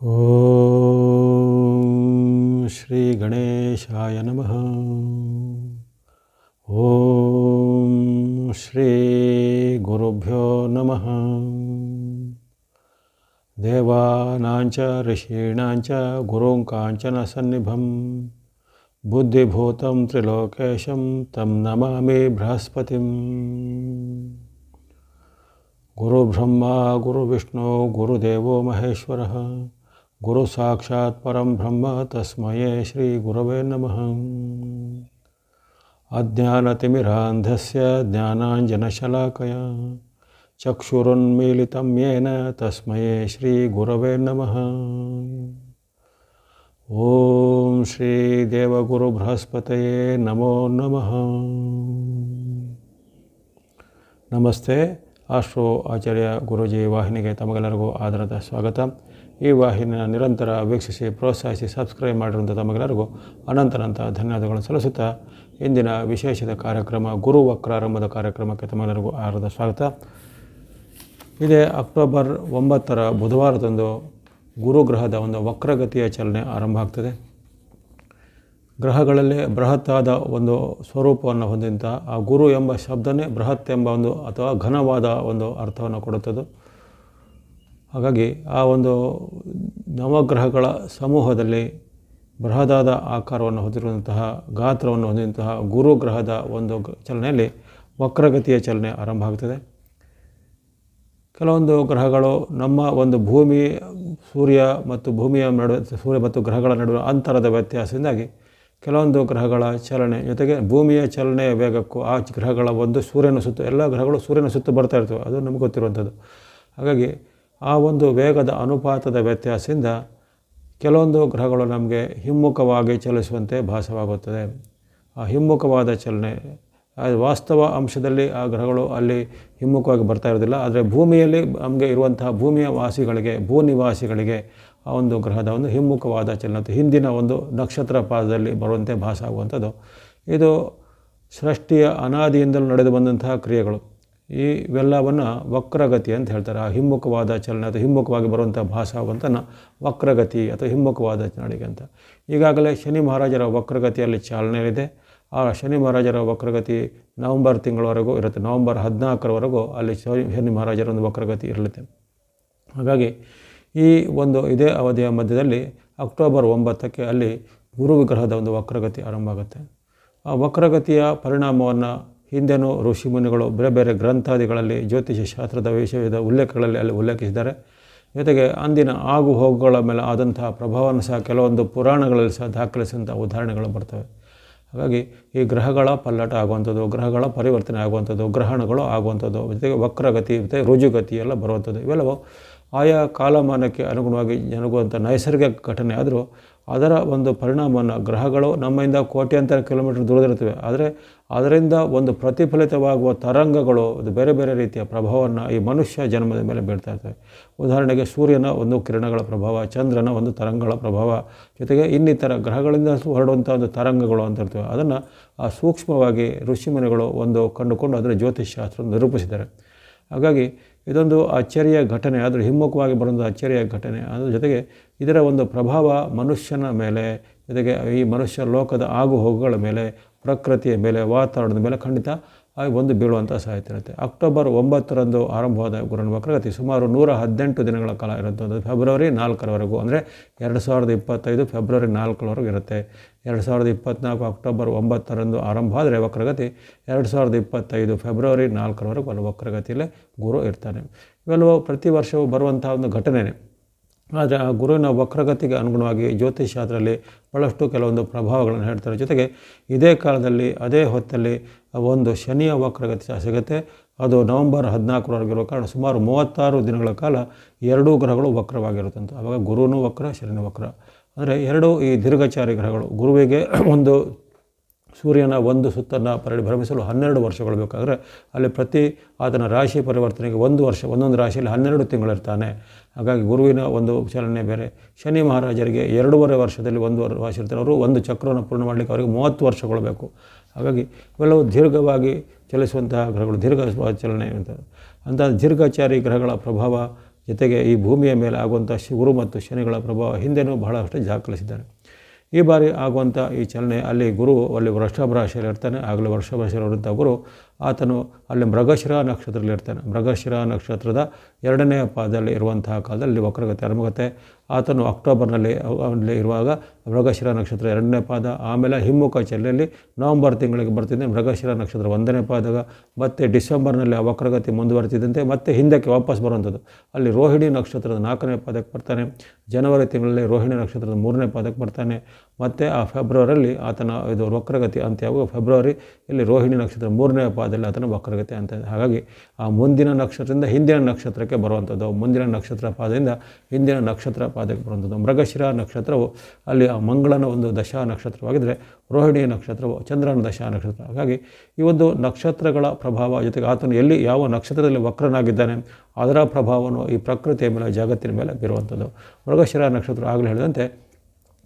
ಓಂ ಶ್ರೀ ಗಣೇಶಾಯ ನಮಃ. ಓಂ ಶ್ರೀ ಗುರುಭ್ಯೋ ನಮಃ. ದೇವಾನಾಂಚ ಋಷೀಣಾಂಚ ಗುರುಂ ಕಾಂಚನ ಸನ್ನಿಭಂ ಬುದ್ಧಿಭೂತಂ ತ್ರಿಲೋಕೇಶಂ ತಂ ನಮಾಮಿ ಬೃಹಸ್ಪತಿಂ. ಗುರುಬ್ರಹ್ಮ ಗುರುವಿಷ್ಣು ಗುರುದೇವೋ ಮಹೇಶ್ವರಃ ಗುರು ಸಾಕ್ಷಾತ್ ಪರಂ ಬ್ರಹ್ಮ ತಸ್ಮೈ ಶ್ರೀ ಗುರವೇ ನಮಃ. ಅಜ್ಞಾನತಿಮಿರಾಂಧಸ್ಯ ಜ್ಞಾನಾಂಜನಶಲಾಕಯ ಚಕ್ಷುರುನ್ಮೀಲಿತಂ ಯೇನ ತಸ್ಮೈ ಶ್ರೀ ಗುರವೇ ನಮಃ. ಓಂ ಶ್ರೀ ದೇವಗುರು ಬೃಹಸ್ಪತಯೇ ನಮೋ ನಮಃ. ನಮಸ್ತೆ. ಆಸ್ಟ್ರೋ ಆಚಾರ್ಯ ಗುರೂಜಿ ವಾಹಿನಿಗೆ ತಮಗೆಲ್ಲರಿಗೂ ಆದರದ ಸ್ವಾಗತ. ಈ ವಾಹಿನಿಯನ್ನು ನಿರಂತರ ವೀಕ್ಷಿಸಿ ಪ್ರೋತ್ಸಾಹಿಸಿ ಸಬ್ಸ್ಕ್ರೈಬ್ ಮಾಡಿರುವಂಥ ತಮಗೆಲ್ಲರಿಗೂ ಅನಂತ ಧನ್ಯವಾದಗಳನ್ನು ಸಲ್ಲಿಸುತ್ತಾ ಇಂದಿನ ವಿಶೇಷದ ಕಾರ್ಯಕ್ರಮ ಗುರು ವಕ್ರಾರಂಭದ ಕಾರ್ಯಕ್ರಮಕ್ಕೆ ತಮಗೆಲ್ಲರಿಗೂ ಆದರದ ಸ್ವಾಗತ. ಇದೇ ಅಕ್ಟೋಬರ್ 9 ಬುಧವಾರದಂದು ಗುರುಗ್ರಹದ ಒಂದು ವಕ್ರಗತಿಯ ಚಲನೆ ಆರಂಭ ಆಗ್ತದೆ. ಗ್ರಹಗಳಲ್ಲಿ ಬೃಹತ್ತಾದ ಒಂದು ಸ್ವರೂಪವನ್ನು ಹೊಂದಿದಂಥ ಆ ಗುರು ಎಂಬ ಶಬ್ದನೇ ಬೃಹತ್ ಎಂಬ ಒಂದು ಅಥವಾ ಘನವಾದ ಒಂದು ಅರ್ಥವನ್ನು ಕೊಡುತ್ತದೆ. ಹಾಗಾಗಿ ಆ ಒಂದು ನವಗ್ರಹಗಳ ಸಮೂಹದಲ್ಲಿ ಬೃಹದಾದ ಆಕಾರವನ್ನು ಹೊಂದಿರುವಂತಹ ಗಾತ್ರವನ್ನು ಹೊಂದಿದಂತಹ ಗುರುಗ್ರಹದ ಒಂದು ಚಲನೆಯಲ್ಲಿ ವಕ್ರಗತಿಯ ಚಲನೆ ಆರಂಭ ಆಗ್ತದೆ. ಕೆಲವೊಂದು ಗ್ರಹಗಳು ನಮ್ಮ ಒಂದು ಭೂಮಿ ಸೂರ್ಯ ಮತ್ತು ಭೂಮಿಯ ನಡುವೆ ಸೂರ್ಯ ಮತ್ತು ಗ್ರಹಗಳ ನಡುವೆ ಅಂತರದ ವ್ಯತ್ಯಾಸದಿಂದಾಗಿ ಕೆಲವೊಂದು ಗ್ರಹಗಳ ಚಲನೆ ಜೊತೆಗೆ ಭೂಮಿಯ ಚಲನೆಯ ವೇಗಕ್ಕೂ ಆ ಗ್ರಹಗಳ ಒಂದು ಸೂರ್ಯನ ಸುತ್ತು ಎಲ್ಲ ಗ್ರಹಗಳು ಸೂರ್ಯನ ಸುತ್ತು ಬರ್ತಾ ಇರ್ತವೆ, ಅದು ನಮಗೆ ಗೊತ್ತಿರುವಂಥದ್ದು. ಹಾಗಾಗಿ ಆ ಒಂದು ವೇಗದ ಅನುಪಾತದ ವ್ಯತ್ಯಾಸದಿಂದ ಕೆಲವೊಂದು ಗ್ರಹಗಳು ನಮಗೆ ಹಿಮ್ಮುಖವಾಗಿ ಚಲಿಸುವಂತೆ ಭಾಸವಾಗುತ್ತದೆ. ಆ ಹಿಮ್ಮುಖವಾದ ಚಲನೆ ವಾಸ್ತವ ಅಂಶದಲ್ಲಿ ಆ ಗ್ರಹಗಳು ಅಲ್ಲಿ ಹಿಮ್ಮುಖವಾಗಿ ಬರ್ತಾ ಇರೋದಿಲ್ಲ. ಆದರೆ ಭೂಮಿಯಲ್ಲಿ ನಮಗೆ ಇರುವಂತಹ ಭೂಮಿಯ ವಾಸಿಗಳಿಗೆ ಭೂನಿವಾಸಿಗಳಿಗೆ ಆ ಒಂದು ಗ್ರಹದ ಒಂದು ಹಿಮ್ಮುಖವಾದ ಚಲನೆ ಹಿಂದಿನ ಒಂದು ನಕ್ಷತ್ರ ಪಾದದಲ್ಲಿ ಬರುವಂತೆ ಭಾಸ ಆಗುವಂಥದ್ದು. ಇದು ಸೃಷ್ಟಿಯ ಅನಾದಿಯಿಂದಲೂ ನಡೆದು ಬಂದಂತಹ ಕ್ರಿಯೆಗಳು. ಇವೆಲ್ಲವನ್ನು ವಕ್ರಗತಿ ಅಂತ ಹೇಳ್ತಾರೆ. ಆ ಹಿಮ್ಮುಖವಾದ ಚಲನೆ ಅಥವಾ ಹಿಮ್ಮುಖವಾಗಿ ಬರುವಂಥ ಭಾಸ ಆಗುವಂಥನ್ನು ವಕ್ರಗತಿ ಅಥವಾ ಹಿಮ್ಮುಖವಾದ ನಡಿಗೆ ಅಂತ. ಈಗಾಗಲೇ ಶನಿ ಮಹಾರಾಜರ ವಕ್ರಗತಿಯಲ್ಲಿ ಚಾಲನೆಯಲ್ಲಿದೆ. ಆ ಶನಿ ಮಹಾರಾಜರ ವಕ್ರಗತಿ ನವಂಬರ್ ತಿಂಗಳವರೆಗೂ ಇರುತ್ತೆ. ನವಂಬರ್ 14ರವರೆಗೂ ಅಲ್ಲಿ ಶನಿ ಮಹಾರಾಜರ ಒಂದು ವಕ್ರಗತಿ ಇರಲಿದೆ. ಹಾಗಾಗಿ ಈ ಒಂದು ಇದೇ ಅವಧಿಯ ಮಧ್ಯದಲ್ಲಿ ಅಕ್ಟೋಬರ್ 9ಕ್ಕೆ ಅಲ್ಲಿ ಗುರು ವಿಗ್ರಹದ ಒಂದು ವಕ್ರಗತಿ ಆರಂಭ ಆಗುತ್ತೆ. ಆ ವಕ್ರಗತಿಯ ಪರಿಣಾಮವನ್ನು ಹಿಂದೆನೂ ಋಷಿಮುನಿಗಳು ಬೇರೆ ಬೇರೆ ಗ್ರಂಥಾದಿಗಳಲ್ಲಿ ಜ್ಯೋತಿಷ ಶಾಸ್ತ್ರದ ವಿಷಯದ ಉಲ್ಲೇಖಗಳಲ್ಲಿ ಅಲ್ಲಿ ಉಲ್ಲೇಖಿಸಿದ್ದಾರೆ. ಜೊತೆಗೆ ಅಂದಿನ ಆಗು ಹೋಗುಗಳ ಮೇಲೆ ಆದಂತಹ ಪ್ರಭಾವವನ್ನು ಸಹ ಕೆಲವೊಂದು ಪುರಾಣಗಳಲ್ಲಿ ಸಹ ದಾಖಲಿಸಿದಂಥ ಉದಾಹರಣೆಗಳು ಬರ್ತವೆ. ಹಾಗಾಗಿ ಈ ಗ್ರಹಗಳ ಪಲ್ಲಟ ಆಗುವಂಥದ್ದು, ಗ್ರಹಗಳ ಪರಿವರ್ತನೆ ಆಗುವಂಥದ್ದು, ಗ್ರಹಣಗಳು ಆಗುವಂಥದ್ದು, ಜೊತೆಗೆ ವಕ್ರಗತಿ ಮತ್ತು ರುಜುಗತಿ ಎಲ್ಲ ಬರುವಂಥದ್ದು ಇವೆಲ್ಲವೂ ಆಯಾ ಕಾಲಮಾನಕ್ಕೆ ಅನುಗುಣವಾಗಿ ಜರುಗುವಂಥ ನೈಸರ್ಗಿಕ ಘಟನೆ. ಆದರೂ ಅದರ ಒಂದು ಪರಿಣಾಮವನ್ನು ಗ್ರಹಗಳು ನಮ್ಮಿಂದ ಕೋಟ್ಯಾಂತರ ಕಿಲೋಮೀಟರ್ ದೂರದಿರುತ್ತವೆ. ಆದರೆ ಅದರಿಂದ ಒಂದು ಪ್ರತಿಫಲಿತವಾಗುವ ತರಂಗಗಳು ಅದು ಬೇರೆ ಬೇರೆ ರೀತಿಯ ಪ್ರಭಾವವನ್ನು ಈ ಮನುಷ್ಯ ಜನ್ಮದ ಮೇಲೆ ಬೀಳ್ತಾ ಇರ್ತವೆ. ಉದಾಹರಣೆಗೆ ಸೂರ್ಯನ ಒಂದು ಕಿರಣಗಳ ಪ್ರಭಾವ, ಚಂದ್ರನ ಒಂದು ತರಂಗಗಳ ಪ್ರಭಾವ, ಜೊತೆಗೆ ಇನ್ನಿತರ ಗ್ರಹಗಳಿಂದ ಹೊರಡುವಂಥ ಒಂದು ತರಂಗಗಳು ಅಂತ ಇರ್ತವೆ. ಅದನ್ನು ಆ ಸೂಕ್ಷ್ಮವಾಗಿ ಋಷಿಮುನಿಗಳು ಒಂದು ಕಂಡುಕೊಂಡು ಅದರ ಜ್ಯೋತಿಷಾಸ್ತ್ರ ನಿರೂಪಿಸಿದ್ದಾರೆ. ಹಾಗಾಗಿ ಇದೊಂದು ಅಚ್ಚರಿಯ ಘಟನೆ, ಆದರೆ ಹಿಮ್ಮುಖವಾಗಿ ಬರುವಂಥ ಅಚ್ಚರಿಯ ಘಟನೆ. ಅದರ ಜೊತೆಗೆ ಇದರ ಒಂದು ಪ್ರಭಾವ ಮನುಷ್ಯನ ಮೇಲೆ, ಜೊತೆಗೆ ಈ ಮನುಷ್ಯ ಲೋಕದ ಆಗು ಹೋಗುಗಳ ಮೇಲೆ, ಪ್ರಕೃತಿಯ ಮೇಲೆ, ವಾತಾವರಣದ ಮೇಲೆ ಖಂಡಿತ ಒಂದು ಬೀಳುವಂಥ ಸಾಧ್ಯತೆ ಇರುತ್ತೆ. ಅಕ್ಟೋಬರ್ 9ರಂದು ಆರಂಭವಾದ ಗುರುನ ವಕ್ರಗತಿ ಸುಮಾರು 118 ದಿನಗಳ ಕಾಲ ಇರುವಂಥದ್ದು. ಫೆಬ್ರವರಿ 4ರವರೆಗೂ, ಅಂದರೆ 2025 ಫೆಬ್ರವರಿ 4ರವರೆಗೂ ಇರುತ್ತೆ. 2024 ಅಕ್ಟೋಬರ್ 9ರಂದು ಆರಂಭ ಆದರೆ ವಕ್ರಗತಿ 2025 ಫೆಬ್ರವರಿ 4ರವರೆಗೂ ಅಲ್ಲಿ ವಕ್ರಗತಿಯಲ್ಲೇ ಗುರು ಇರ್ತಾನೆ. ಇವೆಲ್ಲವೂ ಪ್ರತಿ ವರ್ಷವೂ ಬರುವಂಥ ಒಂದು ಘಟನೆಯೇ. ಆದರೆ ಆ ಗುರುವಿನ ವಕ್ರಗತಿಗೆ ಅನುಗುಣವಾಗಿ ಜ್ಯೋತಿಷಾಸ್ತ್ರದಲ್ಲಿ ಭಾಳಷ್ಟು ಕೆಲವೊಂದು ಪ್ರಭಾವಗಳನ್ನು ಹೇಳ್ತಾರೆ. ಜೊತೆಗೆ ಇದೇ ಕಾಲದಲ್ಲಿ ಅದೇ ಹೊತ್ತಲ್ಲಿ ಒಂದು ಶನಿಯ ವಕ್ರಗತಿ ಸಹ ಸಿಗುತ್ತೆ. ಅದು ನವಂಬರ್ 14ರವರೆಗಿರೋ ಕಾರಣ ಸುಮಾರು 36 ದಿನಗಳ ಕಾಲ ಎರಡೂ ಗ್ರಹಗಳು ವಕ್ರವಾಗಿರುತ್ತಂತೆ. ಆವಾಗ ಗುರುನೂ ವಕ್ರ, ಶನಿನೂ ವಕ್ರ. ಅಂದರೆ ಎರಡೂ ಈ ದೀರ್ಘಚಾರಿ ಗ್ರಹಗಳು. ಗುರುವಿಗೆ ಒಂದು ಸೂರ್ಯನ ಒಂದು ಸುತ್ತನ್ನು ಪರಿಭ್ರಮಿಸಲು 12 ವರ್ಷಗಳು ಬೇಕಾದರೆ ಅಲ್ಲಿ ಪ್ರತಿ ಆತನ ರಾಶಿ ಪರಿವರ್ತನೆಗೆ 1 ವರ್ಷ, ಒಂದೊಂದು ರಾಶಿಯಲ್ಲಿ 12 ತಿಂಗಳಿರ್ತಾನೆ. ಹಾಗಾಗಿ ಗುರುವಿನ ಒಂದು ಚಲನೆ ಬೇರೆ. ಶನಿ ಮಹಾರಾಜರಿಗೆ 2.5 ವರ್ಷದಲ್ಲಿ 1 ರಾಶಿ ಇರ್ತಾರೆ. ಅವರು ಒಂದು ಚಕ್ರವನ್ನು ಪೂರ್ಣ ಮಾಡಲಿಕ್ಕೆ ಅವರಿಗೆ 30 ವರ್ಷಗಳು ಬೇಕು. ಹಾಗಾಗಿ ಇವೆಲ್ಲವೂ ದೀರ್ಘವಾಗಿ ಚಲಿಸುವಂತಹ ಗ್ರಹಗಳು, ದೀರ್ಘ ಚಲನೆ ಅಂತ. ಅಂಥ ದೀರ್ಘಚಾರಿ ಗ್ರಹಗಳ ಪ್ರಭಾವ ಜೊತೆಗೆ ಈ ಭೂಮಿಯ ಮೇಲೆ ಆಗುವಂಥ ಗುರು ಮತ್ತು ಶನಿಗಳ ಪ್ರಭಾವ ಹಿಂದೆನೂ ಬಹಳಷ್ಟು ದಾಖಲಿಸಿದ್ದಾರೆ. ಈ ಬಾರಿ ಆಗುವಂಥ ಈ ಚಲನೆ ಅಲ್ಲಿ ಗುರು ಅಲ್ಲಿ ವೃಷಭ ರಾಶಿಯಲ್ಲಿ ಇರ್ತಾನೆ. ಆಗಲೇ ವೃಷಭ ರಾಶಿಯಲ್ಲಿರುವಂಥ ಗುರು ಆತನು ಅಲ್ಲಿ ಮೃಗಶಿರ ನಕ್ಷತ್ರದಲ್ಲಿ ಇರ್ತಾನೆ. ಮೃಗಶಿರ ನಕ್ಷತ್ರದ 2ನೇ ಪಾದದಲ್ಲಿ ಇರುವಂತಹ ಕಾಲದಲ್ಲಿ ವಕ್ರಗತಿ ಆರಂಭಗುತ್ತೆ. ಆತನು ಅಕ್ಟೋಬರ್ನಲ್ಲಿ ಅಲ್ಲಿ ಇರುವಾಗ ಮೃಗಶಿರ ನಕ್ಷತ್ರ 2ನೇ ಪಾದ, ಆಮೇಲೆ ಹಿಮ್ಮುಖ ಚಲನೆಯಲ್ಲಿ ನವಂಬರ್ ತಿಂಗಳಿಗೆ ಬರ್ತಿದ್ದೆ ಮೃಗಶಿರ ನಕ್ಷತ್ರ 1ನೇ ಪಾದ, ಮತ್ತು ಡಿಸೆಂಬರ್ನಲ್ಲಿ ಆ ವಕ್ರಗತಿ ಮುಂದುವರಿತಿದ್ದಂತೆ ಮತ್ತೆ ಹಿಂದಕ್ಕೆ ವಾಪಸ್ ಬರುವಂಥದ್ದು. ಅಲ್ಲಿ ರೋಹಿಣಿ ನಕ್ಷತ್ರದ 4ನೇ ಪಾದಕ್ಕೆ ಬರ್ತಾನೆ. ಜನವರಿ ತಿಂಗಳಲ್ಲಿ ರೋಹಿಣಿ ನಕ್ಷತ್ರದ 3ನೇ ಪಾದಕ್ಕೆ ಬರ್ತಾನೆ. ಮತ್ತು ಆ ಫೆಬ್ರವರಿಯಲ್ಲಿ ಆತನ ಇದು ವಕ್ರಗತಿ ಅಂತ್ಯವಾಗ ಫೆಬ್ರವರಿ ಇಲ್ಲಿ ರೋಹಿಣಿ ನಕ್ಷತ್ರ 3ನೇ ಪಾದದಲ್ಲಿ ಆತನ ವಕ್ರಗತಿ ಅಂತ. ಹಾಗಾಗಿ ಆ ಮುಂದಿನ ನಕ್ಷತ್ರದಿಂದ ಹಿಂದಿನ ನಕ್ಷತ್ರಕ್ಕೆ ಬರುವಂಥದ್ದು, ಮುಂದಿನ ನಕ್ಷತ್ರ ಪಾದದಿಂದ ಹಿಂದಿನ ನಕ್ಷತ್ರ ಪಾದಕ್ಕೆ ಬರುವಂಥದ್ದು. ಮೃಗಶಿರ ನಕ್ಷತ್ರವು ಅಲ್ಲಿ ಆ ಮಂಗಳನ ಒಂದು ದಶಾ ನಕ್ಷತ್ರವಾಗಿದ್ದರೆ ರೋಹಿಣಿ ನಕ್ಷತ್ರವು ಚಂದ್ರನ ದಶಾ ನಕ್ಷತ್ರ. ಹಾಗಾಗಿ ಈ ಒಂದು ನಕ್ಷತ್ರಗಳ ಪ್ರಭಾವ ಜೊತೆಗೆ ಆತನು ಎಲ್ಲಿ ಯಾವ ನಕ್ಷತ್ರದಲ್ಲಿ ವಕ್ರನಾಗಿದ್ದಾನೆ ಅದರ ಪ್ರಭಾವವನ್ನು ಈ ಪ್ರಕೃತಿಯ ಮೇಲೆ ಜಗತ್ತಿನ ಮೇಲೆ ಬೀರುವಂಥದ್ದು. ಮೃಗಶಿರ ನಕ್ಷತ್ರ ಆಗಲೇ ಹೇಳಿದಂತೆ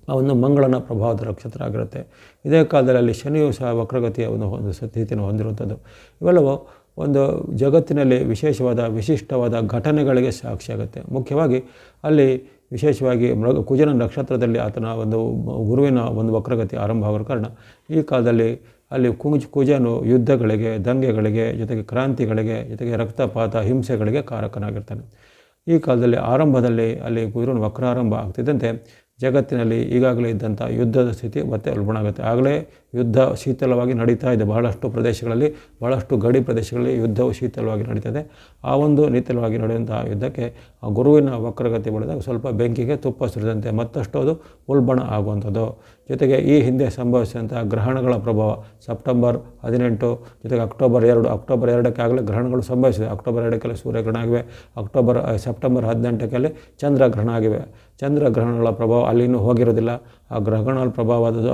ಆ ಒಂದು ಮಂಗಳನ ಪ್ರಭಾವದ ನಕ್ಷತ್ರ ಆಗಿರುತ್ತೆ. ಇದೇ ಕಾಲದಲ್ಲಿ ಅಲ್ಲಿ ಶನಿಯು ಸಹ ವಕ್ರಗತಿಯ ಒಂದು ಸ್ಥಿತಿಯನ್ನು ಹೊಂದಿರುವಂಥದ್ದು. ಇವೆಲ್ಲವೂ ಒಂದು ಜಗತ್ತಿನಲ್ಲಿ ವಿಶಿಷ್ಟವಾದ ಘಟನೆಗಳಿಗೆ ಸಾಕ್ಷಿಯಾಗುತ್ತೆ. ಮುಖ್ಯವಾಗಿ ಅಲ್ಲಿ ವಿಶೇಷವಾಗಿ ಕುಜನ ನಕ್ಷತ್ರದಲ್ಲಿ ಆತನ ಒಂದು ಗುರುವಿನ ಒಂದು ವಕ್ರಗತಿ ಆರಂಭ ಆಗೋ ಕಾರಣ ಈ ಕಾಲದಲ್ಲಿ ಅಲ್ಲಿ ಕುಜನು ಯುದ್ಧಗಳಿಗೆ, ದಂಗೆಗಳಿಗೆ, ಜೊತೆಗೆ ಕ್ರಾಂತಿಗಳಿಗೆ, ಜೊತೆಗೆ ರಕ್ತಪಾತ, ಹಿಂಸೆಗಳಿಗೆ ಕಾರಕನಾಗಿರ್ತಾನೆ. ಈ ಕಾಲದಲ್ಲಿ ಆರಂಭದಲ್ಲಿ ಅಲ್ಲಿ ಗುರುವಿನ ವಕ್ರಾರಂಭ ಆಗ್ತಿದ್ದಂತೆ ಜಗತ್ತಿನಲ್ಲಿ ಈಗಾಗಲೇ ಇದ್ದಂಥ ಯುದ್ಧದ ಸ್ಥಿತಿ ಮತ್ತೆ ಉಲ್ಬಣ ಆಗುತ್ತೆ. ಆಗಲೇ ಯುದ್ಧ ಶೀತಲವಾಗಿ ನಡೀತಾ ಇದೆ. ಬಹಳಷ್ಟು ಪ್ರದೇಶಗಳಲ್ಲಿ, ಬಹಳಷ್ಟು ಗಡಿ ಪ್ರದೇಶಗಳಲ್ಲಿ ಯುದ್ಧವು ಶೀತಲವಾಗಿ ನಡೀತದೆ. ಆ ಒಂದು ನಿತ್ಯವಾಗಿ ನಡೆಯುವಂತಹ ಯುದ್ಧಕ್ಕೆ ಆ ಗುರುವಿನ ವಕ್ರಗತಿ ಬೆಳೆದಾಗ ಸ್ವಲ್ಪ ಬೆಂಕಿಗೆ ತುಪ್ಪ ಸುರಿದಂತೆ ಮತ್ತಷ್ಟು ಅದು ಉಲ್ಬಣ ಆಗುವಂಥದ್ದು. ಜೊತೆಗೆ ಈ ಹಿಂದೆ ಸಂಭವಿಸಿದಂತಹ ಗ್ರಹಣಗಳ ಪ್ರಭಾವ ಸೆಪ್ಟೆಂಬರ್ 18 ಜೊತೆಗೆ ಅಕ್ಟೋಬರ್ 2ಕ್ಕೆ ಆಗಲೇ ಗ್ರಹಣಗಳು ಸಂಭವಿಸಿದೆ. ಅಕ್ಟೋಬರ್ 2ಕ್ಕೆ ಸೂರ್ಯಗ್ರಹಣ ಆಗಿವೆ. ಸೆಪ್ಟೆಂಬರ್ 18ಕ್ಕೆ ಚಂದ್ರಗ್ರಹಣ ಆಗಿವೆ. ಚಂದ್ರಗ್ರಹಣಗಳ ಪ್ರಭಾವ ಅಲ್ಲಿನೂ ಹೋಗಿರೋದಿಲ್ಲ. ಆ ಗ್ರಹಣಗಳ ಪ್ರಭಾವದ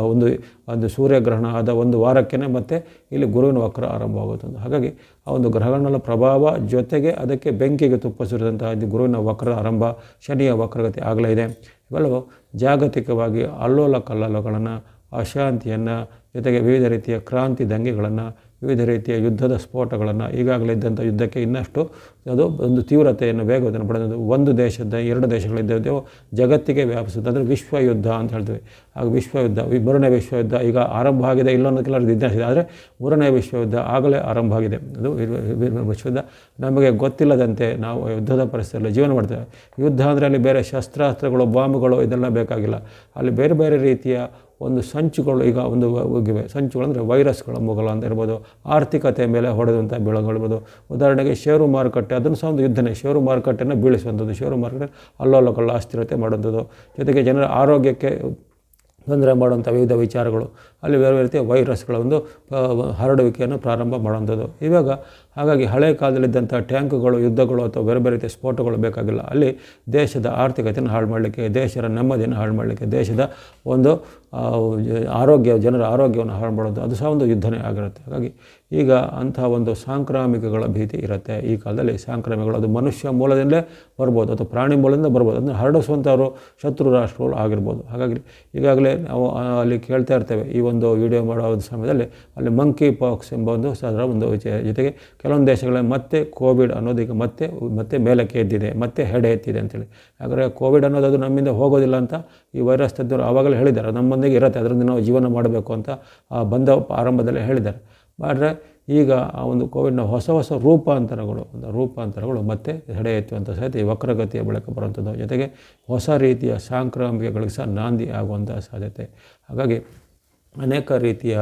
ಒಂದು ಸೂರ್ಯಗ್ರಹಣ ಆದ ಒಂದು ವಾರಕ್ಕೇ ಮತ್ತೆ ಇಲ್ಲಿ ಗುರುವಿನ ವಕ್ರ ಆರಂಭವಾಗುತ್ತದೆ. ಹಾಗಾಗಿ ಆ ಒಂದು ಗ್ರಹಣಗಳ ಪ್ರಭಾವ ಜೊತೆಗೆ ಅದಕ್ಕೆ ಬೆಂಕಿಗೆ ತುಪ್ಪ ಸುರಿದಂತಹ ಗುರುವಿನ ವಕ್ರ ಆರಂಭ, ಶನಿಯ ವಕ್ರಗತಿ ಆಗಲೇ ಇದೆ. ಇವೆಲ್ಲವೂ ಜಾಗತಿಕವಾಗಿ ಅಲ್ಲೋಲ ಕಲ್ಲೋಲಗಳನ್ನು, ಅಶಾಂತಿಯನ್ನು, ಜೊತೆಗೆ ವಿವಿಧ ರೀತಿಯ ಕ್ರಾಂತಿ ದಂಗೆಗಳನ್ನು, ವಿವಿಧ ರೀತಿಯ ಯುದ್ಧದ ಸ್ಫೋಟಗಳನ್ನು, ಈಗಾಗಲೇ ಇದ್ದಂಥ ಯುದ್ಧಕ್ಕೆ ಇನ್ನಷ್ಟು ಅದು ಒಂದು ತೀವ್ರತೆಯನ್ನು ವೇಗವನ್ನು ಪಡೆದು ಒಂದು ದೇಶದ 2 ದೇಶಗಳಿದ್ದವು ಜಗತ್ತಿಗೆ ವ್ಯಾಪಿಸುತ್ತೆ. ಅಂದರೆ ವಿಶ್ವಯುದ್ಧ ಅಂತ ಹೇಳ್ತೀವಿ. ಆಗ ವಿಶ್ವಯುದ್ಧ 3ನೇ ವಿಶ್ವಯುದ್ಧ ಈಗ ಆರಂಭ ಆಗಿದೆ, ಇಲ್ಲೊಂದಕ್ಕೆಲ್ಲ ಇದ್ದಿದೆ. ಆದರೆ 3ನೇ ವಿಶ್ವಯುದ್ಧ ಆಗಲೇ ಆರಂಭ ಆಗಿದೆ. ಅದು ವಿಶ್ವಯುದ್ಧ ನಮಗೆ ಗೊತ್ತಿಲ್ಲದಂತೆ ನಾವು ಯುದ್ಧದ ಪರಿಸ್ಥಿತಿಯಲ್ಲಿ ಜೀವನ ಮಾಡ್ತೇವೆ. ಯುದ್ಧ ಅಂದರೆ ಅಲ್ಲಿ ಬೇರೆ ಶಸ್ತ್ರಾಸ್ತ್ರಗಳು, ಬಾಂಬ್ಗಳು ಇದೆಲ್ಲ ಬೇಕಾಗಿಲ್ಲ. ಅಲ್ಲಿ ಬೇರೆ ಬೇರೆ ರೀತಿಯ ಒಂದು ಸಂಚುಗಳು ಈಗ ಒಂದು ಹೋಗಿವೆ. ಸಂಚುಗಳು ಅಂದರೆ ವೈರಸ್ಗಳ ಮುಗಲು ಅಂತ ಇರ್ಬೋದು, ಆರ್ಥಿಕತೆ ಮೇಲೆ ಹೊಡೆದಂಥ ಬೀಳಗಳಿರ್ಬೋದು. ಉದಾಹರಣೆಗೆ ಷೇರು ಮಾರುಕಟ್ಟೆ, ಅದನ್ನು ಸಹ ಒಂದು ಯುದ್ಧನೇ. ಷೇರು ಮಾರುಕಟ್ಟೆಯನ್ನು ಬೀಳಿಸುವಂಥದ್ದು, ಷೇರು ಮಾರುಕಟ್ಟೆ ಅಲ್ಲೋಲಕಲ್ಲ ಅಸ್ಥಿರತೆ ಮಾಡುವಂಥದ್ದು, ಜೊತೆಗೆ ಜನರ ಆರೋಗ್ಯಕ್ಕೆ ತೊಂದರೆ ಮಾಡುವಂಥ ವಿವಿಧ ವಿಚಾರಗಳು, ಅಲ್ಲಿ ಬೇರೆ ಬೇರೆ ರೀತಿಯ ವೈರಸ್ಗಳ ಒಂದು ಹರಡುವಿಕೆಯನ್ನು ಪ್ರಾರಂಭ ಮಾಡುವಂಥದ್ದು. ಹಾಗಾಗಿ ಹಳೆ ಕಾಲದಲ್ಲಿದ್ದಂಥ ಟ್ಯಾಂಕ್ಗಳು, ಯುದ್ಧಗಳು ಅಥವಾ ಬೇರೆ ಬೇರೆ ರೀತಿಯ ಸ್ಫೋಟಗಳು ಬೇಕಾಗಿಲ್ಲ. ಅಲ್ಲಿ ದೇಶದ ಆರ್ಥಿಕತೆಯನ್ನು ಹಾಳು ಮಾಡಲಿಕ್ಕೆ, ದೇಶದ ನೆಮ್ಮದಿಯನ್ನು ಹಾಳು ಮಾಡಲಿಕ್ಕೆ, ದೇಶದ ಒಂದು ಜನರ ಆರೋಗ್ಯವನ್ನು ಹಾಳು ಮಾಡೋದು, ಅದು ಸಹ ಒಂದು ಯುದ್ಧನೇ ಆಗಿರುತ್ತೆ. ಹಾಗಾಗಿ ಈಗ ಅಂಥ ಒಂದು ಸಾಂಕ್ರಾಮಿಕಗಳ ಭೀತಿ ಇರುತ್ತೆ. ಈ ಕಾಲದಲ್ಲಿ ಸಾಂಕ್ರಾಮಿಕಗಳು ಅದು ಮನುಷ್ಯ ಮೂಲದಿಂದಲೇ ಬರ್ಬೋದು ಅಥವಾ ಪ್ರಾಣಿ ಮೂಲದಿಂದ ಬರ್ಬೋದು. ಅದನ್ನು ಹರಡಿಸುವಂಥವರು ಶತ್ರು ರಾಷ್ಟ್ರಗಳು ಆಗಿರ್ಬೋದು. ಹಾಗಾಗಿ ಈಗಾಗಲೇ ನಾವು ಅಲ್ಲಿ ಕೇಳ್ತಾ ಇರ್ತೇವೆ. ಈ ಒಂದು ವಿಡಿಯೋ ಮಾಡೋ ಸಮಯದಲ್ಲಿ ಅಲ್ಲಿ ಮಂಕಿ ಪಾಕ್ಸ್ ಎಂಬ ಒಂದು ಅದರ ಒಂದು ಜೊತೆಗೆ ಕೆಲವೊಂದು ದೇಶಗಳಲ್ಲಿ ಮತ್ತೆ ಕೋವಿಡ್ ಅನ್ನೋದು ಈಗ ಮತ್ತೆ ಮೇಲಕ್ಕೆ ಎದ್ದಿದೆ, ಮತ್ತೆ ಹೆಡೆ ಎತ್ತಿದೆ ಅಂತೇಳಿ. ಹಾಗಾದರೆ ಕೋವಿಡ್ ಅನ್ನೋದು ಅದು ನಮ್ಮಿಂದ ಹೋಗೋದಿಲ್ಲ ಅಂತ ಈ ವೈರಸ್ ತಜ್ಞರು ಆವಾಗಲೇ ಹೇಳಿದ್ದಾರೆ. ನಮ್ಮೊಂದಿಗೆ ಇರುತ್ತೆ, ಅದರಿಂದ ನಾವು ಜೀವನ ಮಾಡಬೇಕು ಅಂತ ಬಂದ ಆರಂಭದಲ್ಲೇ ಹೇಳಿದ್ದಾರೆ. ಆದರೆ ಈಗ ಆ ಒಂದು ಕೋವಿಡ್ನ ಹೊಸ ರೂಪಾಂತರಗಳು ಮತ್ತೆ ಹೆಡೆ ಎತ್ತುವಂಥ ಸಹಿತ ಈ ವಕ್ರಗತಿಯ ಬಳಿಕ ಬರುವಂಥದ್ದು, ಜೊತೆಗೆ ಹೊಸ ರೀತಿಯ ಸಾಂಕ್ರಾಮಿಕಗಳಿಗೆ ಸಹ ನಾಂದಿ ಆಗುವಂಥ ಸಾಧ್ಯತೆ. ಹಾಗಾಗಿ ಅನೇಕ ರೀತಿಯ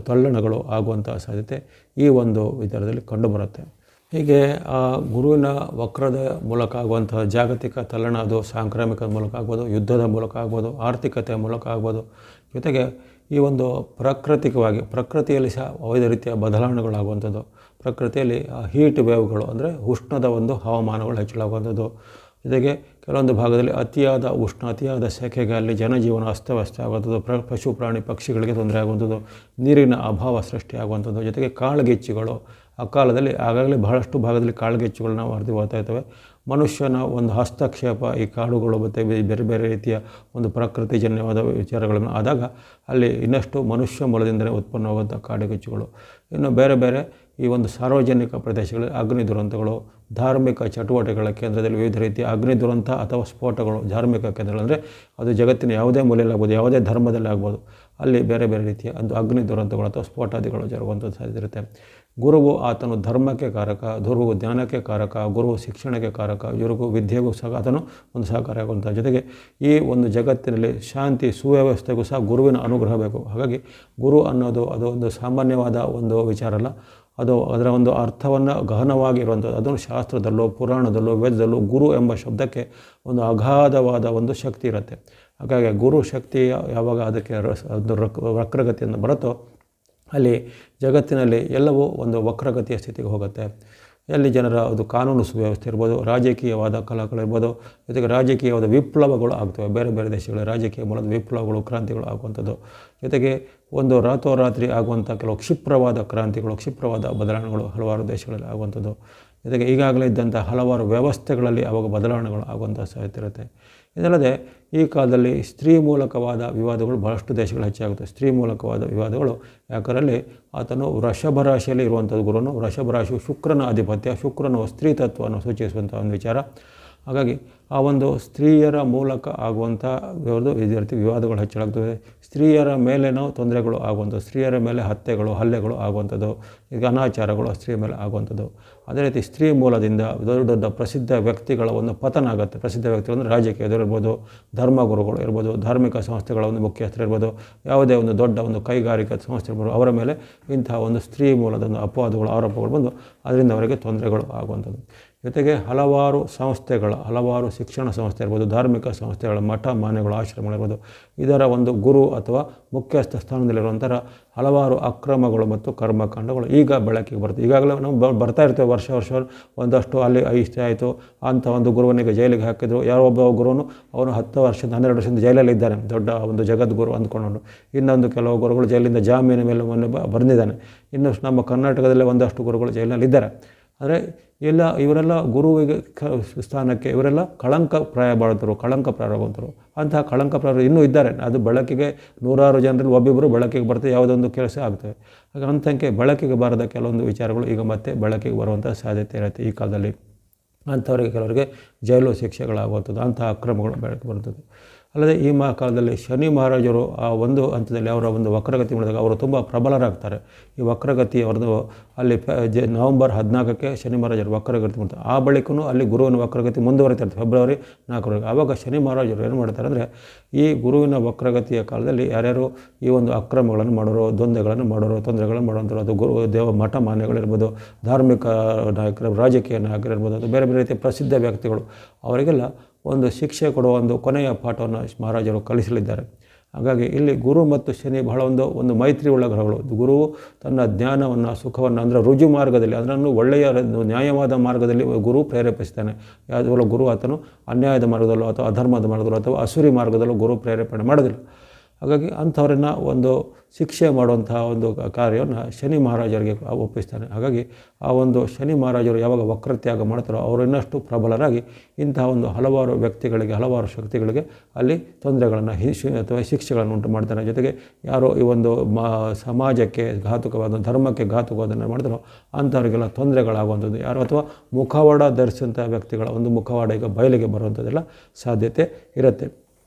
ತಲ್ಲಣಗಳು ಆಗುವಂಥ ಸಾಧ್ಯತೆ ಈ ಒಂದು ವಿಚಾರದಲ್ಲಿ ಕಂಡುಬರುತ್ತೆ. ಹೀಗೆ ಆ ಗುರುವಿನ ವಕ್ರದ ಮೂಲಕ ಆಗುವಂತಹ ಜಾಗತಿಕ ತಲ್ಲಣ, ಅದು ಸಾಂಕ್ರಾಮಿಕದ ಮೂಲಕ ಆಗ್ಬೋದು, ಯುದ್ಧದ ಮೂಲಕ ಆಗ್ಬೋದು, ಆರ್ಥಿಕತೆಯ ಮೂಲಕ ಆಗ್ಬೋದು, ಜೊತೆಗೆ ಈ ಒಂದು ಪ್ರಕೃತಿಯಲ್ಲಿ ಸಹ ವಿವಿಧ ರೀತಿಯ ಬದಲಾವಣೆಗಳಾಗುವಂಥದ್ದು. ಪ್ರಕೃತಿಯಲ್ಲಿ ಹೀಟ್ ವೇವ್ಗಳು ಅಂದರೆ ಉಷ್ಣದ ಒಂದು ಹವಾಮಾನಗಳು ಹೆಚ್ಚಳಾಗುವಂಥದ್ದು, ಜೊತೆಗೆ ಕೆಲವೊಂದು ಭಾಗದಲ್ಲಿ ಅತಿಯಾದ ಉಷ್ಣ, ಅತಿಯಾದ ಸೆಕೆಗೆ ಅಲ್ಲಿ ಜನಜೀವನ ಅಸ್ತವ್ಯಸ್ತ ಆಗುವಂಥದ್ದು, ಪಶು ಪ್ರಾಣಿ ಪಕ್ಷಿಗಳಿಗೆ ತೊಂದರೆ ಆಗುವಂಥದ್ದು, ನೀರಿನ ಅಭಾವ ಸೃಷ್ಟಿಯಾಗುವಂಥದ್ದು, ಜೊತೆಗೆ ಕಾಳ್ಗಿಚ್ಚುಗಳು. ಆ ಕಾಲದಲ್ಲಿ ಆಗಾಗಲೇ ಬಹಳಷ್ಟು ಭಾಗದಲ್ಲಿ ಕಾಳ್ಗಿಚ್ಚುಗಳನ್ನ ವರದಿ ಹೋಗ್ತಾ ಇರ್ತವೆ. ಮನುಷ್ಯನ ಒಂದು ಹಸ್ತಕ್ಷೇಪ, ಈ ಕಾಡುಗಳು ಮತ್ತು ಬೇರೆ ಬೇರೆ ರೀತಿಯ ಒಂದು ಪ್ರಕೃತಿಜನ್ಯವಾದ ವಿಚಾರಗಳನ್ನು ಆದಾಗ ಅಲ್ಲಿ ಇನ್ನಷ್ಟು ಮನುಷ್ಯ ಮೂಲದಿಂದಲೇ ಉತ್ಪನ್ನವಾಗುವಂಥ ಕಾಡ್ಗಿಚ್ಚುಗಳು. ಇನ್ನು ಬೇರೆ ಬೇರೆ ಈ ಒಂದು ಸಾರ್ವಜನಿಕ ಪ್ರದೇಶಗಳಲ್ಲಿ ಅಗ್ನಿ ದುರಂತಗಳು, ಧಾರ್ಮಿಕ ಚಟುವಟಿಕೆಗಳ ಕೇಂದ್ರದಲ್ಲಿ ವಿವಿಧ ರೀತಿಯ ಅಗ್ನಿ ದುರಂತ ಅಥವಾ ಸ್ಫೋಟಗಳು ಧಾರ್ಮಿಕ ಕೇಂದ್ರಗಳು ಅಂದರೆ ಅದು ಜಗತ್ತಿನ ಯಾವುದೇ ಮೂಲೆಯಲ್ಲಿ ಆಗ್ಬೋದು, ಯಾವುದೇ ಧರ್ಮದಲ್ಲಿ ಆಗ್ಬೋದು, ಅಲ್ಲಿ ಬೇರೆ ಬೇರೆ ರೀತಿಯ ಒಂದು ಅಗ್ನಿ ದುರಂತಗಳು ಅಥವಾ ಸ್ಫೋಟಾದಿಗಳು ಜರುಗುವಂಥದ್ದು ಸಾಧ್ಯತೆ ಇರುತ್ತೆ. ಗುರುವು ಆತನು ಧರ್ಮಕ್ಕೆ ಕಾರಕ, ಗುರುವು ಜ್ಞಾನಕ್ಕೆ ಕಾರಕ, ಗುರುವು ಶಿಕ್ಷಣಕ್ಕೆ ಕಾರಕ, ಗುರುವು ವಿದ್ಯೆಗೂ ಸಹ ಆತನು ಒಂದು ಸಹಕಾರಿಯಾಗುವಂಥ. ಜೊತೆಗೆ ಈ ಒಂದು ಜಗತ್ತಿನಲ್ಲಿ ಶಾಂತಿ ಸುವ್ಯವಸ್ಥೆಗೂ ಸಹ ಗುರುವಿನ ಅನುಗ್ರಹ ಬೇಕು. ಹಾಗಾಗಿ ಗುರು ಅನ್ನೋದು ಅದು ಒಂದು ಸಾಮಾನ್ಯವಾದ ಒಂದು ವಿಚಾರ ಅಲ್ಲ, ಅದು ಅದರ ಒಂದು ಅರ್ಥವನ್ನು ಗಹನವಾಗಿರುವಂಥದ್ದು. ಅದನ್ನು ಶಾಸ್ತ್ರದಲ್ಲೋ ಪುರಾಣದಲ್ಲೋ ವೇದದಲ್ಲೋ ಗುರು ಎಂಬ ಶಬ್ದಕ್ಕೆ ಒಂದು ಅಗಾಧವಾದ ಒಂದು ಶಕ್ತಿ ಇರುತ್ತೆ. ಹಾಗಾಗಿ ಗುರು ಶಕ್ತಿ ಯಾವಾಗ ಅದಕ್ಕೆ ಒಂದು ವಕ್ರಗತಿಯನ್ನು ಬರುತ್ತೋ ಅಲ್ಲಿ ಜಗತ್ತಿನಲ್ಲಿ ಎಲ್ಲವೂ ಒಂದು ವಕ್ರಗತಿಯ ಸ್ಥಿತಿಗೆ ಹೋಗುತ್ತೆ. ಎಲ್ಲಿ ಜನರ ಅದು ಕಾನೂನು ಸುವ್ಯವಸ್ಥೆ ಇರ್ಬೋದು, ರಾಜಕೀಯವಾದ ಕಲಾಗಳಿರ್ಬೋದು, ಜೊತೆಗೆ ರಾಜಕೀಯವಾದ ವಿಪ್ಲವಗಳು ಆಗ್ತವೆ. ಬೇರೆ ಬೇರೆ ದೇಶಗಳ ರಾಜಕೀಯ ಮೂಲದ ವಿಪ್ಲವಗಳು, ಕ್ರಾಂತಿಗಳು ಆಗುವಂಥದ್ದು. ಜೊತೆಗೆ ಒಂದು ರಾತ್ರೋರಾತ್ರಿ ಆಗುವಂಥ ಕೆಲವು ಕ್ಷಿಪ್ರವಾದ ಕ್ರಾಂತಿಗಳು, ಕ್ಷಿಪ್ರವಾದ ಬದಲಾವಣೆಗಳು ಹಲವಾರು ದೇಶಗಳಲ್ಲಿ ಆಗುವಂಥದ್ದು. ಜೊತೆಗೆ ಈಗಾಗಲೇ ಇದ್ದಂಥ ಹಲವಾರು ವ್ಯವಸ್ಥೆಗಳಲ್ಲಿ ಆವಾಗ ಬದಲಾವಣೆಗಳು ಆಗುವಂಥ ಸಾಧ್ಯತೆ ಇರುತ್ತೆ. ಇದಲ್ಲದೆ ಈ ಕಾಲದಲ್ಲಿ ಸ್ತ್ರೀ ಮೂಲಕವಾದ ವಿವಾದಗಳು ಬಹಳಷ್ಟು ದೇಶಗಳು ಹೆಚ್ಚಾಗುತ್ತೆ. ಸ್ತ್ರೀ ಮೂಲಕವಾದ ವಿವಾದಗಳು ಯಾಕಂದರೆ ಆತನು ವೃಷಭ ರಾಶಿಯಲ್ಲಿ ಇರುವಂಥದ್ದು. ಗುರುನು ವೃಷಭ ರಾಶಿಯು ಶುಕ್ರನ ಆಧಿಪತ್ಯ, ಶುಕ್ರನು ಸ್ತ್ರೀ ತತ್ವವನ್ನು ಸೂಚಿಸುವಂಥ ಒಂದು ವಿಚಾರ. ಹಾಗಾಗಿ ಆ ಒಂದು ಸ್ತ್ರೀಯರ ಮೂಲಕ ಆಗುವಂಥ ಇದೇ ರೀತಿ ವಿವಾದಗಳು ಹೆಚ್ಚಾಗ್ತವೆ. ಸ್ತ್ರೀಯರ ಮೇಲೇನೋ ತೊಂದರೆಗಳು ಆಗುವಂಥದ್ದು, ಸ್ತ್ರೀಯರ ಮೇಲೆ ಹಲ್ಲೆಗಳು ಆಗುವಂಥದ್ದು, ಈಗ ಅನಾಚಾರಗಳು ಸ್ತ್ರೀಯ ಮೇಲೆ ಆಗುವಂಥದ್ದು. ಅದೇ ರೀತಿ ಸ್ತ್ರೀ ಮೂಲದಿಂದ ದೊಡ್ಡ ದೊಡ್ಡ ಪ್ರಸಿದ್ಧ ವ್ಯಕ್ತಿಗಳ ಒಂದು ಪತನ ಆಗುತ್ತೆ. ಪ್ರಸಿದ್ಧ ವ್ಯಕ್ತಿಗಳು ಅಂದರೆ ರಾಜಕೀಯದವರು ಇರ್ಬೋದು, ಧರ್ಮಗುರುಗಳು ಇರ್ಬೋದು, ಧಾರ್ಮಿಕ ಸಂಸ್ಥೆಗಳ ಒಂದು ಮುಖ್ಯಸ್ಥರು ಇರ್ಬೋದು, ಯಾವುದೇ ಒಂದು ದೊಡ್ಡ ಒಂದು ಕೈಗಾರಿಕಾ ಸಂಸ್ಥೆ ಇರ್ಬೋದು, ಅವರ ಮೇಲೆ ಇಂತಹ ಒಂದು ಸ್ತ್ರೀ ಮೂಲದ ಒಂದು ಅಪವಾದಗಳು, ಆರೋಪಗಳು ಬಂದು ಅದರಿಂದ ಅವರಿಗೆ ತೊಂದರೆಗಳು ಆಗುವಂಥದ್ದು. ಜೊತೆಗೆ ಹಲವಾರು ಹಲವಾರು ಶಿಕ್ಷಣ ಸಂಸ್ಥೆ ಇರ್ಬೋದು, ಧಾರ್ಮಿಕ ಸಂಸ್ಥೆಗಳ ಮಠ ಮಾನ್ಯಗಳು, ಆಶ್ರಮಗಳಿರ್ಬೋದು, ಇದರ ಒಂದು ಗುರು ಅಥವಾ ಮುಖ್ಯಸ್ಥ ಸ್ಥಾನದಲ್ಲಿರುವಂಥ ಹಲವಾರು ಅಕ್ರಮಗಳು ಮತ್ತು ಕರ್ಮಕಾಂಡಗಳು ಈಗ ಬೆಳಕಿಗೆ ಬರುತ್ತೆ. ಈಗಾಗಲೇ ನಾವು ಬರ್ತಾ ಇರ್ತೇವೆ ವರ್ಷ ಒಂದಷ್ಟು ಅಲ್ಲಿ ಇಷ್ಟ ಆಯಿತು ಅಂಥ ಒಂದು ಗುರುವನಿಗೆ ಜೈಲಿಗೆ ಹಾಕಿದ್ರು. ಯಾರೋ ಒಬ್ಬ ಗುರುವನು ಅವನು 10 ವರ್ಷದಿಂದ 12 ವರ್ಷದಿಂದ ಜೈಲಲ್ಲಿ ಇದ್ದಾನೆ, ದೊಡ್ಡ ಒಂದು ಜಗದ್ಗುರು ಅಂದ್ಕೊಂಡು. ಇನ್ನೊಂದು ಕೆಲವು ಗುರುಗಳು ಜೈಲಿಂದ ಜಾಮೀನು ಮೇಲೆ ಮೊನ್ನೆ ಬಂದಿದ್ದಾನೆ. ಇನ್ನು ನಮ್ಮ ಕರ್ನಾಟಕದಲ್ಲೇ ಒಂದಷ್ಟು ಗುರುಗಳು ಜೈಲಿನಲ್ಲಿ ಇದ್ದಾರೆ. ಆದರೆ ಇವರೆಲ್ಲ ಗುರುವಿಗೆ ಸ್ಥಾನಕ್ಕೆ ಇವರೆಲ್ಲ ಕಳಂಕಪ್ರಾಯರಾಗುವಂಥರು. ಅಂತಹ ಕಳಂಕಪ್ರಾಯರು ಇನ್ನೂ ಇದ್ದಾರೆ. ಅದು ಬೆಳಕಿಗೆ ನೂರಾರು ಜನರಲ್ಲಿ ಒಬ್ಬೊಬ್ಬರು ಬೆಳಕಿಗೆ ಬರ್ತದೆ, ಯಾವುದೊಂದು ಕೆಲಸ ಆಗ್ತವೆ. ಹಾಗೆ ಅಂಥಕ್ಕೆ ಬೆಳಕಿಗೆ ಬಾರದ ಕೆಲವೊಂದು ವಿಚಾರಗಳು ಈಗ ಮತ್ತೆ ಬೆಳಕಿಗೆ ಬರುವಂಥ ಸಾಧ್ಯತೆ ಇರುತ್ತೆ ಈ ಕಾಲದಲ್ಲಿ. ಅಂಥವರಿಗೆ ಕೆಲವರಿಗೆ ಜೈಲು ಶಿಕ್ಷೆಗಳಾಗುವಂಥದ್ದು, ಅಂತಹ ಅಕ್ರಮಗಳು ಬೆಳಕಿಗೆ ಬರುತ್ತದೆ. ಅಲ್ಲದೆ ಈ ಕಾಲದಲ್ಲಿ ಶನಿ ಮಹಾರಾಜರು ಆ ಒಂದು ಹಂತದಲ್ಲಿ ಅವರ ಒಂದು ವಕ್ರಗತಿ ಮಾಡಿದಾಗ ಅವರು ತುಂಬ ಪ್ರಬಲರಾಗ್ತಾರೆ. ಈ ವಕ್ರಗತಿ ಅವ್ರದ್ದು ಅಲ್ಲಿ ನವೆಂಬರ್ 14ಕ್ಕೆ ಶನಿ ಮಹಾರಾಜರು ವಕ್ರಗತಿ ಮಾಡ್ತಾರೆ. ಆ ಬಳಿಕೂ ಅಲ್ಲಿ ಗುರುವಿನ ವಕ್ರಗತಿ ಮುಂದುವರಿತಿರ್ತಾರೆ ಫೆಬ್ರವರಿ 4ರವರೆಗೆ. ಆವಾಗ ಶನಿ ಮಹಾರಾಜರು ಏನು ಮಾಡ್ತಾರೆ ಅಂದರೆ ಈ ಗುರುವಿನ ವಕ್ರಗತಿಯ ಕಾಲದಲ್ಲಿ ಯಾರ್ಯಾರು ಈ ಒಂದು ಅಕ್ರಮಗಳನ್ನು ಮಾಡೋರು, ದ್ವಂದ್ವಗಳನ್ನು ಮಾಡೋರು, ತೊಂದರೆಗಳನ್ನು ಮಾಡುವಂಥರು, ಅದು ಮಠ ಮಾನ್ಯಗಳಿರ್ಬೋದು, ಧಾರ್ಮಿಕ ನಾಯಕರು, ರಾಜಕೀಯ ನಾಯಕರಿರ್ಬೋದು, ಅದು ಬೇರೆ ಬೇರೆ ರೀತಿಯ ಪ್ರಸಿದ್ಧ ವ್ಯಕ್ತಿಗಳು, ಅವರಿಗೆಲ್ಲ ಒಂದು ಶಿಕ್ಷೆ ಕೊಡುವ ಒಂದು ಕೊನೆಯ ಪಾಠವನ್ನು ಮಹಾರಾಜರು ಕಲಿಸಲಿದ್ದಾರೆ. ಹಾಗಾಗಿ ಇಲ್ಲಿ ಗುರು ಮತ್ತು ಶನಿ ಬಹಳ ಒಂದು ಮೈತ್ರಿ ಉಳ್ಳ ಗ್ರಹಗಳು. ಗುರುವು ತನ್ನ ಜ್ಞಾನವನ್ನು, ಸುಖವನ್ನು ಅಂದರೆ ರುಜು ಮಾರ್ಗದಲ್ಲಿ, ಅದನ್ನು ಒಳ್ಳೆಯ ನ್ಯಾಯವಾದ ಮಾರ್ಗದಲ್ಲಿ ಗುರು ಪ್ರೇರೇಪಿಸ್ತಾನೆ. ಯಾವುದೋ ಗುರು ಆತನು ಅನ್ಯಾಯದ ಮಾರ್ಗದಲ್ಲೋ ಅಥವಾ ಅಧರ್ಮದ ಮಾರ್ಗದಲ್ಲೋ ಅಥವಾ ಅಸುರಿ ಮಾರ್ಗದಲ್ಲೋ ಗುರು ಪ್ರೇರೇಪಣೆ ಮಾಡೋದಿಲ್ಲ. ಹಾಗಾಗಿ ಅಂಥವ್ರನ್ನ ಒಂದು ಶಿಕ್ಷೆ ಮಾಡುವಂತಹ ಒಂದು ಕಾರ್ಯವನ್ನು ಶನಿ ಮಹಾರಾಜರಿಗೆ ಒಪ್ಪಿಸ್ತಾನೆ. ಹಾಗಾಗಿ ಆ ಒಂದು ಶನಿ ಮಹಾರಾಜರು ಯಾವಾಗ ವಕ್ರತ್ಯಾಗ ಮಾಡ್ತಾರೋ ಅವರು ಇನ್ನಷ್ಟು ಪ್ರಬಲರಾಗಿ ಇಂತಹ ಒಂದು ಹಲವಾರು ವ್ಯಕ್ತಿಗಳಿಗೆ, ಹಲವಾರು ಶಕ್ತಿಗಳಿಗೆ ಅಲ್ಲಿ ತೊಂದರೆಗಳನ್ನು ಅಥವಾ ಶಿಕ್ಷೆಗಳನ್ನು ಉಂಟು ಮಾಡ್ತಾನೆ. ಜೊತೆಗೆ ಯಾರೋ ಈ ಒಂದು ಸಮಾಜಕ್ಕೆ ಘಾತುಕವಾದ, ಧರ್ಮಕ್ಕೆ ಘಾತುಕವಾದನ್ನು ಮಾಡಿದ್ರೋ ಅಂಥವರಿಗೆಲ್ಲ ತೊಂದರೆಗಳಾಗುವಂಥದ್ದು. ಯಾರು ಅಥವಾ ಮುಖವಾಡ ಧರಿಸಿದಂಥ ವ್ಯಕ್ತಿಗಳ ಒಂದು ಮುಖವಾಡ ಈಗ ಬಯಲಿಗೆ ಬರುವಂಥದ್ದೆಲ್ಲ ಸಾಧ್ಯತೆ ಇರುತ್ತೆ.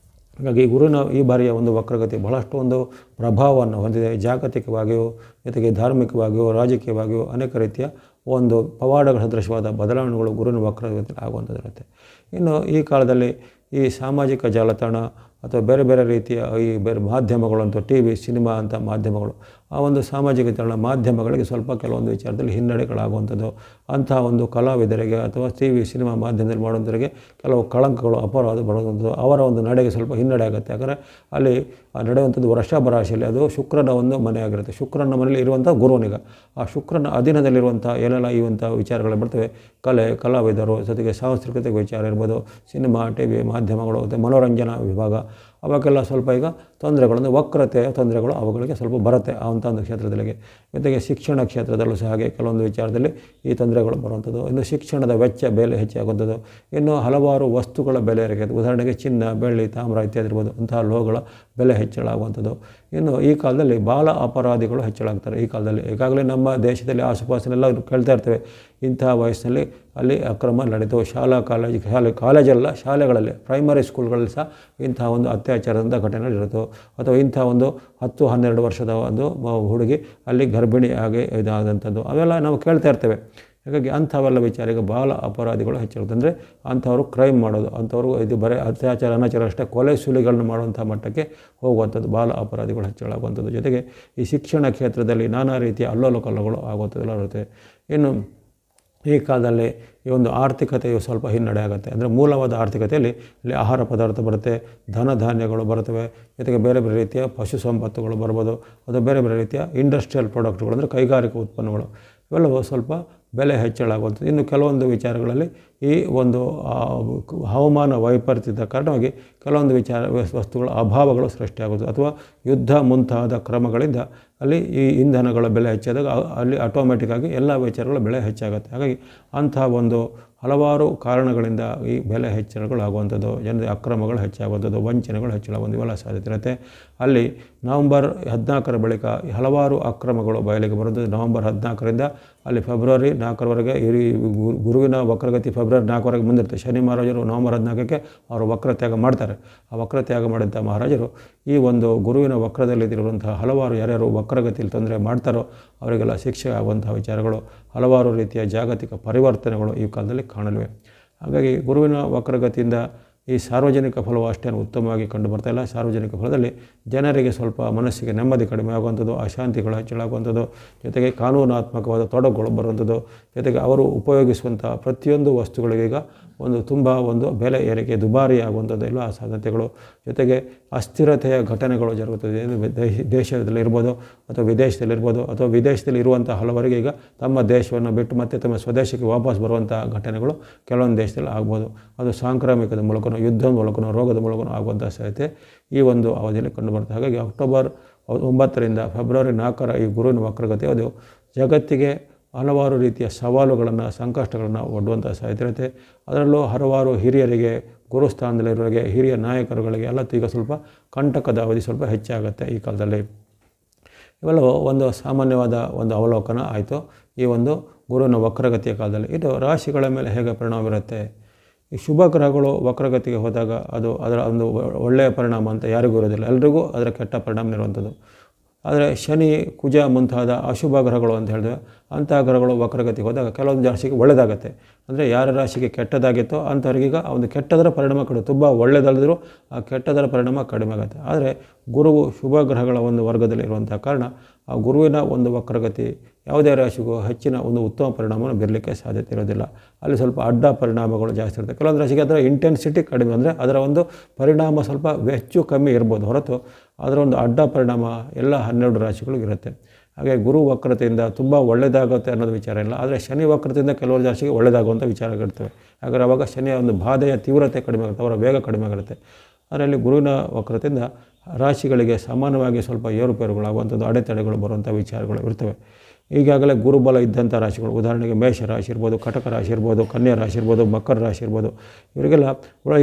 ಹಾಗಾಗಿ ಗುರುವಿನ ಈ ಬಾರಿಯ ಒಂದು ವಕ್ರಗತಿ ಬಹಳಷ್ಟು ಒಂದು ಪ್ರಭಾವವನ್ನು ಹೊಂದಿದೆ. ಜಾಗತಿಕವಾಗಿಯೂ, ಜೊತೆಗೆ ಧಾರ್ಮಿಕವಾಗಿಯೂ, ರಾಜಕೀಯವಾಗಿಯೂ ಅನೇಕ ರೀತಿಯ ಒಂದು ಪವಾಡಗಳ ಸದೃಶವಾದ ಬದಲಾವಣೆಗಳು ಗುರುವಿನ ವಕ್ರಗತಿ ಆಗುವಂಥದ್ದಿರುತ್ತೆ. ಇನ್ನು ಈ ಕಾಲದಲ್ಲಿ ಈ ಸಾಮಾಜಿಕ ಜಾಲತಾಣ ಅಥವಾ ಬೇರೆ ಬೇರೆ ರೀತಿಯ ಈ ಬೇರೆ ಮಾಧ್ಯಮಗಳು ಅಂತ TV, ಸಿನಿಮಾ ಅಂತ ಮಾಧ್ಯಮಗಳು, ಆ ಒಂದು ಸಾಮಾಜಿಕ ಜಾಲ ಮಾಧ್ಯಮಗಳಿಗೆ ಸ್ವಲ್ಪ ಕೆಲವೊಂದು ವಿಚಾರದಲ್ಲಿ ಹಿನ್ನಡೆಗಳಾಗುವಂಥದ್ದು. ಅಂತಹ ಒಂದು ಕಲಾವಿದರಿಗೆ ಅಥವಾ TV, ಸಿನಿಮಾ ಮಾಧ್ಯಮದಲ್ಲಿ ಮಾಡುವಂಥವರಿಗೆ ಕೆಲವು ಕಳಂಕಗಳು, ಅಪರಾಧ ಬರುವಂಥದ್ದು, ಅವರ ಒಂದು ನಡೆಗೆ ಸ್ವಲ್ಪ ಹಿನ್ನಡೆ ಆಗುತ್ತೆ. ಯಾಕಂದರೆ ಅಲ್ಲಿ ನಡೆಯುವಂಥದ್ದು ವೃಷಭ ರಾಶಿಯಲ್ಲಿ, ಅದು ಶುಕ್ರನ ಒಂದು ಮನೆ ಆಗಿರುತ್ತೆ. ಶುಕ್ರನ ಮನೆಯಲ್ಲಿ ಇರುವಂಥ ಗುರುವನಿಗ ಆ ಶುಕ್ರನ ಅಧೀನದಲ್ಲಿರುವಂಥ ಏನೆಲ್ಲ ಇವಂಥ ವಿಚಾರಗಳು ಬರ್ತವೆ, ಕಲಾವಿದರು, ಜೊತೆಗೆ ಸಾಂಸ್ಕೃತಿಕ ವಿಚಾರ ಇರ್ಬೋದು, ಸಿನಿಮಾ, TV, ಮಾಧ್ಯಮಗಳು, ಮತ್ತು ಮನೋರಂಜನಾ ವಿಭಾಗ, ಅವಾಗೆಲ್ಲ ಸ್ವಲ್ಪ ಈಗ ತೊಂದರೆಗಳನ್ನು, ವಕ್ರತೆಯ ತೊಂದರೆಗಳು ಅವುಗಳಿಗೆ ಸ್ವಲ್ಪ ಬರುತ್ತೆ ಆ ಒಂದು ಕ್ಷೇತ್ರದಲ್ಲಿ. ಜೊತೆಗೆ ಶಿಕ್ಷಣ ಕ್ಷೇತ್ರದಲ್ಲೂ ಸಹ ಹಾಗೆ ಕೆಲವೊಂದು ವಿಚಾರದಲ್ಲಿ ಈ ತೊಂದರೆಗಳು ಬರುವಂಥದ್ದು. ಇನ್ನು ಶಿಕ್ಷಣದ ವೆಚ್ಚ ಬೆಲೆ ಹೆಚ್ಚಾಗುವಂಥದ್ದು, ಇನ್ನು ಹಲವಾರು ವಸ್ತುಗಳ ಬೆಲೆ ಏರಿಕೆ, ಉದಾಹರಣೆಗೆ ಚಿನ್ನ, ಬೆಳ್ಳಿ, ತಾಮ್ರ ಇತ್ಯಾದಿ ಇರ್ಬೋದು, ಅಂತಹ ಲೋಹಗಳ ಬೆಲೆ ಹೆಚ್ಚಳ ಆಗುವಂಥದ್ದು. ಇನ್ನು ಈ ಕಾಲದಲ್ಲಿ ಬಾಲ ಅಪರಾಧಿಗಳು ಹೆಚ್ಚಳಾಗ್ತಾರೆ. ಈ ಕಾಲದಲ್ಲಿ ಈಗಾಗಲೇ ನಮ್ಮ ದೇಶದಲ್ಲಿ ಆಸುಪಾಸಿನೆಲ್ಲ ಕೇಳ್ತಾ ಇರ್ತೇವೆ, ಇಂತಹ ವಯಸ್ಸಿನಲ್ಲಿ ಅಲ್ಲಿ ಅಕ್ರಮ ನಡೆದು ಕಾಲೇಜಲ್ಲ ಶಾಲೆಗಳಲ್ಲಿ, ಪ್ರೈಮರಿ ಸ್ಕೂಲ್ಗಳಲ್ಲಿ ಸಹ ಇಂತಹ ಒಂದು ಅತ್ಯಾಚಾರದಿಂದ ಘಟನೆಗಳಿರುತ್ತೋ, ಅಥವಾ ಇಂಥ ಒಂದು 10-12 ವರ್ಷದ ಒಂದು ಹುಡುಗಿ ಅಲ್ಲಿ ಗರ್ಭಿಣಿ ಆಗಿ ಇದಾದಂಥದ್ದು ಅವೆಲ್ಲ ನಾವು ಕೇಳ್ತಾ ಇರ್ತೇವೆ. ಹಾಗಾಗಿ ಅಂಥವೆಲ್ಲ ವಿಚಾರಿಗೆ ಬಾಲ ಅಪರಾಧಿಗಳು ಹೆಚ್ಚಾಗುತ್ತೆ. ಅಂದರೆ ಅಂಥವರು ಕ್ರೈಮ್ ಮಾಡೋದು, ಅಂಥವ್ರು ಇದು ಬರೀ ಅತ್ಯಾಚಾರ ಅನಾಚಾರ ಅಷ್ಟೇ ಕೊಲೆ ಸುಲಿಗಳನ್ನು ಮಾಡುವಂಥ ಮಟ್ಟಕ್ಕೆ ಹೋಗುವಂಥದ್ದು ಬಾಲ ಅಪರಾಧಿಗಳು ಹೆಚ್ಚಳಾಗುವಂಥದ್ದು. ಜೊತೆಗೆ ಈ ಶಿಕ್ಷಣ ಕ್ಷೇತ್ರದಲ್ಲಿ ನಾನಾ ರೀತಿಯ ಅಲ್ಲೋಲ ಕಲ್ಲೋಗಳು ಆಗುವಂಥದ್ದೆಲ್ಲ ಇರುತ್ತೆ. ಇನ್ನು ಈ ಕಾಲದಲ್ಲಿ ಈ ಒಂದು ಆರ್ಥಿಕತೆಯು ಸ್ವಲ್ಪ ಹಿನ್ನಡೆ ಆಗುತ್ತೆ. ಅಂದರೆ ಮೂಲವಾದ ಆರ್ಥಿಕತೆಯಲ್ಲಿ ಇಲ್ಲಿ ಆಹಾರ ಪದಾರ್ಥ ಬರುತ್ತೆ, ಧನ ಧಾನ್ಯಗಳು ಬರ್ತವೆ, ಜೊತೆಗೆ ಬೇರೆ ಬೇರೆ ರೀತಿಯ ಪಶು ಸಂಪತ್ತುಗಳು ಬರ್ಬೋದು, ಅಥವಾ ಬೇರೆ ಬೇರೆ ರೀತಿಯ ಇಂಡಸ್ಟ್ರಿಯಲ್ ಪ್ರಾಡಕ್ಟ್ಗಳು ಅಂದರೆ ಕೈಗಾರಿಕಾ ಉತ್ಪನ್ನಗಳು ಇವೆಲ್ಲವೂ ಸ್ವಲ್ಪ ಬೆಲೆ ಹೆಚ್ಚಳಾಗುವಂಥದ್ದು. ಇನ್ನು ಕೆಲವೊಂದು ವಿಚಾರಗಳಲ್ಲಿ ಈ ಒಂದು ಹವಾಮಾನ ವೈಪರೀತ್ಯದ ಕಾರಣವಾಗಿ ಕೆಲವೊಂದು ವಸ್ತುಗಳ ಅಭಾವಗಳು ಸೃಷ್ಟಿಯಾಗೋದು, ಅಥವಾ ಯುದ್ಧ ಮುಂತಾದ ಕ್ರಮಗಳಿಂದ ಅಲ್ಲಿ ಈ ಇಂಧನಗಳ ಬೆಲೆ ಹೆಚ್ಚಾದಾಗ ಅಲ್ಲಿ ಆಟೋಮೆಟಿಕ್ಕಾಗಿ ಎಲ್ಲ ವಿಚಾರಗಳ ಬೆಲೆ ಹೆಚ್ಚಾಗುತ್ತೆ. ಹಾಗಾಗಿ ಅಂತಹ ಒಂದು ಹಲವಾರು ಕಾರಣಗಳಿಂದ ಈ ಬೆಲೆ ಹೆಚ್ಚಳಗಳಾಗುವಂಥದ್ದು, ಜನರ ಅಕ್ರಮಗಳು ಹೆಚ್ಚಾಗುವಂಥದ್ದು, ವಂಚನೆಗಳು ಹೆಚ್ಚಳಾಗುವಂಥ ಇವೆಲ್ಲ ಸಾಧ್ಯತೆ ಇರುತ್ತೆ. ಅಲ್ಲಿ ನವಂಬರ್ 14 ಬಳಿಕ ಹಲವಾರು ಅಕ್ರಮಗಳು ಬಯಲಿಗೆ ಬರೋದು. ನವಂಬರ್ 14ರಿಂದ ಅಲ್ಲಿ ಫೆಬ್ರವರಿ 4ರವರೆಗೆ ಗುರುವಿನ ವಕ್ರಗತಿ ಫೆಬ್ರವರಿ 4ರವರೆಗೆ ಮುಂದಿರುತ್ತೆ. ಶನಿ ಮಹಾರಾಜರು ನವಂಬರ್ 14ಕ್ಕೆ ಅವರು ವಕ್ರತ್ಯಾಗ ಮಾಡ್ತಾರೆ. ಆ ವಕ್ರತ್ಯಾಗ ಮಾಡಿದಂಥ ಮಹಾರಾಜರು ಈ ಒಂದು ಗುರುವಿನ ವಕ್ರದಲ್ಲಿರುವಂತಹ ಹಲವಾರು ಯಾರ್ಯಾರು ವಕ್ರಗತಿಯಲ್ಲಿ ತೊಂದರೆ ಮಾಡ್ತಾರೋ ಅವರಿಗೆಲ್ಲ ಶಿಕ್ಷೆ ಆಗುವಂತಹ ವಿಚಾರಗಳು, ಹಲವಾರು ರೀತಿಯ ಜಾಗತಿಕ ಪರಿವರ್ತನೆಗಳು ಈ ಕಾಲದಲ್ಲಿ ಕಾಣಲಿವೆ. ಹಾಗಾಗಿ ಗುರುವಿನ ವಕ್ರಗತಿಯಿಂದ ಈ ಸಾರ್ವಜನಿಕ ಫಲವು ಅಷ್ಟೇನು ಉತ್ತಮವಾಗಿ ಕಂಡು ಬರ್ತಾಯಿಲ್ಲ. ಸಾರ್ವಜನಿಕ ಫಲದಲ್ಲಿ ಜನರಿಗೆ ಸ್ವಲ್ಪ ಮನಸ್ಸಿಗೆ ನೆಮ್ಮದಿ ಕಡಿಮೆ ಆಗುವಂಥದ್ದು, ಅಶಾಂತಿಗಳು ಹೆಚ್ಚಳಾಗುವಂಥದ್ದು, ಜೊತೆಗೆ ಕಾನೂನಾತ್ಮಕವಾದ ತೊಡಕುಗಳು ಬರುವಂಥದ್ದು, ಜೊತೆಗೆ ಅವರು ಉಪಯೋಗಿಸುವಂಥ ಪ್ರತಿಯೊಂದು ವಸ್ತುಗಳಿಗೀಗ ತುಂಬ ಬೆಲೆ ಏರಿಕೆ ದುಬಾರಿ ಆಗುವಂಥದ್ದು ಎಲ್ಲ ಸಾಧ್ಯತೆಗಳು, ಜೊತೆಗೆ ಅಸ್ಥಿರತೆಯ ಘಟನೆಗಳು ಜరుగుತ್ತದೆ. ದೇಶದಲ್ಲಿರ್ಬೋದು ಅಥವಾ ವಿದೇಶದಲ್ಲಿರ್ಬೋದು, ಅಥವಾ ವಿದೇಶದಲ್ಲಿ ಇರುವಂಥ ಹಲವರಿಗೆ ಈಗ ತಮ್ಮ ದೇಶವನ್ನು ಬಿಟ್ಟು ಮತ್ತೆ ತಮ್ಮ ಸ್ವದೇಶಕ್ಕೆ ವಾಪಸ್ ಬರುವಂಥ ಘಟನೆಗಳು ಕೆಲವೊಂದು ದೇಶದಲ್ಲಿ ಆಗ್ಬೋದು. ಅದು ಸಾಂಕ್ರಾಮಿಕದ ಮೂಲಕನೋ, ಯುದ್ಧದ ಮೂಲಕನೋ, ರೋಗದ ಮೂಲಕನೋ ಆಗುವಂಥ ಸಾಧ್ಯತೆ ಈ ಒಂದು ಅವಧಿಯಲ್ಲಿ ಕಂಡುಬರುತ್ತೆ. ಹಾಗಾಗಿ ಅಕ್ಟೋಬರ್ 9ರಿಂದ ಫೆಬ್ರವರಿ 4ರ ಈ ಗುರುವಿನ ವಕ್ರಗತಿ ಅದು ಜಗತ್ತಿಗೆ ಹಲವಾರು ರೀತಿಯ ಸವಾಲುಗಳನ್ನು, ಸಂಕಷ್ಟಗಳನ್ನು ಒಡ್ಡುವಂಥ ಸಾಧ್ಯತೆ ಇರುತ್ತೆ. ಅದರಲ್ಲೂ ಹಲವಾರು ಹಿರಿಯರಿಗೆ, ಗುರುಸ್ಥಾನದಲ್ಲಿರೋರಿಗೆ, ಹಿರಿಯ ನಾಯಕರುಗಳಿಗೆ ಎಲ್ಲ ಈಗ ಸ್ವಲ್ಪ ಕಂಟಕದ ಅವಧಿ ಸ್ವಲ್ಪ ಹೆಚ್ಚಾಗುತ್ತೆ ಈ ಕಾಲದಲ್ಲಿ. ಇವೆಲ್ಲವೂ ಒಂದು ಸಾಮಾನ್ಯವಾದ ಒಂದು ಅವಲೋಕನ ಆಯಿತು ಈ ಒಂದು ಗುರುವಿನ ವಕ್ರಗತಿಯ ಕಾಲದಲ್ಲಿ. ಇದು ರಾಶಿಗಳ ಮೇಲೆ ಹೇಗೆ ಪರಿಣಾಮ ಬೀರುತ್ತೆ? ಈ ಶುಭ ಗ್ರಹಗಳು ವಕ್ರಗತಿಗೆ ಹೋದಾಗ ಅದರ ಒಂದು ಒಳ್ಳೆಯ ಪರಿಣಾಮ ಅಂತ ಯಾರಿಗೂ ಇರೋದಿಲ್ಲ, ಎಲ್ರಿಗೂ ಅದರ ಕೆಟ್ಟ ಪರಿಣಾಮ ಇರುವಂಥದ್ದು. ಆದರೆ ಶನಿ, ಕುಜ ಮುಂತಾದ ಅಶುಭ ಗ್ರಹಗಳು ಅಂತ ಹೇಳಿದ್ರೆ ಅಂಥ ಗ್ರಹಗಳು ವಕ್ರಗತಿಗೆ ಹೋದಾಗ ಕೆಲವೊಂದು ರಾಶಿಗೆ ಒಳ್ಳೆಯದಾಗುತ್ತೆ. ಅಂದರೆ ಯಾರ ರಾಶಿಗೆ ಕೆಟ್ಟದಾಗಿತ್ತೋ ಅಂಥವ್ರಿಗೀಗ ಒಂದು ಕೆಟ್ಟದರ ಪರಿಣಾಮ ಕಡಿಮೆ, ತುಂಬ ಒಳ್ಳೆಯದಲ್ಲದಿದ್ರೂ ಆ ಕೆಟ್ಟದರ ಪರಿಣಾಮ ಕಡಿಮೆ ಆಗುತ್ತೆ. ಆದರೆ ಗುರುವು ಶುಭ ಗ್ರಹಗಳ ಒಂದು ವರ್ಗದಲ್ಲಿ ಇರುವಂಥ ಕಾರಣ ಆ ಗುರುವಿನ ಒಂದು ವಕ್ರಗತಿ ಯಾವುದೇ ರಾಶಿಗೂ ಹೆಚ್ಚಿನ ಒಂದು ಉತ್ತಮ ಪರಿಣಾಮವನ್ನು ಬೀರಲಿಕ್ಕೆ ಸಾಧ್ಯತೆ ಇರೋದಿಲ್ಲ. ಅಲ್ಲಿ ಸ್ವಲ್ಪ ಅಡ್ಡ ಪರಿಣಾಮಗಳು ಜಾಸ್ತಿ ಇರುತ್ತೆ. ಕೆಲವೊಂದು ರಾಶಿಗೆ ಅದರ ಇಂಟೆನ್ಸಿಟಿ ಕಡಿಮೆ, ಅಂದರೆ ಅದರ ಒಂದು ಪರಿಣಾಮ ಸ್ವಲ್ಪ ಹೆಚ್ಚು ಕಮ್ಮಿ ಇರ್ಬೋದು, ಹೊರತು ಅದರ ಒಂದು ಅಡ್ಡ ಪರಿಣಾಮ ಎಲ್ಲ 12 ರಾಶಿಗಳಿಗೂ ಇರುತ್ತೆ. ಹಾಗೆ ಗುರು ವಕ್ರತೆಯಿಂದ ತುಂಬ ಒಳ್ಳೆಯದಾಗುತ್ತೆ ಅನ್ನೋದು ವಿಚಾರ ಇಲ್ಲ. ಆದರೆ ಶನಿ ವಕ್ರತೆಯಿಂದ ಕೆಲವರು ರಾಶಿಗೆ ಒಳ್ಳೆಯದಾಗುವಂಥ ವಿಚಾರಗಳಿರ್ತವೆ. ಹಾಗಾದರೆ ಆವಾಗ ಶನಿಯ ಒಂದು ಬಾಧೆಯ ತೀವ್ರತೆ ಕಡಿಮೆ ಆಗುತ್ತೆ, ಅವರ ವೇಗ ಕಡಿಮೆ ಆಗುತ್ತೆ. ಅದರಲ್ಲಿ ಗುರುವಿನ ವಕ್ರತೆಯಿಂದ ರಾಶಿಗಳಿಗೆ ಸಮಾನವಾಗಿ ಸ್ವಲ್ಪ ಏರುಪೇರುಗಳಾಗುವಂಥದ್ದು, ಅಡೆತಡೆಗಳು ಬರುವಂಥ ವಿಚಾರಗಳು ಇರ್ತವೆ. ಈಗಾಗಲೇ ಗುರುಬಲ ಇದ್ದಂಥ ರಾಶಿಗಳು, ಉದಾಹರಣೆಗೆ ಮೇಷ ರಾಶಿ ಇರ್ಬೋದು, ಕಟಕ ರಾಶಿ ಇರ್ಬೋದು, ಕನ್ಯಾ ರಾಶಿ ಇರ್ಬೋದು, ಮಕರ ರಾಶಿ ಇರ್ಬೋದು, ಇವರಿಗೆಲ್ಲ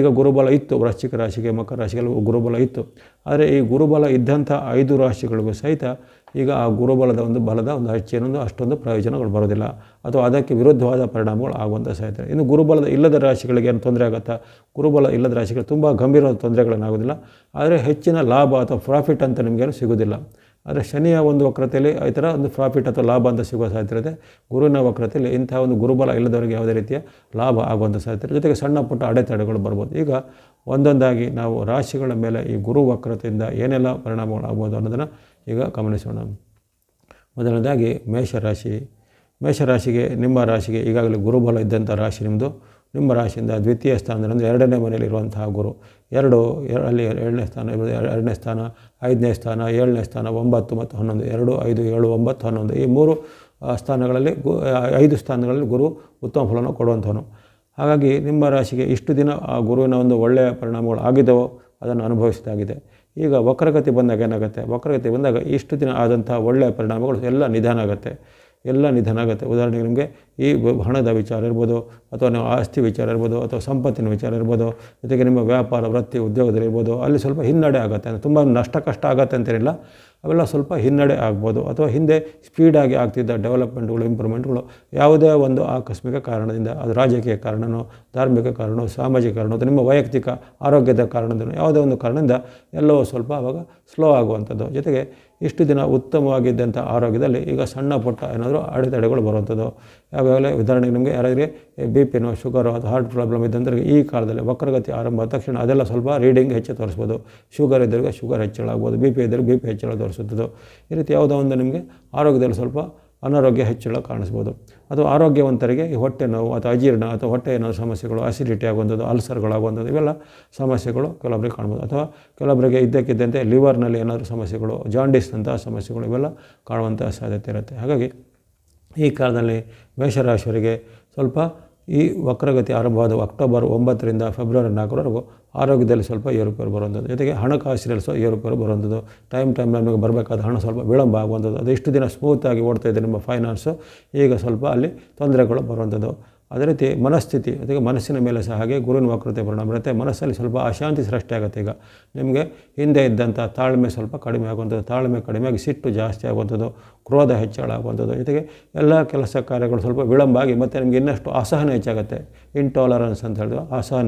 ಈಗ ಗುರುಬಲ ಇತ್ತು. ವೃಶ್ಚಿಕ ರಾಶಿಗೆ, ಮಕರ ರಾಶಿಗೆಲ್ಲ ಗುರುಬಲ ಇತ್ತು. ಆದರೆ ಈ ಗುರುಬಲ ಇದ್ದಂಥ 5 ರಾಶಿಗಳಿಗೂ ಸಹಿತ ಈಗ ಆ ಗುರುಬಲದ ಒಂದು ಹೆಚ್ಚಿನೊಂದು ಅಷ್ಟೊಂದು ಪ್ರಯೋಜನಗಳು ಬರೋದಿಲ್ಲ, ಅಥವಾ ಅದಕ್ಕೆ ವಿರುದ್ಧವಾದ ಪರಿಣಾಮಗಳು ಆಗುವಂಥ ಸಾಧ್ಯತೆ. ಇನ್ನು ಗುರುಬಲದ ಇಲ್ಲದ ರಾಶಿಗಳಿಗೆ ಏನು ತೊಂದರೆ ಆಗುತ್ತಾ? ಗುರುಬಲ ಇಲ್ಲದ ರಾಶಿಗಳು ತುಂಬ ಗಂಭೀರವಾದ ತೊಂದರೆಗಳೇನಾಗೋದಿಲ್ಲ, ಆದರೆ ಹೆಚ್ಚಿನ ಲಾಭ ಅಥವಾ ಪ್ರಾಫಿಟ್ ಅಂತ ನಿಮಗೇನು ಸಿಗೋದಿಲ್ಲ. ಆದರೆ ಶನಿಯ ಒಂದು ವಕ್ರತೆಯಲ್ಲಿ ಈ ಥರ ಒಂದು ಪ್ರಾಫಿಟ್ ಅಥವಾ ಲಾಭ ಅಂತ ಸಿಗೋ ಸಾಧ್ಯತೆ ಇರುತ್ತೆ. ಗುರುವಿನ ವಕ್ರತೆಯಲ್ಲಿ ಇಂಥ ಒಂದು ಗುರುಬಲ ಇಲ್ಲದವರಿಗೆ ಯಾವುದೇ ರೀತಿಯ ಲಾಭ ಆಗುವಂಥ ಸಾಧ್ಯತೆ, ಜೊತೆಗೆ ಸಣ್ಣ ಪುಟ್ಟ ಅಡೆತಡೆಗಳು ಬರ್ಬೋದು. ಈಗ ಒಂದೊಂದಾಗಿ ನಾವು ರಾಶಿಗಳ ಮೇಲೆ ಈ ಗುರು ವಕ್ರತೆಯಿಂದ ಏನೆಲ್ಲ ಪರಿಣಾಮಗಳಾಗ್ಬೋದು ಅನ್ನೋದನ್ನು ಈಗ ಗಮನಿಸೋಣ. ಮೊದಲನೇದಾಗಿ ಮೇಷರಾಶಿಗೆ, ನಿಮ್ಮ ರಾಶಿಗೆ ಈಗಾಗಲೇ ಗುರುಬಲ ಇದ್ದಂಥ ರಾಶಿ ನಿಮ್ಮದು. ನಿಮ್ಮ ರಾಶಿಯಿಂದ ದ್ವಿತೀಯ ಸ್ಥಾನದಲ್ಲಿ ಅಂದರೆ 2ನೇ ಮನೆಯಲ್ಲಿರುವಂತಹ ಗುರು, ಅಲ್ಲಿ 2ನೇ ಸ್ಥಾನ, 2ನೇ ಸ್ಥಾನ, 5ನೇ ಸ್ಥಾನ, 7ನೇ ಸ್ಥಾನ, 9 ಮತ್ತು 11, 2, 5, 7, 9, 11 ಈ 3 ಸ್ಥಾನಗಳಲ್ಲಿ 5 ಸ್ಥಾನಗಳಲ್ಲಿ ಗುರು ಉತ್ತಮ ಫಲವನ್ನು ಕೊಡುವಂಥವನು. ಹಾಗಾಗಿ ನಿಮ್ಮ ರಾಶಿಗೆ ಇಷ್ಟು ದಿನ ಆ ಗುರುವಿನ ಒಂದು ಒಳ್ಳೆಯ ಪರಿಣಾಮಗಳು ಆಗಿದ್ದವೋ ಅದನ್ನು ಅನುಭವಿಸಿದಾಗಿದೆ. ಈಗ ವಕ್ರಗತಿ ಬಂದಾಗ ಏನಾಗುತ್ತೆ? ವಕ್ರಗತಿ ಬಂದಾಗ ಇಷ್ಟು ದಿನ ಆದಂಥ ಒಳ್ಳೆಯ ಪರಿಣಾಮಗಳು ಎಲ್ಲ ನಿಧಾನ ಆಗುತ್ತೆ. ಉದಾಹರಣೆಗೆ ನಿಮಗೆ ಹಣದ ವಿಚಾರ ಇರ್ಬೋದು, ಅಥವಾ ನೀವು ಆಸ್ತಿ ವಿಚಾರ ಇರ್ಬೋದು, ಅಥವಾ ಸಂಪತ್ತಿನ ವಿಚಾರ ಇರ್ಬೋದು, ಜೊತೆಗೆ ನಿಮ್ಮ ವ್ಯಾಪಾರ ವೃತ್ತಿ ಉದ್ಯೋಗದಲ್ಲಿರ್ಬೋದು, ಅಲ್ಲಿ ಸ್ವಲ್ಪ ಹಿನ್ನಡೆ ಆಗುತ್ತೆ. ತುಂಬ ಕಷ್ಟ ಆಗುತ್ತೆ ಅಂತೇನಿಲ್ಲ, ಅವೆಲ್ಲ ಸ್ವಲ್ಪ ಹಿನ್ನಡೆ ಆಗ್ಬೋದು. ಅಥವಾ ಹಿಂದೆ ಸ್ಪೀಡಾಗಿ ಆಗ್ತಿದ್ದ ಡೆವಲಪ್ಮೆಂಟ್ಗಳು, ಇಂಪ್ರೂವ್ಮೆಂಟ್ಗಳು ಯಾವುದೇ ಒಂದು ಆಕಸ್ಮಿಕ ಕಾರಣದಿಂದ, ಅದು ರಾಜಕೀಯ ಕಾರಣನೋ, ಧಾರ್ಮಿಕ ಕಾರಣ, ಸಾಮಾಜಿಕ ಕಾರಣ, ಅಥವಾ ನಿಮ್ಮ ವೈಯಕ್ತಿಕ ಆರೋಗ್ಯದ ಕಾರಣದಿಂದ, ಯಾವುದೇ ಒಂದು ಕಾರಣದಿಂದ ಎಲ್ಲವೂ ಸ್ವಲ್ಪ ಆವಾಗ ಸ್ಲೋ ಆಗುವಂಥದ್ದು. ಜೊತೆಗೆ ಇಷ್ಟು ದಿನ ಉತ್ತಮವಾಗಿದ್ದಂಥ ಆರೋಗ್ಯದಲ್ಲಿ ಈಗ ಸಣ್ಣ ಪುಟ್ಟ ಏನಾದರೂ ಅಡೆತಡೆಗಳು ಬರುವಂಥದ್ದು. ಯಾವಾಗಲೇ ಉದಾಹರಣೆಗೆ ನಿಮಗೆ ಯಾರಾದರೆ BP ನೋ, ಶುಗರು ಅಥವಾ ಹಾರ್ಟ್ ಪ್ರಾಬ್ಲಮ್ ಇದ್ದಂಥವ್ರಿಗೆ ಈ ಕಾಲದಲ್ಲಿ ವಕ್ರಗತಿ ಆರಂಭ ಆದ ತಕ್ಷಣ ಅದೆಲ್ಲ ಸ್ವಲ್ಪ ರೀಡಿಂಗ್ ಹೆಚ್ಚು ತೋರಿಸ್ಬೋದು. ಶುಗರ್ ಇದ್ದವರಿಗೆ ಶುಗರ್ ಹೆಚ್ಚಳ ಆಗ್ಬೋದು, BP ಇದ್ದವ್ರಿಗೆ BP ಹೆಚ್ಚಳ ತೋರಿಸುತ್ತದೆ. ಈ ರೀತಿ ಯಾವುದೋ ಒಂದು ನಿಮಗೆ ಆರೋಗ್ಯದಲ್ಲಿ ಸ್ವಲ್ಪ ಅನಾರೋಗ್ಯ ಹೆಚ್ಚಳ ಕಾಣಿಸ್ಬೋದು. ಅಥವಾ ಆರೋಗ್ಯವಂತರಿಗೆ ಈ ಹೊಟ್ಟೆ ನೋವು ಅಥವಾ ಅಜೀರ್ಣ ಅಥವಾ ಹೊಟ್ಟೆ ಏನಾದರೂ ಸಮಸ್ಯೆಗಳು, ಅಸಿಡಿಟಿ ಆಗುವಂಥದ್ದು, ಅಲ್ಸರ್ಗಳಾಗುವಂಥದ್ದು, ಇವೆಲ್ಲ ಸಮಸ್ಯೆಗಳು ಕೆಲವೊಬ್ಬರಿಗೆ ಕಾಣ್ಬೋದು. ಅಥವಾ ಕೆಲವೊಬ್ಬರಿಗೆ ಇದ್ದಕ್ಕಿದ್ದಂತೆ ಲಿವರ್ನಲ್ಲಿ ಏನಾದರೂ ಸಮಸ್ಯೆಗಳು, ಜಾಂಡೀಸ್ನಂತಹ ಸಮಸ್ಯೆಗಳು, ಇವೆಲ್ಲ ಕಾಣುವಂಥ ಸಾಧ್ಯತೆ ಇರುತ್ತೆ. ಹಾಗಾಗಿ ಈ ಕಾಲದಲ್ಲಿ ಮೇಷರಾಶಿಯವರಿಗೆ ಸ್ವಲ್ಪ ಈ ವಕ್ರಗತಿ ಆರಂಭವಾದ ಅಕ್ಟೋಬರ್ 9ರಿಂದ ಫೆಬ್ರವರಿ 4ರವರೆಗೂ ಆರೋಗ್ಯದಲ್ಲಿ ಸ್ವಲ್ಪ ಏರುಪೇರು ಬರುವಂಥದ್ದು. ಜೊತೆಗೆ ಹಣಕಾಸಿನಲ್ಲಿ ಸ್ವಲ್ಪ ಏರುಪೇರು ಬರುವಂಥದ್ದು. ಟೈಮ್ನಲ್ಲಿ ನಿಮಗೆ ಬರಬೇಕಾದ ಹಣ ಸ್ವಲ್ಪ ವಿಳಂಬ ಆಗುವಂಥದ್ದು. ಅದು ಇಷ್ಟು ದಿನ ಸ್ಮೂತಾಗಿ ಓಡ್ತಾ ಇದೆ ನಿಮ್ಮ ಫೈನಾನ್ಸು, ಈಗ ಸ್ವಲ್ಪ ಅಲ್ಲಿ ತೊಂದರೆಗಳು ಬರುವಂಥದ್ದು. ಅದೇ ರೀತಿ ಮನಸ್ಥಿತಿ, ಜೊತೆಗೆ ಮನಸ್ಸಿನ ಮೇಲೆ ಸಹ ಹಾಗೆ ಗುರುವಿನ ವಕ್ರತೆ ಪರಿಣಾಮ ಬರುತ್ತೆ. ಮನಸ್ಸಲ್ಲಿ ಸ್ವಲ್ಪ ಅಶಾಂತಿ ಸೃಷ್ಟಿ ಆಗುತ್ತೆ. ಈಗ ನಿಮಗೆ ಹಿಂದೆ ಇದ್ದಂಥ ತಾಳ್ಮೆ ಸ್ವಲ್ಪ ಕಡಿಮೆ ಆಗುವಂಥದ್ದು, ತಾಳ್ಮೆ ಕಡಿಮೆಯಾಗಿ ಸಿಟ್ಟು ಜಾಸ್ತಿ ಆಗುವಂಥದ್ದು, ಕ್ರೋಧ ಹೆಚ್ಚಳ ಆಗುವಂಥದ್ದು. ಜೊತೆಗೆ ಎಲ್ಲ ಕೆಲಸ ಕಾರ್ಯಗಳು ಸ್ವಲ್ಪ ವಿಳಂಬ ಆಗಿ ಮತ್ತು ನಿಮಗೆ ಇನ್ನಷ್ಟು ಅಸಹನೆ ಹೆಚ್ಚಾಗುತ್ತೆ. ಇಂಟಾಲರೆನ್ಸ್ ಅಂತ ಹೇಳಿದ್ರೆ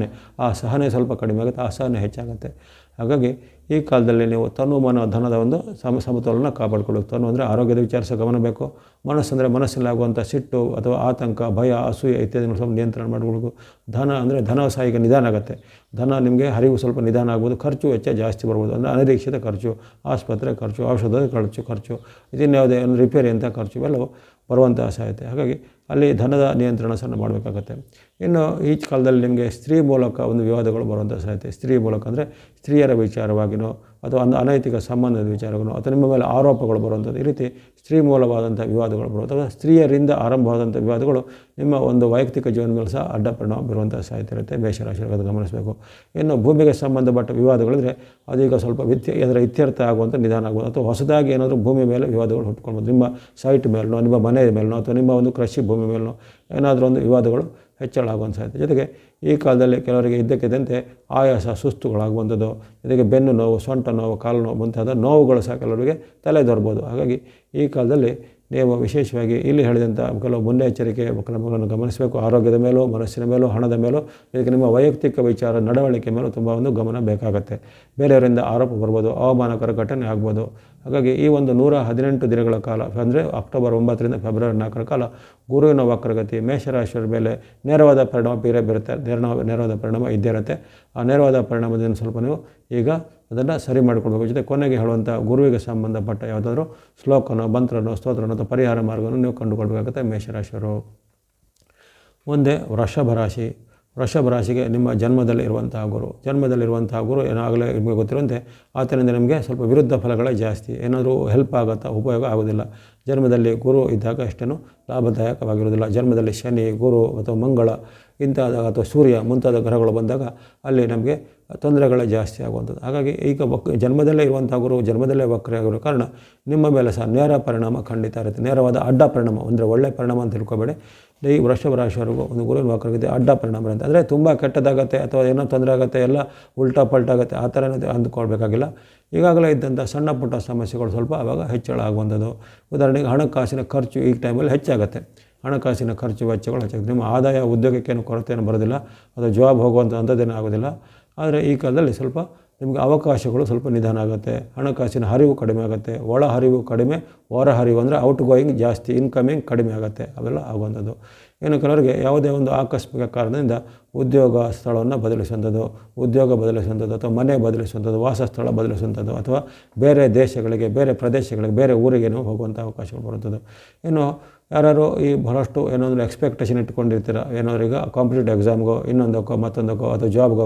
ಆ ಸಹನೆ ಸ್ವಲ್ಪ ಕಡಿಮೆ ಆಗುತ್ತೆ, ಅಸಹನೆ ಹೆಚ್ಚಾಗುತ್ತೆ. ಹಾಗಾಗಿ ಈ ಕಾಲದಲ್ಲಿ ನೀವು ತನು ಮನ ಧನದ ಒಂದು ಸಮತೋಲನ ಕಾಪಾಡ್ಕೊಳ್ಳೋದು. ತನು ಅಂದರೆ ಆರೋಗ್ಯದ ವಿಚಾರ ಸಹ ಗಮನ ಬೇಕು. ಮನಸ್ಸಂದರೆ ಮನಸ್ಸಲ್ಲಿ ಆಗುವಂಥ ಸಿಟ್ಟು ಅಥವಾ ಆತಂಕ, ಭಯ, ಅಸೂಯೆ ಇತ್ಯಾದಿಗಳು ಸ್ವಲ್ಪ ನಿಯಂತ್ರಣ ಮಾಡ್ಕೊಳ್ಬೇಕು. ಧನ ಅಂದರೆ ಧನ ಸಹ ಈಗ ನಿಧಾನ ಆಗುತ್ತೆ. ಧನ ನಿಮಗೆ ಹರಿವು ಸ್ವಲ್ಪ ನಿಧಾನ ಆಗ್ಬೋದು. ಖರ್ಚು ವೆಚ್ಚ ಜಾಸ್ತಿ ಬರ್ಬೋದು. ಅಂದರೆ ಅನಿರೀಕ್ಷಿತ ಖರ್ಚು, ಆಸ್ಪತ್ರೆ ಖರ್ಚು, ಔಷಧದ ಖರ್ಚು, ಇದನ್ಯಾವುದೇ ರಿಪೇರಿ ಅಂತ ಖರ್ಚು ಇವೆಲ್ಲವೂ ಬರುವಂಥ ಸಾಧ್ಯತೆ. ಹಾಗಾಗಿ ಅಲ್ಲಿ ಧನದ ನಿಯಂತ್ರಣ ಸಹ ಮಾಡಬೇಕಾಗತ್ತೆ. ಇನ್ನು ಈ ಕಾಲದಲ್ಲಿ ನಿಮಗೆ ಸ್ತ್ರೀ ಮೂಲಕ ಒಂದು ವಿವಾದಗಳು ಬರುವಂಥ ಸಾಧ್ಯತೆ. ಸ್ತ್ರೀ ಮೂಲಕ ಅಂದರೆ ಸ್ತ್ರೀಯರ ವಿಚಾರವಾಗಿಯೋ ಅಥವಾ ಒಂದು ಅನೈತಿಕ ಸಂಬಂಧದ ವಿಚಾರವೋ ಅಥವಾ ನಿಮ್ಮ ಮೇಲೆ ಆರೋಪಗಳು ಬರುವಂಥದ್ದು, ಈ ರೀತಿ ಸ್ತ್ರೀ ಮೂಲವಾದಂಥ ವಿವಾದಗಳು ಬರುವಂಥ ಅಥವಾ ಸ್ತ್ರೀಯರಿಂದ ಆರಂಭವಾದಂಥ ವಿವಾದಗಳು ನಿಮ್ಮ ಒಂದು ವೈಯಕ್ತಿಕ ಜೀವನ ಮೇಲೆ ಸಹ ಅಡ್ಡ ಪರಿಣಾಮ ಬೀರುವಂಥ ಸಾಧ್ಯತೆ ಇರುತ್ತೆ. ಮೇಷರಾಶಿಯವರು ಅದು ಗಮನಿಸಬೇಕು. ಇನ್ನು ಭೂಮಿಗೆ ಸಂಬಂಧಪಟ್ಟ ವಿವಾದಗಳಿದ್ರೆ ಅದೀಗ ಸ್ವಲ್ಪ ಅದರ ಇತ್ಯರ್ಥ ಆಗುವಂಥ ನಿಧಾನ ಆಗ್ಬೋದು. ಅಥವಾ ಹೊಸದಾಗಿ ಏನಾದರೂ ಭೂಮಿ ಮೇಲೆ ವಿವಾದಗಳು ಹುಟ್ಕೊಳ್ಬೋದು. ನಿಮ್ಮ ಸೈಟ್ ಮೇಲೋ, ನಿಮ್ಮ ಮನೆಯ ಮೇಲೋ, ಅಥವಾ ನಿಮ್ಮ ಒಂದು ಕೃಷಿ ಭೂಮಿ ಮೇಲೋ ಏನಾದರೂ ಒಂದು ವಿವಾದಗಳು ಹೆಚ್ಚಳ ಆಗುವಂಥ ಸಾಧ್ಯತೆ. ಜೊತೆಗೆ ಈ ಕಾಲದಲ್ಲಿ ಕೆಲವರಿಗೆ ಇದ್ದಕ್ಕಿದ್ದಂತೆ ಆಯಾಸ, ಸುಸ್ತುಗಳಾಗುವಂಥದ್ದು, ಜೊತೆಗೆ ಬೆನ್ನು ನೋವು, ಸೊಂಟ ನೋವು, ಕಾಲು ನೋವು ಮುಂತಾದ ನೋವುಗಳು ಸಹ ಕೆಲವರಿಗೆ ತಲೆದೋರ್ಬೋದು. ಹಾಗಾಗಿ ಈ ಕಾಲದಲ್ಲಿ ನೀವು ವಿಶೇಷವಾಗಿ ಇಲ್ಲಿ ಹೇಳಿದಂಥ ಕೆಲವು ಮುನ್ನೆಚ್ಚರಿಕೆ ಕ್ರಮಗಳನ್ನು ಗಮನಿಸಬೇಕು. ಆರೋಗ್ಯದ ಮೇಲೂ, ಮನಸ್ಸಿನ ಮೇಲೂ, ಹಣದ ಮೇಲೂ, ಜೊತೆಗೆ ನಿಮ್ಮ ವೈಯಕ್ತಿಕ ವಿಚಾರ, ನಡವಳಿಕೆ ಮೇಲೂ ತುಂಬ ಒಂದು ಗಮನ ಬೇಕಾಗುತ್ತೆ. ಬೇರೆಯವರಿಂದ ಆರೋಪ ಬರ್ಬೋದು, ಅವಮಾನಕರ ಘಟನೆ ಆಗ್ಬೋದು. ಹಾಗಾಗಿ ಈ ಒಂದು 118 ದಿನಗಳ ಕಾಲ ಅಂದರೆ ಅಕ್ಟೋಬರ್ 9ರಿಂದ ಫೆಬ್ರವರಿ 4ರ ಕಾಲ ಗುರುವಿನ ವಕ್ರಗತಿ ಮೇಷರಾಶಿಯವರ ಮೇಲೆ ನೇರವಾದ ಪರಿಣಾಮ ಬೀರುತ್ತೆ. ನೇರವಾದ ಪರಿಣಾಮ ಇದ್ದೇ ಇರುತ್ತೆ. ಆ ನೇರವಾದ ಪರಿಣಾಮದಿಂದ ಸ್ವಲ್ಪ ನೀವು ಈಗ ಅದನ್ನು ಸರಿ ಮಾಡಿಕೊಳ್ಬೇಕು. ಜೊತೆ ಕೊನೆಗೆ ಹೇಳುವಂಥ ಗುರುವಿಗೆ ಸಂಬಂಧಪಟ್ಟ ಯಾವುದಾದ್ರೂ ಶ್ಲೋಕನೋ, ಮಂತ್ರನೋ, ಸ್ತೋತ್ರನೋ ಅಥವಾ ಪರಿಹಾರ ಮಾರ್ಗವನ್ನು ನೀವು ಕಂಡುಕೊಳ್ಬೇಕಾಗುತ್ತೆ ಮೇಷರಾಶಿಯವರು. ಮುಂದೆ ವೃಷಭ ರಾಶಿಗೆ ನಿಮ್ಮ ಜನ್ಮದಲ್ಲಿರುವಂತಹ ಗುರು ಏನಾಗಲೇ ನಿಮಗೆ ಗೊತ್ತಿರುವಂತೆ ಆತನಿಂದ ನಿಮಗೆ ಸ್ವಲ್ಪ ವಿರುದ್ಧ ಫಲಗಳೇ ಜಾಸ್ತಿ. ಏನಾದರೂ ಹೆಲ್ಪ್ ಆಗುತ್ತಾ, ಉಪಯೋಗ ಆಗೋದಿಲ್ಲ. ಜನ್ಮದಲ್ಲಿ ಗುರು ಇದ್ದಾಗ ಅಷ್ಟೇನು ಲಾಭದಾಯಕವಾಗಿರೋದಿಲ್ಲ. ಜನ್ಮದಲ್ಲಿ ಶನಿ, ಗುರು ಅಥವಾ ಮಂಗಳ ಇಂಥಾದ ಅಥವಾ ಸೂರ್ಯ ಮುಂತಾದ ಗ್ರಹಗಳು ಬಂದಾಗ ಅಲ್ಲಿ ನಮಗೆ ತೊಂದರೆಗಳೇ ಜಾಸ್ತಿ ಆಗುವಂಥದ್ದು. ಹಾಗಾಗಿ ಈಗ ಜನ್ಮದಲ್ಲೇ ಇರುವಂಥ ಗುರು ಜನ್ಮದಲ್ಲೇ ವಕ್ರ ಆಗಿರೋ ಕಾರಣ ನಿಮ್ಮ ಮೇಲೆ ಸಹ ನೇರ ಪರಿಣಾಮ ಖಂಡಿತ ಇರುತ್ತೆ. ನೇರವಾದ ಅಡ್ಡ ಪರಿಣಾಮ ಅಂದರೆ ಒಳ್ಳೆಯ ಪರಿಣಾಮ ಅಂತ ತಿಳ್ಕೊಬೇಡಿ. ಈ ವೃಷಭ ರಾಶಿಯವರೆಗೂ ಒಂದು ಗುರುವಿನ ವಕ್ರಗತಿ ಅಡ್ಡ ಪರಿಣಾಮ ಇರುತ್ತೆ. ಅಂದರೆ ತುಂಬ ಕೆಟ್ಟದಾಗತ್ತೆ ಅಥವಾ ಏನೋ ತೊಂದರೆ ಆಗುತ್ತೆ, ಎಲ್ಲ ಉಲ್ಟಾ ಪಲ್ಟಾಗುತ್ತೆ, ಆ ಥರ ಅಂದ್ಕೊಳ್ಬೇಕಾಗಿಲ್ಲ. ಈಗಾಗಲೇ ಇದ್ದಂಥ ಸಣ್ಣ ಪುಟ್ಟ ಸಮಸ್ಯೆಗಳು ಸ್ವಲ್ಪ ಆವಾಗ ಹೆಚ್ಚಳ ಆಗುವಂಥದ್ದು. ಉದಾಹರಣೆಗೆ ಹಣಕಾಸಿನ ಖರ್ಚು ಈ ಟೈಮಲ್ಲಿ ಹೆಚ್ಚಾಗುತ್ತೆ. ಹಣಕಾಸಿನ ಖರ್ಚು ವೆಚ್ಚಗಳು ಹೆಚ್ಚಾಗುತ್ತೆ. ನಿಮ್ಮ ಆದಾಯ ಉದ್ಯೋಗಕ್ಕೇನು ಕೊರತೆಯನ್ನು ಬರೋದಿಲ್ಲ, ಅದು ಜಾಬ್ ಹೋಗುವಂಥದ್ದೇನೂ ಆಗೋದಿಲ್ಲ. ಆದರೆ ಈ ಕಾಲದಲ್ಲಿ ಸ್ವಲ್ಪ ನಿಮಗೆ ಅವಕಾಶಗಳು ಸ್ವಲ್ಪ ನಿಧಾನ ಆಗುತ್ತೆ. ಹಣಕಾಸಿನ ಹರಿವು ಕಡಿಮೆ ಆಗುತ್ತೆ. ಒಳ ಹರಿವು ಕಡಿಮೆ, ಹೊರ ಹರಿವು ಅಂದರೆ ಔಟ್ ಗೋಯಿಂಗ್ ಜಾಸ್ತಿ, ಇನ್ಕಮಿಂಗ್ ಕಡಿಮೆ ಆಗುತ್ತೆ. ಅವೆಲ್ಲ ಆಗುವಂಥದ್ದು. ಇನ್ನು ಕೆಲವರಿಗೆ ಯಾವುದೇ ಒಂದು ಆಕಸ್ಮಿಕ ಕಾರಣದಿಂದ ಉದ್ಯೋಗ ಸ್ಥಳವನ್ನು ಬದಲಿಸುವಂಥದ್ದು ಅಥವಾ ಮನೆ ಬದಲಿಸುವಂಥದ್ದು, ವಾಸಸ್ಥಳ ಬದಲಿಸುವಂಥದ್ದು ಅಥವಾ ಬೇರೆ ದೇಶಗಳಿಗೆ, ಬೇರೆ ಪ್ರದೇಶಗಳಿಗೆ, ಬೇರೆ ಊರಿಗೆ ಹೋಗುವಂಥ ಅವಕಾಶಗಳು ಬರುವಂಥದ್ದು. ಇನ್ನು ಯಾರು ಈ ಬಹಳಷ್ಟು ಏನೋ ಎಕ್ಸ್ಪೆಕ್ಟೇಷನ್ ಇಟ್ಕೊಂಡಿರ್ತೀರ, ಏನಾದ್ರು ಈಗ ಕಾಂಪಿಟೇಟಿವ್ ಎಕ್ಸಾಮ್ಗೋ, ಇನ್ನೊಂದಕ್ಕೋ, ಮತ್ತೊಂದಕ್ಕೋ ಅಥವಾ ಜಾಬ್ಗೋ,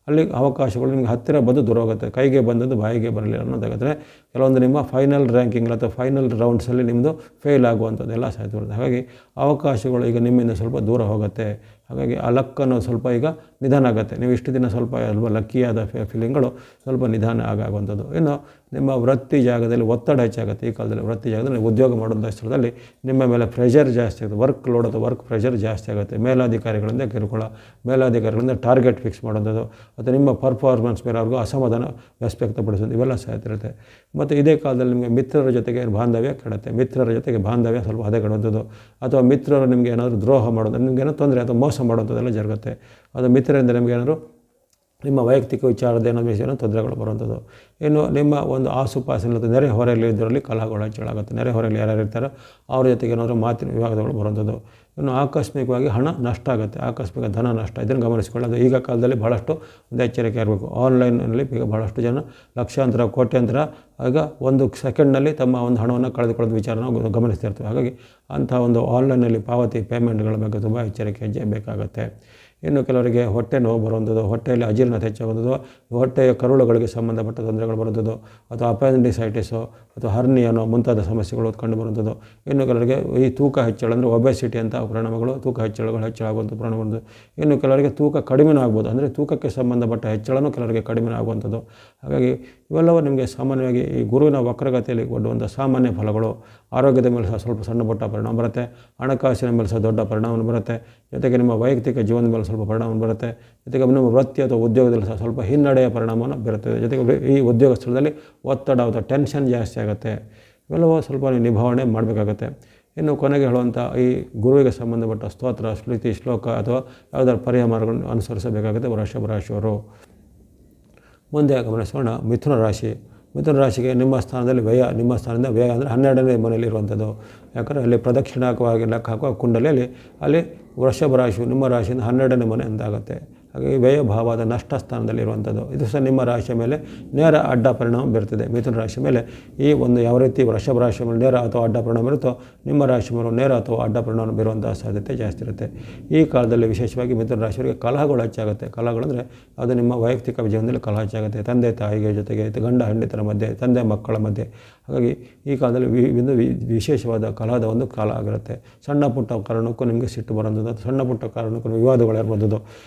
ಅಲ್ಲಿ ಅವಕಾಶಗಳು ನಿಮಗೆ ಹತ್ತಿರ ಬಂದು ದೂರ ಹೋಗುತ್ತೆ. ಕೈಗೆ ಬಂದದ್ದು ಬಾಯಿಗೆ ಬರಲಿಲ್ಲ ಅನ್ನೋದಾಗುತ್ತೆ. ಕೆಲವೊಂದು ನಿಮ್ಮ ಫೈನಲ್ ರ್ಯಾಂಕಿಂಗ್ ಅಥವಾ ಫೈನಲ್ ರೌಂಡ್ಸಲ್ಲಿ ನಿಮ್ಮದು ಫೇಲ್ ಆಗುವಂಥದ್ದು ಎಲ್ಲ ಸಾಧ್ಯ ಬರುತ್ತೆ. ಹಾಗಾಗಿ ಅವಕಾಶಗಳು ಈಗ ನಿಮ್ಮಿಂದ ಸ್ವಲ್ಪ ದೂರ ಹೋಗುತ್ತೆ. ಹಾಗಾಗಿ ಆ ಲಕ್ಕನ್ನು ಸ್ವಲ್ಪ ಈಗ ನಿಧಾನ ಆಗುತ್ತೆ. ನೀವು ಇಷ್ಟು ದಿನ ಸ್ವಲ್ಪ ಲಕ್ಕಿಯಾದ ಫೀಲಿಂಗ್ಗಳು ಸ್ವಲ್ಪ ನಿಧಾನ ಆಗುವಂಥದ್ದು. ಇನ್ನು ನಿಮ್ಮ ವೃತ್ತಿ ಜಾಗದಲ್ಲಿ ಒತ್ತಡ ಹೆಚ್ಚಾಗುತ್ತೆ. ಈ ಕಾಲದಲ್ಲಿ ವೃತ್ತಿ ಜಾಗದಲ್ಲಿ ಉದ್ಯೋಗ ಮಾಡುವಂಥ ಸ್ಥಳದಲ್ಲಿ ನಿಮ್ಮ ಮೇಲೆ ಪ್ರೆಷರ್ ಜಾಸ್ತಿ ಆಗುತ್ತೆ. ವರ್ಕ್ ಲೋಡ್ ಅಥವಾ ವರ್ಕ್ ಪ್ರೆಷರ್ ಜಾಸ್ತಿ ಆಗುತ್ತೆ. ಮೇಲಾಧಿಕಾರಿಗಳಿಂದ ಕಿರುಕುಳ, ಮೇಲಾಧಿಕಾರಿಗಳಿಂದ ಟಾರ್ಗೆಟ್ ಫಿಕ್ಸ್ ಮಾಡೋದು ಅಥವಾ ನಿಮ್ಮ ಪರ್ಫಾರ್ಮೆನ್ಸ್ ಮೇಲೆ ಅವ್ರಿಗೂ ಅಸಮಾಧಾನ ವ್ಯಕ್ತಪಡಿಸೋದು, ಇವೆಲ್ಲ ಸಾಯ್ತಿರುತ್ತೆ. ಮತ್ತು ಇದೇ ಕಾಲದಲ್ಲಿ ನಿಮಗೆ ಮಿತ್ರರ ಜೊತೆಗೆ ಬಾಂಧವ್ಯ ಕೆಡುತ್ತೆ. ಮಿತ್ರರ ಜೊತೆಗೆ ಬಾಂಧವ್ಯ ಸ್ವಲ್ಪ ಹದಗೆಡುವಂಥದ್ದು ಅಥವಾ ಮಿತ್ರರು ನಿಮಗೆ ಏನಾದರೂ ದ್ರೋಹ ಮಾಡೋದು, ನಿಮ್ಗೆ ಏನೋ ತೊಂದರೆ ಅಥವಾ ಮೋಸ ಮಾಡುವಂಥದ್ದೆಲ್ಲ ಜರುಗುತ್ತೆ. ಅದು ಮಿತ್ರರಿಂದ ನಿಮಗೆ ಏನಾದರೂ ನಿಮ್ಮ ವೈಯಕ್ತಿಕ ವಿಚಾರದ ಏನೋ ತೊಂದರೆಗಳು ಬರುವಂಥದ್ದು. ಇನ್ನು ನಿಮ್ಮ ಒಂದು ಆಸುಪಾಸಿನ ನೆರೆ ಹೊರೆಯಲ್ಲಿ ಇದರಲ್ಲಿ ಕಲಹಗಳು ಹೆಚ್ಚಳಾಗುತ್ತೆ. ನೆರೆ ಹೊರೆಯಲ್ಲಿ ಯಾರ್ಯಾರು ಇರ್ತಾರೋ ಅವ್ರ ಜೊತೆಗೆ ಏನಾದರೂ ಮಾತಿನ ವಿವಾದಗಳು ಬರುವಂಥದ್ದು. ಇನ್ನು ಆಕಸ್ಮಿಕವಾಗಿ ಹಣ ನಷ್ಟ ಆಗುತ್ತೆ, ಆಕಸ್ಮಿಕ ಧನ ನಷ್ಟ, ಇದನ್ನು ಗಮನಿಸಿಕೊಳ್ಳೋದು ಈಗ ಕಾಲದಲ್ಲಿ ಭಾಳಷ್ಟು ಒಂದು ಎಚ್ಚರಿಕೆ ಇರಬೇಕು. ಆನ್ಲೈನಲ್ಲಿ ಈಗ ಭಾಳಷ್ಟು ಜನ ಲಕ್ಷಾಂತರ ಕೋಟ್ಯಾಂತರ ಆಗ ಒಂದು ಸೆಕೆಂಡ್ನಲ್ಲಿ ತಮ್ಮ ಒಂದು ಹಣವನ್ನು ಕಳೆದುಕೊಳ್ಳೋದು ವಿಚಾರನ ಗಮನಿಸ್ತಿರ್ತೀವಿ. ಹಾಗಾಗಿ ಅಂಥ ಒಂದು ಆನ್ಲೈನಲ್ಲಿ ಪಾವತಿ ಪೇಮೆಂಟ್ಗಳ ಬಗ್ಗೆ ತುಂಬ ಎಚ್ಚರಿಕೆ ಹೆಜ್ಜೆ ಬೇಕಾಗುತ್ತೆ. ಇನ್ನು ಕೆಲವರಿಗೆ ಹೊಟ್ಟೆ ನೋವು ಬರುವಂಥದ್ದು, ಹೊಟ್ಟೆಯಲ್ಲಿ ಅಜೀರ್ಣತೆ ಹೆಚ್ಚಾಗುವಂಥದ್ದು, ಹೊಟ್ಟೆಯ ಕರುಳುಗಳಿಗೆ ಸಂಬಂಧಪಟ್ಟ ತೊಂದರೆಗಳು ಬರುವಂಥದ್ದು ಅಥವಾ ಅಪೆಂಡಿಸೈಟಿಸು ಅಥವಾ ಹರ್ನಿಯನೋ ಮುಂತಾದ ಸಮಸ್ಯೆಗಳು ಕಂಡು ಬರುವಂಥದ್ದು. ಇನ್ನು ಕೆಲವರಿಗೆ ಈ ತೂಕ ಹೆಚ್ಚಳ ಅಂದರೆ ಒಬೆಸಿಟಿ ಅಂತ ಪರಿಣಾಮಗಳು, ತೂಕ ಹೆಚ್ಚಳಾಗುವಂಥ ಪರಿಣಾಮ ಬರುವುದು. ಇನ್ನು ಕೆಲವರಿಗೆ ತೂಕ ಕಡಿಮೆ ಆಗ್ಬೋದು, ಅಂದರೆ ತೂಕಕ್ಕೆ ಸಂಬಂಧಪಟ್ಟ ಹೆಚ್ಚಳನೂ ಕೆಲವರಿಗೆ ಕಡಿಮೆ ಆಗುವಂಥದ್ದು. ಹಾಗಾಗಿ ಇವೆಲ್ಲವೂ ನಿಮಗೆ ಸಾಮಾನ್ಯವಾಗಿ ಈ ಗುರುವಿನ ವಕ್ರಗತಿಯಲ್ಲಿ ಕೊಡುವಂಥ ಸಾಮಾನ್ಯ ಫಲಗಳು. ಆರೋಗ್ಯದ ಮೇಲೆ ಸಹ ಸ್ವಲ್ಪ ಸಣ್ಣ ಪುಟ್ಟ ಪರಿಣಾಮ ಬರುತ್ತೆ, ಹಣಕಾಸಿನ ಮೇಲೆ ಸಹ ದೊಡ್ಡ ಪರಿಣಾಮ ಬರುತ್ತೆ, ಜೊತೆಗೆ ನಿಮ್ಮ ವೈಯಕ್ತಿಕ ಜೀವನದ ಮೇಲೆ ಸ್ವಲ್ಪ ಪರಿಣಾಮ ಬರುತ್ತೆ, ಜೊತೆಗೆ ನಿಮ್ಮ ವೃತ್ತಿ ಅಥವಾ ಉದ್ಯೋಗದಲ್ಲಿ ಸಹ ಸ್ವಲ್ಪ ಹಿನ್ನಡೆಯ ಪರಿಣಾಮವನ್ನು ಬೀರುತ್ತದೆ. ಜೊತೆಗೆ ಈ ಉದ್ಯೋಗ ಸ್ಥಳದಲ್ಲಿ ಒತ್ತಡ ಅಥವಾ ಟೆನ್ಷನ್ ಜಾಸ್ತಿ ಆಗುತ್ತೆ. ಇವೆಲ್ಲವೂ ಸ್ವಲ್ಪ ನೀವು ನಿಭಾವಣೆ ಮಾಡಬೇಕಾಗತ್ತೆ. ಇನ್ನು ಕೊನೆಗೆ ಹೇಳುವಂಥ ಈ ಗುರುವಿಗೆ ಸಂಬಂಧಪಟ್ಟ ಸ್ತೋತ್ರ, ಸ್ಮೃತಿ, ಶ್ಲೋಕ ಅಥವಾ ಯಾವುದಾದ್ರು ಪರಿಹಾರಗಳನ್ನು ಅನುಸರಿಸಬೇಕಾಗುತ್ತೆ ವೃಷಭ ರಾಶಿಯವರು. ಮುಂದೆ ಗಮನಿಸೋಣ ಮಿಥುನ ರಾಶಿ. ಮಿಥುನ ರಾಶಿಗೆ ನಿಮ್ಮ ಸ್ಥಾನದಲ್ಲಿ ವ್ಯಯ, ನಿಮ್ಮ ಸ್ಥಾನದಿಂದ ವ್ಯಯ ಅಂದರೆ 12ನೇ ಮನೆಯಲ್ಲಿ ಇರುವಂಥದ್ದು. ಯಾಕಂದರೆ ಅಲ್ಲಿ ಪ್ರದಕ್ಷಿಣಾಕವಾಗಿ ಲೆಕ್ಕ ಹಾಕುವ ಕುಂಡಲಿಯಲ್ಲಿ ಅಲ್ಲಿ ವೃಷಭ ರಾಶಿಯು ನಿಮ್ಮ ರಾಶಿಯಿಂದ 12ನೇ ಮನೆ ಅಂತಾಗುತ್ತೆ. ಹಾಗಾಗಿ ವ್ಯಯಭಾವದ ನಷ್ಟ ಸ್ಥಾನದಲ್ಲಿ ಇರುವಂಥದ್ದು. ಇದು ಸಹ ನಿಮ್ಮ ರಾಶಿಯ ಮೇಲೆ ನೇರ ಅಡ್ಡ ಪರಿಣಾಮ ಬೀರ್ತದೆ. ಮಿಥುನ ರಾಶಿ ಮೇಲೆ ಈ ಒಂದು ಯಾವ ರೀತಿ ವೃಷಭ ರಾಶಿಯ ಮೇಲೆ ನೇರ ಅಥವಾ ಅಡ್ಡ ಪರಿಣಾಮ ಇರುತ್ತೋ ನಿಮ್ಮ ರಾಶಿ ಮೇಲೆ ನೇರ ಅಥವಾ ಅಡ್ಡ ಪರಿಣಾಮ ಬೀರುವಂಥ ಸಾಧ್ಯತೆ ಜಾಸ್ತಿ ಇರುತ್ತೆ. ಈ ಕಾಲದಲ್ಲಿ ವಿಶೇಷವಾಗಿ ಮಿಥುನ ರಾಶಿಯವರಿಗೆ ಕಲಹಗಳು ಹೆಚ್ಚಾಗುತ್ತೆ. ಕಲಹಗಳಂದರೆ ಅದು ನಿಮ್ಮ ವೈಯಕ್ತಿಕ ಜೀವನದಲ್ಲಿ ಕಲಹ ಹೆಚ್ಚಾಗುತ್ತೆ, ತಂದೆ ತಾಯಿಗೆ ಜೊತೆಗೆ ಗಂಡ ಹೆಂಡತಿರ ಮಧ್ಯೆ, ತಂದೆ ಮಕ್ಕಳ ಮಧ್ಯೆ. ಹಾಗಾಗಿ ಈ ಕಾಲದಲ್ಲಿ ವಿಶೇಷವಾದ ಕಲಹದ ಒಂದು ಕಾಲ ಆಗಿರುತ್ತೆ. ಸಣ್ಣ ಪುಟ್ಟ ಕಾರಣಕ್ಕೂ ನಿಮಗೆ ಸಿಟ್ಟು ಬರೋಂಥದ್ದು, ಸಣ್ಣ ಪುಟ್ಟ ಕಾರಣಕ್ಕೂ ವಿವಾದಗಳು ಇರ್ಬೋದು.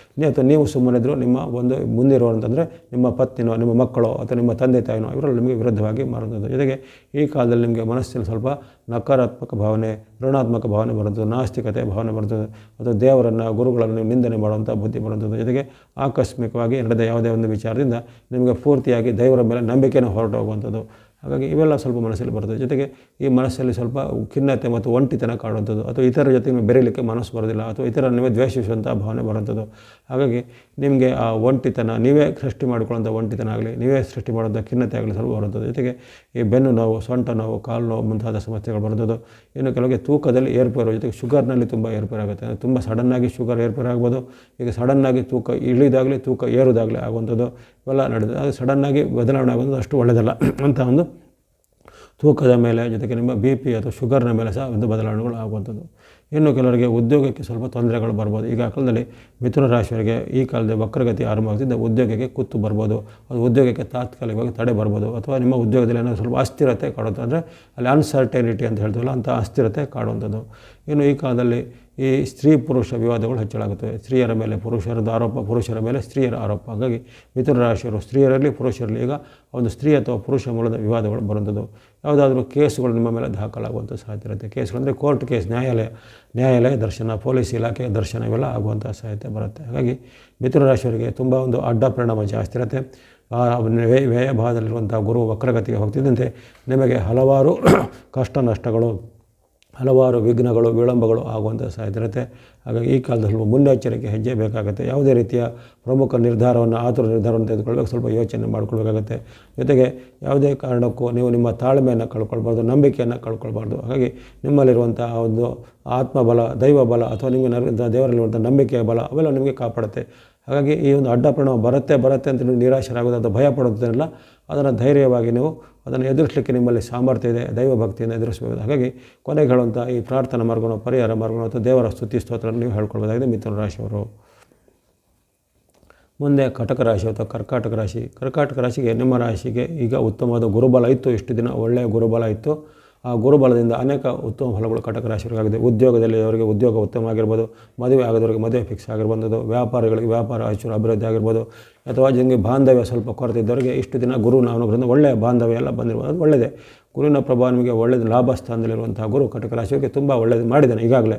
ಅಥವಾ ನೀವು ಸುಮ್ಮನಿದ್ರು ನಿಮ್ಮ ಒಂದು ಮುಂದಿರುವಂತಂದರೆ ನಿಮ್ಮ ಪತ್ನಿನೋ, ನಿಮ್ಮ ಮಕ್ಕಳೋ ಅಥವಾ ನಿಮ್ಮ ತಂದೆ ತಾಯಿನೋ ಇವರಲ್ಲಿ ನಿಮಗೆ ವಿರುದ್ಧವಾಗಿ ಮಾರುವಂಥದ್ದು. ಜೊತೆಗೆ ಈ ಕಾಲದಲ್ಲಿ ನಿಮಗೆ ಮನಸ್ಸಿನಲ್ಲಿ ಸ್ವಲ್ಪ ನಕಾರಾತ್ಮಕ ಭಾವನೆ, ಋಣಾತ್ಮಕ ಭಾವನೆ ಬರುತ್ತದೆ, ನಾಸ್ತಿಕತೆ ಭಾವನೆ ಬರುತ್ತದೆ, ಅಥವಾ ದೇವರನ್ನು ಗುರುಗಳನ್ನು ನೀವು ನಿಂದನೆ ಮಾಡುವಂಥ ಬುದ್ಧಿ ಬರುವಂಥದ್ದು. ಜೊತೆಗೆ ಆಕಸ್ಮಿಕವಾಗಿ ನಡೆದ ಯಾವುದೇ ಒಂದು ವಿಚಾರದಿಂದ ನಿಮಗೆ ಪೂರ್ತಿಯಾಗಿ ದೇವರ ಮೇಲೆ ನಂಬಿಕೆಯನ್ನು ಹೊರಟು ಹೋಗುವಂಥದ್ದು. ಹಾಗಾಗಿ ಇವೆಲ್ಲ ಸ್ವಲ್ಪ ಮನಸ್ಸಲ್ಲಿ ಬರ್ತದೆ. ಜೊತೆಗೆ ಈ ಮನಸ್ಸಲ್ಲಿ ಸ್ವಲ್ಪ ಖಿನ್ನತೆ ಮತ್ತು ಒಂಟಿತನ ಕಾಡುವಂಥದ್ದು, ಅಥವಾ ಇತರರ ಜೊತೆಗೆ ಬೆರೀಲಿಕ್ಕೆ ಮನಸ್ಸು ಬರೋದಿಲ್ಲ, ಅಥವಾ ಇತರ ನೀವೇ ದ್ವೇಷಿಸುವಂಥ ಭಾವನೆ ಬರುವಂಥದ್ದು. ಹಾಗಾಗಿ ನಿಮಗೆ ಆ ಒಂಟಿತನ, ನೀವೇ ಸೃಷ್ಟಿ ಮಾಡಿಕೊಳ್ಳುವಂಥ ಒಂಟಿತನ ಆಗಲಿ, ನೀವೇ ಸೃಷ್ಟಿ ಮಾಡುವಂಥ ಖಿನ್ನತೆ ಆಗಲಿ ಸ್ವಲ್ಪ ಬರುವಂಥದ್ದು. ಜೊತೆಗೆ ಈ ಬೆನ್ನು ನೋವು, ಸೊಂಟ ನೋವು, ಕಾಲು ನೋವು ಮುಂತಾದ ಸಮಸ್ಯೆಗಳು ಬರುವಂಥದ್ದು. ಇನ್ನು ಕೆಲವರಿಗೆ ತೂಕದಲ್ಲಿ ಏರ್ಪೇರು, ಜೊತೆಗೆ ಶುಗರ್ನಲ್ಲಿ ತುಂಬ ಏರ್ಪೇರಾಗುತ್ತೆ. ತುಂಬ ಸಡನ್ನಾಗಿ ಶುಗರ್ ಏರ್ಪೇರಾಗ್ಬೋದು. ಈಗ ಸಡನ್ನಾಗಿ ತೂಕ ಇಳಿದಾಗಲಿ ತೂಕ ಏರುದಾಗಲಿ ಆಗುವಂಥದ್ದು ಇವೆಲ್ಲ ನಡೆದು, ಅದು ಸಡನ್ನಾಗಿ ಬದಲಾವಣೆ ಆಗುವಂಥದ್ದು ಅಷ್ಟು ಒಳ್ಳೆಯದಲ್ಲ ಅಂತ ಒಂದು ತೂಕದ ಮೇಲೆ, ಜೊತೆಗೆ ನಿಮ್ಮ BP ಅಥವಾ ಶುಗರ್ನ ಮೇಲೆ ಸಹ ಒಂದು ಬದಲಾವಣೆಗಳು ಆಗುವಂಥದ್ದು. ಇನ್ನು ಕೆಲವರಿಗೆ ಉದ್ಯೋಗಕ್ಕೆ ಸ್ವಲ್ಪ ತೊಂದರೆಗಳು ಬರ್ಬೋದು. ಈಗ ಕಾಲದಲ್ಲಿ ಮಿಥುನ ರಾಶಿಯವರಿಗೆ ಈ ಕಾಲದಲ್ಲಿ ವಕ್ರಗತಿ ಆರಂಭವಾಗ್ತಿದ್ದ ಉದ್ಯೋಗಕ್ಕೆ ಕುತ್ತು ಬರ್ಬೋದು, ಅದು ಉದ್ಯೋಗಕ್ಕೆ ತಾತ್ಕಾಲಿಕವಾಗಿ ತಡೆ ಬರ್ಬೋದು, ಅಥವಾ ನಿಮ್ಮ ಉದ್ಯೋಗದಲ್ಲಿ ಏನಾದರೂ ಸ್ವಲ್ಪ ಅಸ್ಥಿರತೆ ಕಾಡುತ್ತೆ, ಅಂದರೆ ಅಲ್ಲಿ ಅನ್ಸರ್ಟೆನಿಟಿ ಅಂತ ಹೇಳ್ತೀವಲ್ಲ ಅಂಥ ಅಸ್ಥಿರತೆ ಕಾಡುವಂಥದ್ದು. ಇನ್ನು ಈ ಕಾಲದಲ್ಲಿ ಈ ಸ್ತ್ರೀ ಪುರುಷ ವಿವಾದಗಳು ಹೆಚ್ಚಳಾಗುತ್ತವೆ. ಸ್ತ್ರೀಯರ ಮೇಲೆ ಪುರುಷರದ್ದು ಆರೋಪ, ಪುರುಷರ ಮೇಲೆ ಸ್ತ್ರೀಯರ ಆರೋಪ. ಹಾಗಾಗಿ ಮಿಥುನ ರಾಶಿಯವರು ಸ್ತ್ರೀಯರಲ್ಲಿ ಪುರುಷರಲ್ಲಿ ಈಗ ಒಂದು ಸ್ತ್ರೀ ಅಥವಾ ಪುರುಷ ಮೂಲದ ವಿವಾದಗಳು ಬರುವಂಥದ್ದು. ಯಾವುದಾದ್ರೂ ಕೇಸುಗಳು ನಿಮ್ಮ ಮೇಲೆ ದಾಖಲಾಗುವಂಥ ಸಾಧ್ಯತೆ ಇರುತ್ತೆ. ಕೇಸುಗಳು ಅಂದರೆ ಕೋರ್ಟ್ ಕೇಸ್, ನ್ಯಾಯಾಲಯ ದರ್ಶನ, ಪೊಲೀಸ್ ಇಲಾಖೆಯ ದರ್ಶನ ಇವೆಲ್ಲ ಆಗುವಂಥ ಸಾಧ್ಯತೆ ಬರುತ್ತೆ. ಹಾಗಾಗಿ ಮಿಥುನ ರಾಶಿಯವರಿಗೆ ತುಂಬ ಒಂದು ಅಡ್ಡ ಪರಿಣಾಮ ಜಾಸ್ತಿ ಇರುತ್ತೆ. ವ್ಯಯಭಾವದಲ್ಲಿರುವಂಥ ಗುರು ವಕ್ರಗತಿಗೆ ಹೋಗ್ತಿದ್ದಂತೆ ನಿಮಗೆ ಹಲವಾರು ಕಷ್ಟ ನಷ್ಟಗಳು, ಹಲವಾರು ವಿಘ್ನಗಳು, ವಿಳಂಬಗಳು ಆಗುವಂಥ ಸಾಧ್ಯತೆ ಇರುತ್ತೆ. ಹಾಗಾಗಿ ಈ ಕಾಲದಲ್ಲಿ ಸ್ವಲ್ಪ ಮುನ್ನೆಚ್ಚರಿಕೆ ಹೆಜ್ಜೆ ಬೇಕಾಗುತ್ತೆ. ಯಾವುದೇ ರೀತಿಯ ಪ್ರಮುಖ ನಿರ್ಧಾರವನ್ನು, ಆತುರ ನಿರ್ಧಾರವನ್ನು ತೆಗೆದುಕೊಳ್ಳಬೇಕು, ಸ್ವಲ್ಪ ಯೋಚನೆ ಮಾಡಿಕೊಳ್ಬೇಕಾಗತ್ತೆ. ಜೊತೆಗೆ ಯಾವುದೇ ಕಾರಣಕ್ಕೂ ನೀವು ನಿಮ್ಮ ತಾಳ್ಮೆಯನ್ನು ಕಳ್ಕೊಳ್ಬಾರ್ದು, ನಂಬಿಕೆಯನ್ನು ಕಳ್ಕೊಳ್ಬಾರ್ದು. ಹಾಗಾಗಿ ನಿಮ್ಮಲ್ಲಿರುವಂಥ ಒಂದು ಆತ್ಮಬಲ, ದೈವ ಬಲ, ಅಥವಾ ನಿಮಗೆ ದೇವರಲ್ಲಿರುವಂಥ ನಂಬಿಕೆಯ ಬಲ ಅವೆಲ್ಲ ನಿಮಗೆ ಕಾಪಾಡುತ್ತೆ. ಹಾಗಾಗಿ ಈ ಒಂದು ಅಡ್ಡ ಪರಿಣಾಮ ಬರುತ್ತೆ ಅಂತ ನೀವು ನಿರಾಶರಾಗೋದು ಅಥವಾ ಭಯ ಪಡೋದಿಲ್ಲ, ಅದನ್ನು ಧೈರ್ಯವಾಗಿ ನೀವು ಅದನ್ನು ಎದುರಿಸಲಿಕ್ಕೆ ನಿಮ್ಮಲ್ಲಿ ಸಾಮರ್ಥ್ಯ ಇದೆ, ದೈವ ಭಕ್ತಿಯನ್ನು ಎದುರಿಸಬಹುದು. ಹಾಗಾಗಿ ಕೊನೆಗೆ ಹೇಳುವಂಥ ಈ ಪ್ರಾರ್ಥನಾ ಮಾರ್ಗವನ್ನು, ಪರಿಹಾರ ಮಾರ್ಗವನ್ನು ಅಥವಾ ದೇವರ ಸ್ತುತಿ ಸ್ತೋತ್ರ ನೀವು ಹೇಳ್ಕೊಳ್ಬೋದಾಗಿದೆ ಮಿಥುನ ರಾಶಿಯವರು. ಮುಂದೆ ಕಟಕ ರಾಶಿ ಅಥವಾ ಕರ್ಕಾಟಕ ರಾಶಿ. ಕರ್ಕಾಟಕ ರಾಶಿಗೆ ನಿಮ್ಮ ರಾಶಿಗೆ ಈಗ ಉತ್ತಮವಾದ ಗುರುಬಲ ಇತ್ತು, ಇಷ್ಟು ದಿನ ಒಳ್ಳೆಯ ಗುರುಬಲ ಇತ್ತು. ಆ ಗುರುಬಲದಿಂದ ಅನೇಕ ಉತ್ತಮ ಫಲಗಳು ಕಟಕ ರಾಶಿಯವರಿಗಾಗಿದೆ. ಉದ್ಯೋಗದಲ್ಲಿ ಅವರಿಗೆ ಉದ್ಯೋಗ ಉತ್ತಮ ಆಗಿರ್ಬೋದು, ಮದುವೆ ಆಗೋದವರಿಗೆ ಮದುವೆ ಫಿಕ್ಸ್ ಆಗಿರ್ಬೋದು, ವ್ಯಾಪಾರಿಗಳಿಗೆ ವ್ಯಾಪಾರ ಅಭಿವೃದ್ಧಿ ಆಗಿರ್ಬೋದು, ಅಥವಾ ನಿಮಗೆ ಬಾಂಧವ್ಯ ಸ್ವಲ್ಪ ಕೊರತೆ ಇದ್ದವರಿಗೆ ಇಷ್ಟು ದಿನ ಗುರುವಿನ ಅನುಗ್ರಹದಿಂದ ಒಳ್ಳೆಯ ಬಾಂಧವ್ಯ ಎಲ್ಲ ಬಂದಿರ್ಬೋದು. ಅದು ಒಳ್ಳೆಯದೇ. ಗುರುವಿನ ಪ್ರಭಾವ ನಿಮಗೆ ಒಳ್ಳೆಯದು. ಲಾಭ ಸ್ಥಾನದಲ್ಲಿರುವಂಥ ಗುರು ಕಟಕ ರಾಶಿಯವರಿಗೆ ತುಂಬ ಒಳ್ಳೆಯದು ಮಾಡಿದ್ದಾನೆ ಈಗಾಗಲೇ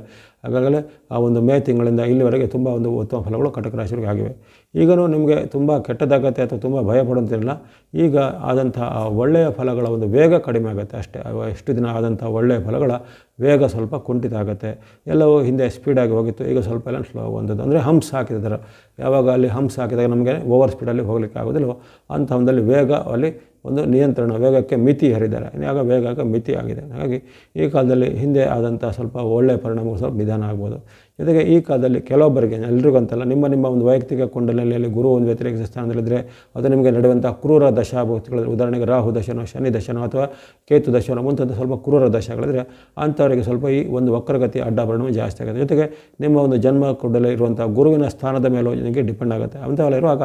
ಆ ಒಂದು ಮೇ ತಿಂಗಳಿಂದ ಇಲ್ಲಿವರೆಗೆ ತುಂಬ ಒಂದು ಉತ್ತಮ ಫಲಗಳು ಕಟಕ ರಾಶಿಯವರಿಗೆ ಆಗಿವೆ. ಈಗಲೂ ನಿಮಗೆ ತುಂಬ ಕೆಟ್ಟದಾಗತ್ತೆ ಅಥವಾ ತುಂಬ ಭಯ ಪಡುವಂತಿರಲಿಲ್ಲ. ಈಗ ಆದಂಥ ಒಳ್ಳೆಯ ಫಲಗಳ ಒಂದು ವೇಗ ಕಡಿಮೆ ಆಗುತ್ತೆ ಅಷ್ಟೇ. ಎಷ್ಟು ದಿನ ಆದಂಥ ಒಳ್ಳೆಯ ಫಲಗಳ ವೇಗ ಸ್ವಲ್ಪ ಕುಂಠಿತ ಆಗುತ್ತೆ. ಎಲ್ಲವೂ ಹಿಂದೆ ಸ್ಪೀಡಾಗಿ ಹೋಗಿತ್ತು, ಈಗ ಸ್ವಲ್ಪ ಎಲ್ಲ ಸ್ಲೋ ಆಗುವಂಥದ್ದು. ಅಂದರೆ ಹಂಪ್ಸ್ ಹಾಕಿದ್ದಾರೆ. ಯಾವಾಗ ಅಲ್ಲಿ ಹಂಪ್ಸ್ ಹಾಕಿದಾಗ ನಮಗೆ ಓವರ್ ಸ್ಪೀಡಲ್ಲಿ ಹೋಗಲಿಕ್ಕೆ ಆಗೋದಿಲ್ಲವೋ ಅಂಥ ಒಂದಲ್ಲಿ ವೇಗ ಅಲ್ಲಿ ಒಂದು ನಿಯಂತ್ರಣ, ವೇಗಕ್ಕೆ ಮಿತಿ ಹೇರಿದ್ದಾರೆ. ಆಗ ವೇಗಕ್ಕೆ ಮಿತಿ ಆಗಿದೆ. ಹಾಗಾಗಿ ಈ ಕಾಲದಲ್ಲಿ ಹಿಂದೆ ಆದಂಥ ಸ್ವಲ್ಪ ಒಳ್ಳೆಯ ಪರಿಣಾಮಗಳು ಸ್ವಲ್ಪ ನಿಧಾನ ಆಗ್ಬೋದು. ಜೊತೆಗೆ ಈ ಕಾಲದಲ್ಲಿ ಕೆಲವೊಬ್ಬರಿಗೆ, ಎಲ್ರಿಗಂತಲ್ಲ, ನಿಮ್ಮ ಒಂದು ವೈಯಕ್ತಿಕ ಕುಂಡಲಿಯಲ್ಲಿ ಗುರು ಒಂದು ವ್ಯತಿರೇಕ ಸ್ಥಾನದಲ್ಲಿದ್ದರೆ ಅದು ನಿಮಗೆ ನಡೆಯುವಂಥ ಕ್ರೂರ ದಶಾಭುಕ್ತಿಗಳಿದ್ರೆ, ಉದಾಹರಣೆಗೆ ರಾಹು ದಶನೋ, ಶನಿ ದಶನೋ ಅಥವಾ ಕೇತು ದಶನೋ ಮುಂತಾದ ಸ್ವಲ್ಪ ಕ್ರೂರ ದಶಗಳಿದ್ರೆ ಅಂಥವರಿಗೆ ಸ್ವಲ್ಪ ಈ ಒಂದು ವಕ್ರಗತಿ ಅಡ್ಡ ಪರಿಣಾಮ ಜಾಸ್ತಿ ಆಗುತ್ತೆ. ಜೊತೆಗೆ ನಿಮ್ಮ ಒಂದು ಜನ್ಮ ಕುಂಡಲಿ ಇರುವಂಥ ಗುರುವಿನ ಸ್ಥಾನದ ಮೇಲೂ ನಿಮಗೆ ಡಿಪೆಂಡ್ ಆಗುತ್ತೆ. ಅಂಥವೆಲ್ಲ ಇರುವಾಗ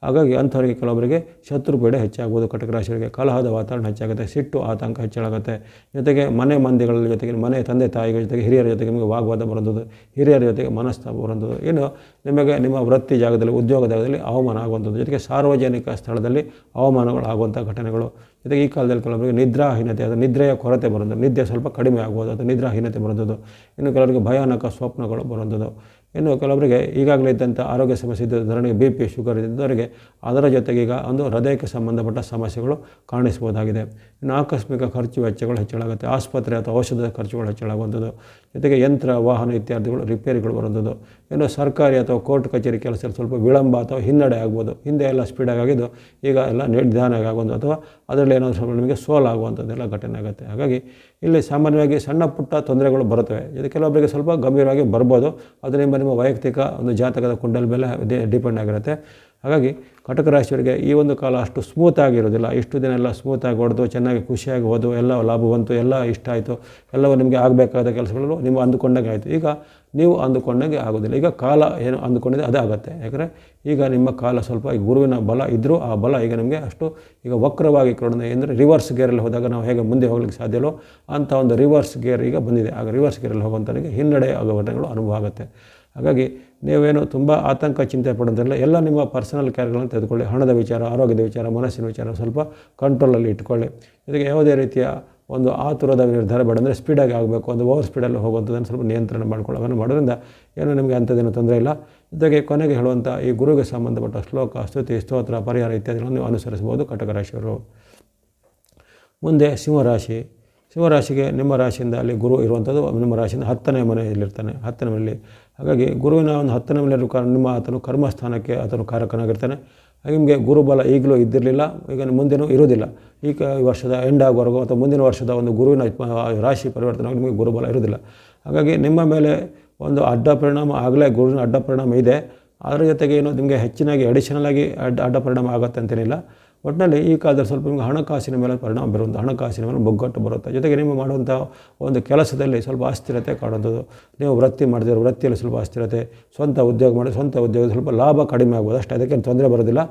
ಹಾಗಾಗಿ ಅಂಥವರಿಗೆ ಕೆಲವೊಬ್ಬರಿಗೆ ಶತ್ರುಪೀಡೆ ಹೆಚ್ಚಾಗ್ಬೋದು. ಕಟಕ ರಾಶಿಯವರಿಗೆ ಕಲಹದ ವಾತಾವರಣ ಹೆಚ್ಚಾಗುತ್ತೆ, ಸಿಟ್ಟು ಆತಂಕ ಹೆಚ್ಚಾಗುತ್ತೆ. ಜೊತೆಗೆ ಮನೆ ಮಂದಿಗಳ ಜೊತೆಗೆ, ಮನೆ ತಂದೆ ತಾಯಿಗಳ ಜೊತೆಗೆ, ಹಿರಿಯರ ಜೊತೆಗೆ ನಿಮಗೆ ವಾಗ್ವಾದ ಬರುವಂಥದ್ದು, ಹಿರಿಯರ ಜೊತೆಗೆ ಮನಸ್ತಾಪ ಬರುವಂಥದ್ದು, ಇನ್ನು ನಿಮಗೆ ನಿಮ್ಮ ವೃತ್ತಿ ಜಾಗದಲ್ಲಿ, ಉದ್ಯೋಗ ಜಾಗದಲ್ಲಿ ಅವಮಾನ ಆಗುವಂಥದ್ದು, ಜೊತೆಗೆ ಸಾರ್ವಜನಿಕ ಸ್ಥಳದಲ್ಲಿ ಅವಮಾನಗಳು ಆಗುವಂಥ ಘಟನೆಗಳು. ಜೊತೆಗೆ ಈ ಕಾಲದಲ್ಲಿ ಕೆಲವರಿಗೆ ನಿದ್ರಾಹೀನತೆ, ಅದು ನಿದ್ರೆಯ ಕೊರತೆ ಬರುವಂಥದ್ದು, ನಿದ್ದೆ ಸ್ವಲ್ಪ ಕಡಿಮೆ ಆಗ್ಬೋದು, ಅದು ನಿದ್ರಾಹೀನತೆ ಬರುವಂಥದ್ದು. ಇನ್ನು ಕೆಲವರಿಗೆ ಭಯಾನಕ ಸ್ವಪ್ನಗಳು ಬರುವಂಥದ್ದು. ಇನ್ನು ಕೆಲವರಿಗೆ ಈಗಾಗಲೇ ಇದ್ದಂಥ ಆರೋಗ್ಯ ಸಮಸ್ಯೆ ಇದ್ದ, ಉದಾಹರಣೆಗೆ ಬಿ ಪಿ, ಶುಗರ್ ಇದ್ದವರಿಗೆ ಅದರ ಜೊತೆಗೆ ಈಗ ಒಂದು ಹೃದಯಕ್ಕೆ ಸಂಬಂಧಪಟ್ಟ ಸಮಸ್ಯೆಗಳು ಕಾಣಿಸ್ಬೋದಾಗಿದೆ. ಇನ್ನು ಆಕಸ್ಮಿಕ ಖರ್ಚು ವೆಚ್ಚಗಳು ಹೆಚ್ಚಳಾಗುತ್ತೆ, ಆಸ್ಪತ್ರೆ ಅಥವಾ ಔಷಧದ ಖರ್ಚುಗಳು ಹೆಚ್ಚಳಾಗುವಂಥದ್ದು. ಜೊತೆಗೆ ಯಂತ್ರ, ವಾಹನ ಇತ್ಯಾದಿಗಳು ರಿಪೇರಿಗಳು ಬರುವಂಥದ್ದು. ಇನ್ನು ಸರ್ಕಾರಿ ಅಥವಾ ಕೋರ್ಟ್ ಕಚೇರಿ ಕೆಲಸದಲ್ಲಿ ಸ್ವಲ್ಪ ವಿಳಂಬ ಅಥವಾ ಹಿನ್ನಡೆ ಆಗ್ಬೋದು. ಹಿಂದೆ ಎಲ್ಲ ಸ್ಪೀಡಾಗಿ ಆಗಿದ್ದು ಈಗ ಎಲ್ಲ ನಿಧಾನ ಆಗುವಂಥದ್ದು, ಅಥವಾ ಅದರಲ್ಲಿ ಏನಾದರೂ ಸ್ವಲ್ಪ ನಿಮಗೆ ಸೋಲಾಗುವಂಥದ್ದೆಲ್ಲ ಘಟನೆ ಆಗುತ್ತೆ. ಹಾಗಾಗಿ ಇಲ್ಲಿ ಸಾಮಾನ್ಯವಾಗಿ ಸಣ್ಣ ಪುಟ್ಟ ತೊಂದರೆಗಳು ಬರುತ್ತವೆ. ಇದು ಕೆಲವೊಬ್ಬರಿಗೆ ಸ್ವಲ್ಪ ಗಂಭೀರವಾಗಿ ಬರ್ಬೋದು. ಅದು ನಿಮ್ಮ ವೈಯಕ್ತಿಕ ಒಂದು ಜಾತಕದ ಕುಂಡಲ ಮೇಲೆ ಡಿಪೆಂಡ್ ಆಗಿರುತ್ತೆ. ಹಾಗಾಗಿ ಕಟಕ ರಾಶಿಯವರಿಗೆ ಈ ಒಂದು ಕಾಲ ಅಷ್ಟು ಸ್ಮೂತಾಗಿರೋದಿಲ್ಲ. ಇಷ್ಟು ದಿನ ಎಲ್ಲ ಸ್ಮೂತಾಗಿ ಹೊಡೆದು ಚೆನ್ನಾಗಿ ಖುಷಿಯಾಗಿ ಹೋದು, ಎಲ್ಲ ಲಾಭ ಬಂತು, ಎಲ್ಲ ಇಷ್ಟ ಆಯಿತು, ಎಲ್ಲವೂ ನಿಮಗೆ ಆಗಬೇಕಾದ ಕೆಲಸಗಳು ನೀವು ಅಂದುಕೊಂಡಾಗೆ ಆಯಿತು. ಈಗ ನೀವು ಅಂದುಕೊಂಡಾಗೆ ಆಗೋದಿಲ್ಲ. ಈಗ ಕಾಲ ಏನು ಅಂದುಕೊಂಡಿದೆ ಅದೇ ಆಗುತ್ತೆ. ಯಾಕಂದರೆ ಈಗ ನಿಮ್ಮ ಕಾಲ ಸ್ವಲ್ಪ ಈ ಗುರುವಿನ ಬಲ ಇದ್ದರೂ ಆ ಬಲ ಈಗ ನಿಮಗೆ ಅಷ್ಟು ಈಗ ವಕ್ರವಾಗಿ ಕೊಡೋದು. ಅಂದರೆ ರಿವರ್ಸ್ ಗೇರಲ್ಲಿ ಹೋದಾಗ ನಾವು ಹೇಗೆ ಮುಂದೆ ಹೋಗ್ಲಿಕ್ಕೆ ಸಾಧ್ಯ ಇಲ್ಲೋ ಅಂಥ ಒಂದು ರಿವರ್ಸ್ ಗೇರ್ ಈಗ ಬಂದಿದೆ. ಆಗ ರಿವರ್ಸ್ ಗೇರಲ್ಲಿ ಹೋಗುವಂಥವರಿಗೆ ಹಿನ್ನಡೆ ಆಗೋ ಘಟನೆಗಳು ಅನುಭವ ಆಗುತ್ತೆ. ಹಾಗಾಗಿ ನೀವೇನು ತುಂಬ ಆತಂಕ ಚಿಂತೆ ಪಡೋದಿಲ್ಲ. ಎಲ್ಲ ನಿಮ್ಮ ಪರ್ಸನಲ್ ಕೇರ್ಗಳನ್ನು ತೆಗೆದುಕೊಳ್ಳಿ. ಹಣದ ವಿಚಾರ, ಆರೋಗ್ಯದ ವಿಚಾರ, ಮನಸ್ಸಿನ ವಿಚಾರ ಸ್ವಲ್ಪ ಕಂಟ್ರೋಲಲ್ಲಿ ಇಟ್ಕೊಳ್ಳಿ. ಜೊತೆಗೆ ಯಾವುದೇ ರೀತಿಯ ಒಂದು ಆತುರದ ನಿರ್ಧಾರ ಬೇಡ. ಅಂದರೆ ಸ್ಪೀಡಾಗಿ ಆಗಬೇಕು, ಒಂದು ಓವರ್ ಸ್ಪೀಡಲ್ಲಿ ಹೋಗುವಂಥದ್ದನ್ನು ಸ್ವಲ್ಪ ನಿಯಂತ್ರಣ ಮಾಡ್ಕೊಳ್ಳೋದನ್ನು ಮಾಡೋದ್ರಿಂದ ಏನೋ ನಿಮಗೆ ಅಂಥದ್ದೇನು ತೊಂದರೆ ಇಲ್ಲ. ಜೊತೆಗೆ ಕೊನೆಗೆ ಹೇಳುವಂಥ ಈ ಗುರುವಿಗೆ ಸಂಬಂಧಪಟ್ಟ ಶ್ಲೋಕ, ಸ್ತುತಿ, ಸ್ತೋತ್ರ, ಪರಿಹಾರ ಇತ್ಯಾದಿಗಳನ್ನು ನೀವು ಅನುಸರಿಸ್ಬೋದು ಕಟಕ ರಾಶಿಯವರು. ಮುಂದೆ ಸಿಂಹರಾಶಿಗೆ ನಿಮ್ಮ ರಾಶಿಯಿಂದ ಅಲ್ಲಿ ಗುರು ಇರುವಂಥದ್ದು ನಿಮ್ಮ ರಾಶಿಯಿಂದ 10ನೇ ಮನೆಯಲ್ಲಿರ್ತಾನೆ, 10ನೇ ಮನೆಯಲ್ಲಿ. ಹಾಗಾಗಿ ಗುರುವಿನ ಒಂದು 10ನೇ ಮನೆಯಲ್ಲಿರುವ ಕಾರಣ ನಿಮ್ಮ ಆತನು ಕರ್ಮಸ್ಥಾನಕ್ಕೆ ಆತನು ಕಾರಕನಾಗಿರ್ತಾನೆ. ಹಾಗೆ ನಿಮಗೆ ಗುರುಬಲ ಈಗಲೂ ಇದ್ದಿರಲಿಲ್ಲ, ಈಗ ಮುಂದೆನೂ ಇರೋದಿಲ್ಲ. ಈಗ ಈ ವರ್ಷದ ಎಂಡ್ ಆಗುವವರೆಗೂ ಅಥವಾ ಮುಂದಿನ ವರ್ಷದ ಒಂದು ಗುರುವಿನ ರಾಶಿ ಪರಿವರ್ತನೆ ಆಗಿ ನಿಮಗೆ ಗುರುಬಲ ಇರೋದಿಲ್ಲ. ಹಾಗಾಗಿ ನಿಮ್ಮ ಮೇಲೆ ಒಂದು ಅಡ್ಡ ಪರಿಣಾಮ ಆಗಲೇ ಗುರುವಿನ ಅಡ್ಡ ಪರಿಣಾಮ ಇದೆ. ಅದರ ಜೊತೆಗೆ ಏನು ನಿಮಗೆ ಹೆಚ್ಚಿನಾಗಿ ಅಡಿಷನಲ್ ಆಗಿ ಅಡ್ಡ ಪರಿಣಾಮ ಆಗುತ್ತೆ ಅಂತೇನಿಲ್ಲ. ಒಟ್ಟಿನಲ್ಲಿ ಈ ಕಾಲದಲ್ಲಿ ಸ್ವಲ್ಪ ನಿಮಗೆ ಹಣಕಾಸಿನ ಮೇಲೆ ಪರಿಣಾಮ ಬರುವಂಥ, ಹಣಕಾಸಿನ ಮೇಲೆ ಮುಗ್ಗಟ್ಟು ಬರುತ್ತೆ. ಜೊತೆಗೆ ನೀವು ಮಾಡುವಂಥ ಒಂದು ಕೆಲಸದಲ್ಲಿ ಸ್ವಲ್ಪ ಅಸ್ಥಿರತೆ ಕಾಣುವಂಥದ್ದು. ನೀವು ವೃತ್ತಿ ಮಾಡಿದ್ರೆ ವೃತ್ತಿಯಲ್ಲಿ ಸ್ವಲ್ಪ ಅಸ್ಥಿರತೆ, ಸ್ವಂತ ಉದ್ಯೋಗ ಮಾಡಿದ್ರೆ ಸ್ವಂತ ಉದ್ಯೋಗ ಸ್ವಲ್ಪ ಲಾಭ ಕಡಿಮೆ ಆಗ್ಬೋದು ಅಷ್ಟೇ, ಅದಕ್ಕೇನು ತೊಂದರೆ ಬರೋದಿಲ್ಲ.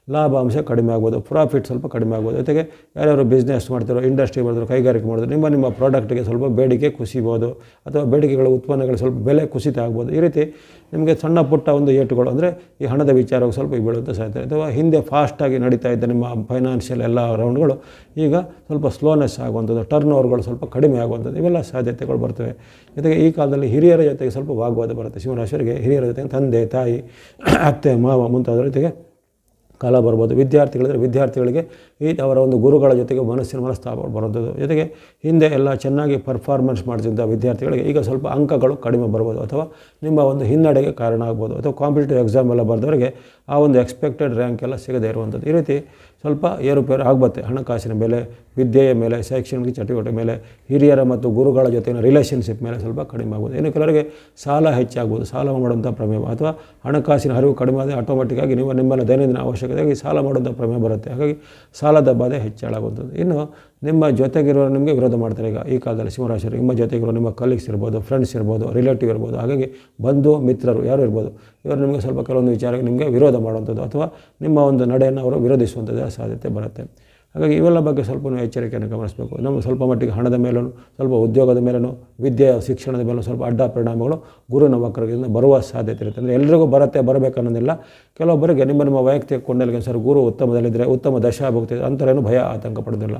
ಲಾಭಾಂಶ ಕಡಿಮೆ ಆಗ್ಬೋದು, ಪ್ರಾಫಿಟ್ ಸ್ವಲ್ಪ ಕಡಿಮೆ ಆಗ್ಬೋದು. ಜೊತೆಗೆ ಯಾರ್ಯಾರು ಬಿಸ್ನೆಸ್ ಮಾಡ್ತಾರೋ, ಇಂಡಸ್ಟ್ರಿ ಮಾಡಿದ್ರು, ಕೈಗಾರಿಕೆ ಮಾಡಿದ್ರು, ನಿಮ್ಮ ಪ್ರಾಡಕ್ಟ್ಗೆ ಸ್ವಲ್ಪ ಬೇಡಿಕೆ ಕುಸಿಬೋದು, ಅಥವಾ ಬೇಡಿಕೆಗಳ ಉತ್ಪನ್ನಗಳು ಸ್ವಲ್ಪ ಬೆಲೆ ಕುಸಿತ ಆಗ್ಬೋದು. ಈ ರೀತಿ ನಿಮಗೆ ಸಣ್ಣ ಪುಟ್ಟ ಒಂದು ಏಟುಗಳು, ಅಂದರೆ ಈ ಹಣದ ವಿಚಾರವು ಸ್ವಲ್ಪ ಬೀಳುವಂಥ ಸಾಧ್ಯತೆ, ಅಥವಾ ಹಿಂದೆ ಫಾಸ್ಟಾಗಿ ನಡೀತಾ ಇದ್ದ ನಿಮ್ಮ ಫೈನಾನ್ಷಿಯಲ್ ಎಲ್ಲ ರೌಂಡ್ಗಳು ಈಗ ಸ್ವಲ್ಪ ಸ್ಲೋನೆಸ್ ಆಗುವಂಥದ್ದು, ಟರ್ನ್ ಓವರ್ಗಳು ಸ್ವಲ್ಪ ಕಡಿಮೆ ಆಗುವಂಥದ್ದು, ಇವೆಲ್ಲ ಸಾಧ್ಯತೆಗಳು ಬರ್ತವೆ. ಜೊತೆಗೆ ಈ ಕಾಲದಲ್ಲಿ ಹಿರಿಯರ ಜೊತೆಗೆ ಸ್ವಲ್ಪ ವಾಗ್ವಾದ ಬರುತ್ತೆ. ಸಿಂಹರಾಶಿಯವರಿಗೆ ಹಿರಿಯರ ಜೊತೆಗೆ ತಂದೆ, ತಾಯಿ, ಅತ್ತೆ, ಮಾವ ಮುಂತಾದವರ ಜೊತೆಗೆ ಕಾಲ ಬರ್ಬೋದು. ವಿದ್ಯಾರ್ಥಿಗಳಿಗೆ ಅವರ ಒಂದು ಗುರುಗಳ ಜೊತೆಗೆ ಮನಸ್ತಾಪ ಬರೋದು. ಜೊತೆಗೆ ಹಿಂದೆ ಎಲ್ಲ ಚೆನ್ನಾಗಿ ಪರ್ಫಾರ್ಮೆನ್ಸ್ ಮಾಡ್ತಿದ್ದ ವಿದ್ಯಾರ್ಥಿಗಳಿಗೆ ಈಗ ಸ್ವಲ್ಪ ಅಂಕಗಳು ಕಡಿಮೆ ಬರ್ಬೋದು, ಅಥವಾ ನಿಮ್ಮ ಒಂದು ಹಿನ್ನಡೆಗೆ ಕಾರಣ ಆಗ್ಬೋದು. ಅಥವಾ ಕಾಂಪಿಟೇಟಿವ್ ಎಕ್ಸಾಮ್ ಎಲ್ಲ ಬರೆದವರಿಗೆ ಆ ಒಂದು ಎಕ್ಸ್ಪೆಕ್ಟೆಡ್ ರ್ಯಾಂಕ್ ಎಲ್ಲ ಸಿಗದೇ ಇರುವಂಥದ್ದು. ಈ ರೀತಿ ಸ್ವಲ್ಪ ಏರುಪೇರು ಆಗುತ್ತೆ. ಹಣಕಾಸಿನ ಮೇಲೆ, ವಿದ್ಯೆಯ ಮೇಲೆ, ಶೈಕ್ಷಣಿಕ ಚಟುವಟಿಕೆ ಮೇಲೆ, ಹಿರಿಯರ ಮತ್ತು ಗುರುಗಳ ಜೊತೆಗಿನ ರಿಲೇಷನ್ಶಿಪ್ ಮೇಲೆ ಸ್ವಲ್ಪ ಕಡಿಮೆ ಆಗ್ಬೋದು. ಇನ್ನು ಕೆಲವರಿಗೆ ಸಾಲ ಹೆಚ್ಚಾಗ್ಬೋದು, ಸಾಲ ಮಾಡುವಂಥ ಪ್ರಮೇಯ, ಅಥವಾ ಹಣಕಾಸಿನ ಅರಿವು ಕಡಿಮೆ ಆದರೆ ಆಟೋಮೆಟಿಕ್ಕಾಗಿ ನಿಮ್ಮಲ್ಲಿ ದೈನಂದಿನ ಅವಶ್ಯಕತೆಯಾಗಿ ಸಾಲ ಮಾಡುವಂಥ ಪ್ರಮೇಯ ಬರುತ್ತೆ. ಹಾಗಾಗಿ ಸಾಲದ ಬಾಧೆ ಹೆಚ್ಚಾಗುವಂಥದ್ದು. ಇನ್ನು ನಿಮ್ಮ ಜೊತೆಗಿರೋರು ನಿಮಗೆ ವಿರೋಧ ಮಾಡ್ತಾರೆ. ಈ ಕಾಲದಲ್ಲಿ ಸಿಂಹರಾಶಿಯವರು ನಿಮ್ಮ ಜೊತೆಗಿರೋ ನಿಮ್ಮ ಕಲೀಗ್ಸ್ ಇರ್ಬೋದು, ಫ್ರೆಂಡ್ಸ್ ಇರ್ಬೋದು, ರಿಲೇಟಿವ್ ಇರ್ಬೋದು, ಹಾಗಾಗಿ ಬಂಧು ಮಿತ್ರರು ಯಾರು ಇರ್ಬೋದು, ಇವರು ನಿಮಗೆ ಸ್ವಲ್ಪ ಕೆಲವೊಂದು ವಿಚಾರಕ್ಕೆ ನಿಮಗೆ ವಿರೋಧ ಮಾಡುವಂಥದ್ದು, ಅಥವಾ ನಿಮ್ಮ ಒಂದು ನಡೆಯನ್ನು ಅವರು ವಿರೋಧಿಸುವಂಥದ್ದು ಸಾಧ್ಯತೆ ಬರುತ್ತೆ. ಹಾಗಾಗಿ ಇವೆಲ್ಲ ಬಗ್ಗೆ ಸ್ವಲ್ಪ ಎಚ್ಚರಿಕೆಯನ್ನು ಗಮನಿಸಬೇಕು. ನಮಗೆ ಸ್ವಲ್ಪ ಮಟ್ಟಿಗೆ ಹಣದ ಮೇಲೂ, ಸ್ವಲ್ಪ ಉದ್ಯೋಗದ ಮೇಲೂ, ವಿದ್ಯೆ ಶಿಕ್ಷಣದ ಮೇಲೂ ಸ್ವಲ್ಪ ಅಡ್ಡ ಪರಿಣಾಮಗಳು ಗುರುವಿನ ವಕ್ರಗತಿಯಿಂದ ಬರುವ ಸಾಧ್ಯತೆ ಇರುತ್ತೆ. ಅಂದರೆ ಎಲ್ರಿಗೂ ಬರಬೇಕನ್ನೋದಿಲ್ಲ. ಕೆಲವೊಬ್ಬರಿಗೆ ನಿಮ್ಮ ವೈಯಕ್ತಿಕ ಕುಂಡಲಿಗೆ ಸರ್ ಗುರು ಉತ್ತಮದಲ್ಲಿದ್ದರೆ, ಉತ್ತಮ ದಶಾಭಕ್ತಿ ಅಂಥರೇನು ಭಯ ಆತಂಕ ಪಡೋದಿಲ್ಲ.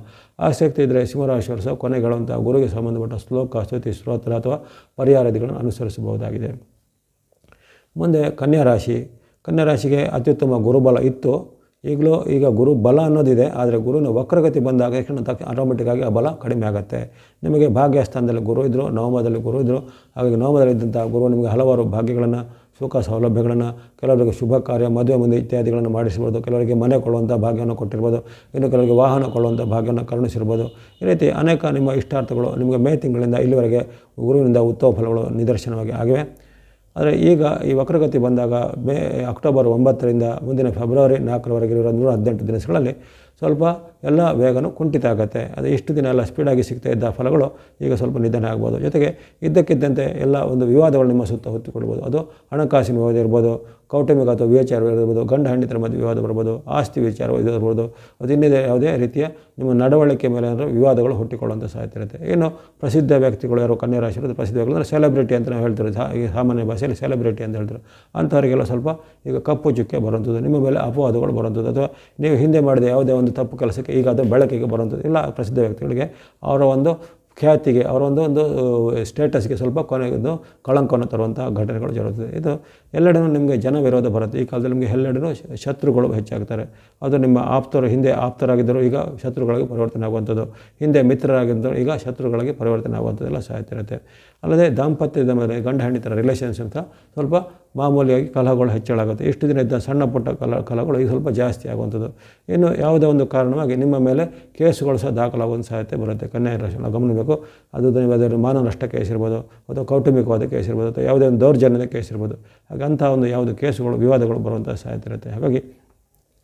ಆಸಕ್ತಿ ಇದ್ದರೆ ಸಿಂಹರಾಶಿಯವರು ಸಹ ಕೊನೆಗೆಳುವಂಥ ಗುರುವಿಗೆ ಸಂಬಂಧಪಟ್ಟ ಶ್ಲೋಕ, ಸ್ತುತಿ, ಸ್ತೋತ್ರ ಅಥವಾ ಪರಿಹಾರಾದಿಗಳನ್ನು ಅನುಸರಿಸಬಹುದಾಗಿದೆ. ಮುಂದೆ ಕನ್ಯಾ ರಾಶಿಗೆ ಅತ್ಯುತ್ತಮ ಗುರುಬಲ ಇತ್ತು. ಈಗ ಗುರು ಬಲ ಅನ್ನೋದಿದೆ, ಆದರೆ ಗುರುವಿನ ವಕ್ರಗತಿ ಬಂದಾಗ ಆಟೋಮೆಟಿಕ್ಕಾಗಿ ಆ ಬಲ ಕಡಿಮೆ ಆಗುತ್ತೆ. ನಿಮಗೆ ಭಾಗ್ಯಸ್ಥಾನದಲ್ಲಿ ಗುರು ಇದ್ದರು, ನವಮದಲ್ಲಿ ಗುರು ಇದ್ದರು. ಹಾಗಾಗಿ ನವಮದಲ್ಲಿದ್ದಂಥ ಗುರು ನಿಮಗೆ ಹಲವಾರು ಭಾಗ್ಯಗಳನ್ನು, ಸುಖ ಸೌಲಭ್ಯಗಳನ್ನು, ಕೆಲವರಿಗೆ ಶುಭ ಕಾರ್ಯ, ಮದುವೆ ಮುಂದೆ ಇತ್ಯಾದಿಗಳನ್ನು ಮಾಡಿಸಿರ್ಬೋದು. ಕೆಲವರಿಗೆ ಮನೆ ಕೊಳ್ಳುವಂಥ ಭಾಗ್ಯವನ್ನು ಕೊಟ್ಟಿರ್ಬೋದು. ಇನ್ನು ಕೆಲವರಿಗೆ ವಾಹನ ಕೊಳ್ಳುವಂಥ ಭಾಗ್ಯವನ್ನು ಕರುಣಿಸಿರ್ಬೋದು. ಈ ರೀತಿ ಅನೇಕ ನಿಮ್ಮ ಇಷ್ಟಾರ್ಥಗಳು ನಿಮಗೆ ಮೇ ತಿಂಗಳಿಂದ ಇಲ್ಲಿವರೆಗೆ ಗುರುವಿನಿಂದ ಉತ್ತಮ ಫಲಗಳು ನಿದರ್ಶನವಾಗಿ ಆಗಿವೆ. ಆದರೆ ಈಗ ಈ ವಕ್ರಗತಿ ಬಂದಾಗ ಅಕ್ಟೋಬರ್ 9ರಿಂದ ಮುಂದಿನ ಫೆಬ್ರವರಿ 4ರವರೆಗೆ ಇರೋ 118 ದಿನಗಳಲ್ಲಿ ಸ್ವಲ್ಪ ಎಲ್ಲ ವೇಗನೂ ಕುಂಠಿತ ಆಗುತ್ತೆ. ಅದು ಇಷ್ಟು ದಿನ ಎಲ್ಲ ಸ್ಪೀಡಾಗಿ ಸಿಗ್ತಾ ಇದ್ದ ಫಲಗಳು ಈಗ ಸ್ವಲ್ಪ ನಿಧನ ಆಗ್ಬೋದು. ಜೊತೆಗೆ ಇದ್ದಕ್ಕಿದ್ದಂತೆ ಎಲ್ಲ ಒಂದು ವಿವಾದಗಳು ನಿಮ್ಮ ಸುತ್ತ ಹೊತ್ತಿಕೊಳ್ಬೋದು. ಅದು ಹಣಕಾಸಿನ ವಿವಾದ ಇರ್ಬೋದು, ಕೌಟುಂಬಿಕ ಅಥವಾ ವಿಚಾರ ಇರ್ಬೋದು, ಗಂಡ ಹೆಂಡತಿರ ಮಧ್ಯೆ ವಿವಾದ ಬರ್ಬೋದು, ಆಸ್ತಿ ವಿಚಾರ ಇರ್ಬೋದು. ಅದು ಇನ್ನಿದೆ ಯಾವುದೇ ರೀತಿಯ ನಿಮ್ಮ ನಡವಳಿಕೆ ಮೇಲೆ ಏನಾದರೂ ವಿವಾದಗಳು ಹುಟ್ಟಿಕೊಳ್ಳುವಂಥ ಸಾಧ್ಯತೆ ಇರುತ್ತೆ. ಇನ್ನು ಪ್ರಸಿದ್ಧ ವ್ಯಕ್ತಿಗಳು ಯಾರು ಕನ್ಯಾ ರಾಶಿಯವರು, ಪ್ರಸಿದ್ಧ ವ್ಯಕ್ತಿಗಳು ಅಂದರೆ ಸೆಲೆಬ್ರಿಟಿ ಅಂತ ನಾವು ಹೇಳ್ತಾರೆ, ಈ ಸಾಮಾನ್ಯ ಭಾಷೆಯಲ್ಲಿ ಸೆಲೆಬ್ರಿಟಿ ಅಂತ ಹೇಳ್ತಾರೆ. ಅಂಥವರಿಗೆಲ್ಲ ಸ್ವಲ್ಪ ಈಗ ಕಪ್ಪು ಚುಕ್ಕೆ ಬರುವಂಥದ್ದು, ನಿಮ್ಮ ಮೇಲೆ ಅಪವಾದಗಳು ಬರುವಂಥದ್ದು, ಅಥವಾ ನೀವು ಹಿಂದೆ ಮಾಡಿದ ಯಾವುದೇ ಒಂದು ತಪ್ಪು ಕೆಲಸಕ್ಕೆ ಈಗ ಅದು ಬೆಳಕಿಗೆ ಬರುವಂಥದ್ದು. ಇಲ್ಲ, ಪ್ರಸಿದ್ಧ ವ್ಯಕ್ತಿಗಳಿಗೆ ಅವರ ಒಂದು ಖ್ಯಾತಿಗೆ, ಅವರ ಒಂದು ಸ್ಟೇಟಸ್ಗೆ ಸ್ವಲ್ಪ ಕೊನೆಗೊಂದು ಕಳಂಕವನ್ನು ತರುವಂಥ ಘಟನೆಗಳು ಜరుగుತ್ತದೆ. ಇದು ಎಲ್ಲೆಡೆನೂ ನಿಮಗೆ ಜನ ವಿರೋಧ ಬರುತ್ತೆ. ಈ ಕಾಲದಲ್ಲಿ ನಿಮಗೆ ಎಲ್ಲೆಡೆನೂ ಶತ್ರುಗಳು ಹೆಚ್ಚಾಗ್ತಾರೆ. ಅದು ನಿಮ್ಮ ಹಿಂದೆ ಆಪ್ತರಾಗಿದ್ದರು ಈಗ ಶತ್ರುಗಳಿಗೆ ಪರಿವರ್ತನೆ ಆಗುವಂಥದ್ದು, ಹಿಂದೆ ಮಿತ್ರರಾಗಿದ್ದರು ಈಗ ಶತ್ರುಗಳಿಗೆ ಪರಿವರ್ತನೆ ಆಗುವಂಥದ್ದೆಲ್ಲ ಸಾಧ್ಯ ಇರುತ್ತೆ. ಅಲ್ಲದೆ ದಾಂಪತ್ಯದ ಮೇಲೆ ಗಂಡ ಹೆಂಡತಿರ ರಿಲೇಷನ್ಸ್ ಅಂತ ಸ್ವಲ್ಪ ಮಾಮೂಲಿಯಾಗಿ ಕಲಹಗಳು ಹೆಚ್ಚಳಾಗುತ್ತೆ. ಇಷ್ಟು ದಿನ ಇದ್ದ ಸಣ್ಣ ಪುಟ್ಟ ಕಲಹಗಳು ಈಗ ಸ್ವಲ್ಪ ಜಾಸ್ತಿ ಆಗುವಂಥದ್ದು. ಇನ್ನು ಯಾವುದೇ ಒಂದು ಕಾರಣವಾಗಿ ನಿಮ್ಮ ಮೇಲೆ ಕೇಸುಗಳು ಸಹ ದಾಖಲಾಗುವಂಥ ಸಾಧ್ಯತೆ ಬರುತ್ತೆ. ಕನ್ಯಾ ರಾಶಿ ನಾವು ಗಮನಿಸಬೇಕು. ಅದು ಮಾನ ನಷ್ಟ ಕೇಸ್ ಇರ್ಬೋದು, ಅಥವಾ ಕೌಟುಂಬಿಕವಾದ ಕೇಸ್ ಇರ್ಬೋದು, ಅಥವಾ ಯಾವುದೇ ಒಂದು ದೌರ್ಜನ್ಯದ ಕೇಸ್ ಇರ್ಬೋದು. ಹಾಗೆ ಅಂಥ ಒಂದು ಯಾವುದು ಕೇಸುಗಳು, ವಿವಾದಗಳು ಬರುವಂಥ ಸಾಧ್ಯತೆ ಇರುತ್ತೆ. ಹಾಗಾಗಿ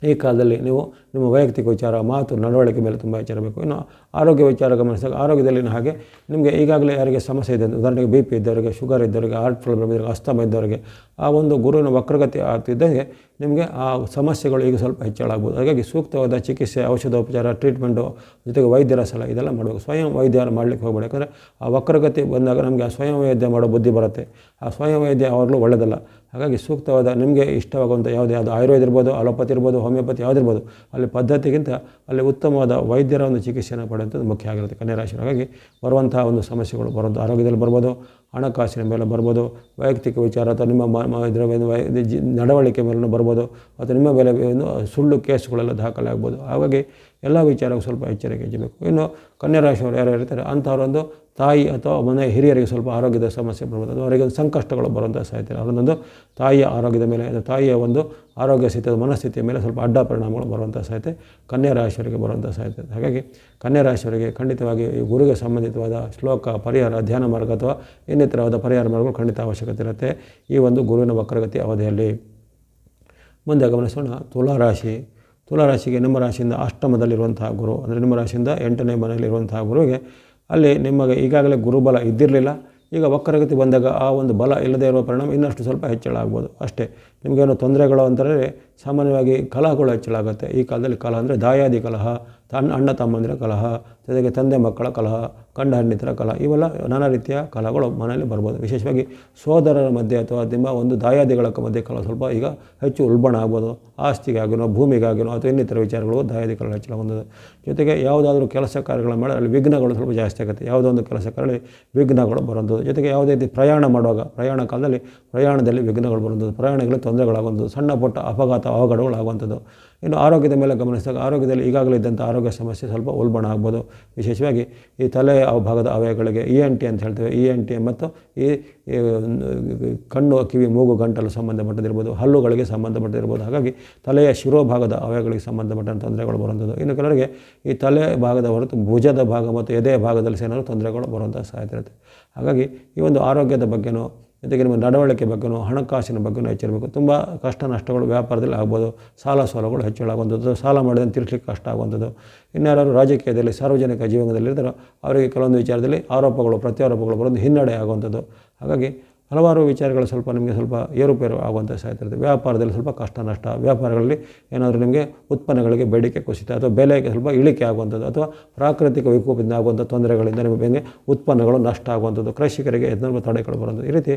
ಈ ಕಾಲದಲ್ಲಿ ನೀವು ನಿಮ್ಮ ವೈಯಕ್ತಿಕ ವಿಚಾರ, ಮಾತು, ನಡವಳಿಕೆ ಮೇಲೆ ತುಂಬ ಎಚ್ಚರಬೇಕು. ಇನ್ನು ಆರೋಗ್ಯ ವಿಚಾರ ಗಮನಿಸಿದಾಗ ಆರೋಗ್ಯದಲ್ಲಿನ ಹಾಗೆ ನಿಮಗೆ ಈಗಾಗಲೇ ಯಾರಿಗೆ ಸಮಸ್ಯೆ ಇದೆ, ಉದಾಹರಣೆಗೆ BP ಇದ್ದವರಿಗೆ, ಶುಗರ್ ಇದ್ದವರಿಗೆ, ಹಾರ್ಟ್ ಪ್ರಾಬ್ಲಮ್ ಇದ್ದವರಿಗೆ, ಅಸ್ತಮ ಇದ್ದವರಿಗೆ, ಆ ಒಂದು ಗುರುವಿನ ವಕ್ರಗತಿ ಆಗ್ತಿದ್ದಂಗೆ ನಿಮಗೆ ಆ ಸಮಸ್ಯೆಗಳು ಈಗ ಸ್ವಲ್ಪ ಹೆಚ್ಚಳಾಗ್ಬೋದು. ಹಾಗಾಗಿ ಸೂಕ್ತವಾದ ಚಿಕಿತ್ಸೆ, ಔಷಧೋಪಚಾರ, ಟ್ರೀಟ್ಮೆಂಟು, ಜೊತೆಗೆ ವೈದ್ಯರ ಸಲಹೆ ಇದೆಲ್ಲ ಮಾಡಬೇಕು. ಸ್ವಯಂ ವೈದ್ಯ ಮಾಡಲಿಕ್ಕೆ ಹೋಗಬೇಡಿ. ಯಾಕಂದರೆ ಆ ವಕ್ರಗತಿ ಬಂದಾಗ ನಮಗೆ ಆ ಸ್ವಯಂ ವೈದ್ಯ ಮಾಡೋ ಬುದ್ಧಿ ಬರುತ್ತೆ. ಆ ಸ್ವಯಂ ವೈದ್ಯ ಯಾವಾಗಲೂ ಒಳ್ಳೆಯದಲ್ಲ. ಹಾಗಾಗಿ ಸೂಕ್ತವಾದ ನಿಮಗೆ ಇಷ್ಟವಾಗುವಂಥ ಯಾವುದು ಆಯುರ್ವೇದ ಇರ್ಬೋದು, ಅಲೋಪತಿ ಇರ್ಬೋದು, ಹೋಮಿಯೋಪತಿ ಯಾವುದಿರ್ಬೋದು, ಅಲ್ಲಿ ಪದ್ಧತಿಗಿಂತ ಅಲ್ಲಿ ಉತ್ತಮವಾದ ವೈದ್ಯರ ಒಂದು ಚಿಕಿತ್ಸೆಯನ್ನು ಪಡೆಯುವಂಥದ್ದು ಮುಖ್ಯ ಆಗಿರುತ್ತೆ ಕನ್ಯಾ ರಾಶಿ. ಹಾಗಾಗಿ ಬರುವಂಥ ಒಂದು ಸಮಸ್ಯೆಗಳು ಬರುವಂಥ ಆರೋಗ್ಯದಲ್ಲಿ ಬರ್ಬೋದು, ಹಣಕಾಸಿನ ಮೇಲೆ ಬರ್ಬೋದು, ವೈಯಕ್ತಿಕ ವಿಚಾರ ಅಥವಾ ನಿಮ್ಮ ಇದರ ನಡವಳಿಕೆ ಮೇಲೂ ಬರ್ಬೋದು, ಅಥವಾ ನಿಮ್ಮ ಮೇಲೆ ಸುಳ್ಳು ಕೇಸುಗಳೆಲ್ಲ ದಾಖಲೆ ಆಗ್ಬೋದು. ಹಾಗಾಗಿ ಎಲ್ಲ ವಿಚಾರಕ್ಕೂ ಸ್ವಲ್ಪ ಎಚ್ಚರಿಕೆ ವಹಿಸಬೇಕು. ಇನ್ನು ಕನ್ಯಾ ರಾಶಿಯವರು ಯಾರು ಇರ್ತಾರೆ ಅಂಥವರೊಂದು ತಾಯಿ ಅಥವಾ ಮನೆ ಹಿರಿಯರಿಗೆ ಸ್ವಲ್ಪ ಆರೋಗ್ಯದ ಸಮಸ್ಯೆ ಬರ್ಬೋದು, ಅದು ಅವರಿಗೆ ಸಂಕಷ್ಟಗಳು ಬರುವಂಥ ಸಾಧ್ಯತೆ. ಅವರೊಂದು ತಾಯಿಯ ಆರೋಗ್ಯದ ಮೇಲೆ, ತಾಯಿಯ ಒಂದು ಆರೋಗ್ಯ ಸ್ಥಿತಿಯ ಮನಸ್ಥಿತಿಯ ಮೇಲೆ ಸ್ವಲ್ಪ ಅಡ್ಡ ಪರಿಣಾಮಗಳು ಬರುವಂಥ ಸಾಧ್ಯತೆ ಕನ್ಯಾ ರಾಶಿಯವರಿಗೆ ಬರುವಂಥ ಸಾಧ್ಯತೆ. ಹಾಗಾಗಿ ಕನ್ಯಾ ರಾಶಿಯವರಿಗೆ ಖಂಡಿತವಾಗಿ ಈ ಗುರುಗೆ ಸಂಬಂಧಿತವಾದ ಶ್ಲೋಕ, ಪರಿಹಾರ, ಧ್ಯಾನ ಮಾರ್ಗ ಅಥವಾ ಇನ್ನಿತರವಾದ ಪರಿಹಾರ ಮಾರ್ಗಗಳು ಖಂಡಿತ ಅವಶ್ಯಕತೆ ಇರುತ್ತೆ ಈ ಒಂದು ಗುರುವಿನ ವಕ್ರಗತಿ ಅವಧಿಯಲ್ಲಿ. ಮುಂದೆ ಗಮನಿಸೋಣ ತುಲಾರಾಶಿಗೆ ನಿಮ್ಮ ರಾಶಿಯಿಂದ ಅಷ್ಟಮದಲ್ಲಿರುವಂತಹ ಗುರು, ಅಂದರೆ ನಿಮ್ಮ ರಾಶಿಯಿಂದ 8ನೇ ಮನೆಯಲ್ಲಿರುವಂತಹ ಗುರುವಿಗೆ ಅಲ್ಲಿ ನಿಮಗೆ ಈಗಾಗಲೇ ಗುರುಬಲ ಇದ್ದಿರಲಿಲ್ಲ. ಈಗ ವಕ್ರಗತಿ ಬಂದಾಗ ಆ ಒಂದು ಬಲ ಇಲ್ಲದೇ ಇರುವ ಪರಿಣಾಮ ಇನ್ನಷ್ಟು ಸ್ವಲ್ಪ ಹೆಚ್ಚಳ ಆಗ್ಬೋದು ಅಷ್ಟೇ. ನಿಮಗೇನು ತೊಂದರೆಗಳು ಅಂತಂದರೆ ಸಾಮಾನ್ಯವಾಗಿ ಕಲಹಗಳು ಹೆಚ್ಚಳಾಗುತ್ತೆ. ಈ ಕಾಲದಲ್ಲಿ ಕಲಹ ಅಂದರೆ ದಾಯಾದಿ ಕಲಹ, ಅಣ್ಣ ತಮ್ಮಂದಿರ ಕಲಹ, ಜೊತೆಗೆ ತಂದೆ ಮಕ್ಕಳ ಕಲಹ, ಗಂಡ ಹೆಂಡತಿರ ಕಲಹ, ಇವೆಲ್ಲ ನಾನಾ ರೀತಿಯ ಕಲಹಗಳು ಮನೆಯಲ್ಲಿ ಬರ್ಬೋದು. ವಿಶೇಷವಾಗಿ ಸೋದರರ ಮಧ್ಯೆ ಅಥವಾ ನಿಮ್ಮ ಒಂದು ದಾಯಾದಿಗಳ ಮಧ್ಯೆ ಕಲಹ ಸ್ವಲ್ಪ ಈಗ ಹೆಚ್ಚು ಉಲ್ಬಣ ಆಗ್ಬೋದು. ಆಸ್ತಿಗಾಗಿನೋ, ಭೂಮಿಗಾಗಿನೋ, ಅಥವಾ ಇನ್ನಿತರ ವಿಚಾರಗಳು ದಾಯಾದಿ ಕಲಹ ಹೆಚ್ಚಳಾಗೋದು. ಜೊತೆಗೆ ಯಾವುದಾದ್ರೂ ಕೆಲಸ ಕಾರ್ಯಗಳನ್ನು ಮಾಡಿ ಅಲ್ಲಿ ವಿಘ್ನಗಳು ಸ್ವಲ್ಪ ಜಾಸ್ತಿ ಆಗುತ್ತೆ. ಯಾವುದೋ ಒಂದು ಕೆಲಸ ಕಾರ್ಯಗಳಲ್ಲಿ ವಿಘ್ನಗಳು ಬರುವಂಥದ್ದು. ಜೊತೆಗೆ ಯಾವುದೇ ರೀತಿ ಪ್ರಯಾಣ ಮಾಡುವಾಗ, ಪ್ರಯಾಣ ಕಾಲದಲ್ಲಿ ಪ್ರಯಾಣದಲ್ಲಿ ವಿಘ್ನಗಳು ಬರುವಂಥದ್ದು, ಪ್ರಯಾಣಗಳಲ್ಲಿ ತೊಂದರೆಗಳಾಗುವಂಥದ್ದು, ಸಣ್ಣ ಪುಟ್ಟ ಅಪಘಾತ ಅವಘಡಗಳಾಗುವಂಥದ್ದು. ಇನ್ನು ಆರೋಗ್ಯದ ಮೇಲೆ ಗಮನಿಸಿದಾಗ ಆರೋಗ್ಯದಲ್ಲಿ ಈಗಾಗಲೇ ಇದ್ದಂಥ ಆರೋಗ್ಯ ಸಮಸ್ಯೆ ಸ್ವಲ್ಪ ಉಲ್ಬಣ ಆಗ್ಬೋದು. ವಿಶೇಷವಾಗಿ ಈ ತಲೆ ಭಾಗದ ಅವಯಗಳಿಗೆ ENT ಅಂತ ಹೇಳ್ತೇವೆ, ENT ಮತ್ತು ಈ ಕಣ್ಣು, ಕಿವಿ, ಮೂಗು, ಗಂಟಲು ಸಂಬಂಧಪಟ್ಟದಿರ್ಬೋದು, ಹಲ್ಲುಗಳಿಗೆ ಸಂಬಂಧಪಟ್ಟಿರ್ಬೋದು. ಹಾಗಾಗಿ ತಲೆಯ ಶಿರೋಭಾಗದ ಅವಯಗಳಿಗೆ ಸಂಬಂಧಪಟ್ಟಂಥ ತೊಂದರೆಗಳು ಬರುವಂಥದ್ದು. ಇನ್ನು ಕೆಲವರಿಗೆ ಈ ತಲೆ ಭಾಗದ ಹೊರತು ಭುಜದ ಭಾಗ ಮತ್ತು ಎದೆಯ ಭಾಗದಲ್ಲಿ ಏನಾದರೂ ತೊಂದರೆಗಳು ಬರುವಂಥ ಸಾಧ್ಯತೆ ಇರುತ್ತೆ. ಹಾಗಾಗಿ ಈ ಒಂದು ಆರೋಗ್ಯದ ಬಗ್ಗೆನೂ, ಜೊತೆಗೆ ನಿಮ್ಮ ನಡವಳಿಕೆ ಬಗ್ಗೆನೂ, ಹಣಕಾಸಿನ ಬಗ್ಗೆನೂ ಎಚ್ಚರಬೇಕು. ತುಂಬ ಕಷ್ಟ ನಷ್ಟಗಳು ವ್ಯಾಪಾರದಲ್ಲಿ ಆಗ್ಬೋದು, ಸಾಲ ಸೋಲಗಳು ಹೆಚ್ಚಳಾಗುವಂಥದ್ದು, ಸಾಲ ಮಾಡಿದಂತೆ ತೀರಿಸಲಿಕ್ಕೆ ಕಷ್ಟ ಆಗುವಂಥದ್ದು. ಇನ್ಯಾರು ರಾಜಕೀಯದಲ್ಲಿ, ಸಾರ್ವಜನಿಕ ಜೀವನದಲ್ಲಿ ಇರ್ತಾರೋ ಅವರಿಗೆ ಕೆಲವೊಂದು ವಿಚಾರದಲ್ಲಿ ಆರೋಪಗಳು, ಪ್ರತ್ಯಾರೋಪಗಳು ಬರೋದು, ಹಿನ್ನಡೆ ಆಗುವಂಥದ್ದು. ಹಾಗಾಗಿ ಹಲವಾರು ವಿಚಾರಗಳು ಸ್ವಲ್ಪ ನಿಮಗೆ ಸ್ವಲ್ಪ ಏರುಪೇರು ಆಗುವಂಥ ಸಾಧ್ಯತೆ ಇರುತ್ತೆ. ವ್ಯಾಪಾರದಲ್ಲಿ ಸ್ವಲ್ಪ ಕಷ್ಟ ನಷ್ಟ, ವ್ಯಾಪಾರಗಳಲ್ಲಿ ಏನಾದರೂ ನಿಮಗೆ ಉತ್ಪನ್ನಗಳಿಗೆ ಬೇಡಿಕೆ ಕುಸಿತ ಅಥವಾ ಬೆಲೆಗೆ ಸ್ವಲ್ಪ ಇಳಿಕೆ ಆಗುವಂಥದ್ದು ಅಥವಾ ಪ್ರಾಕೃತಿಕ ವಿಕೋಪದಿಂದ ಆಗುವಂಥ ತೊಂದರೆಗಳಿಂದ ನಿಮಗೆ ಉತ್ಪನ್ನಗಳು ನಷ್ಟ ಆಗುವಂಥದ್ದು, ಕೃಷಿಕರಿಗೆ ಎದುರು ತಡೆಗಳು ಬರುವಂಥದ್ದು. ಈ ರೀತಿ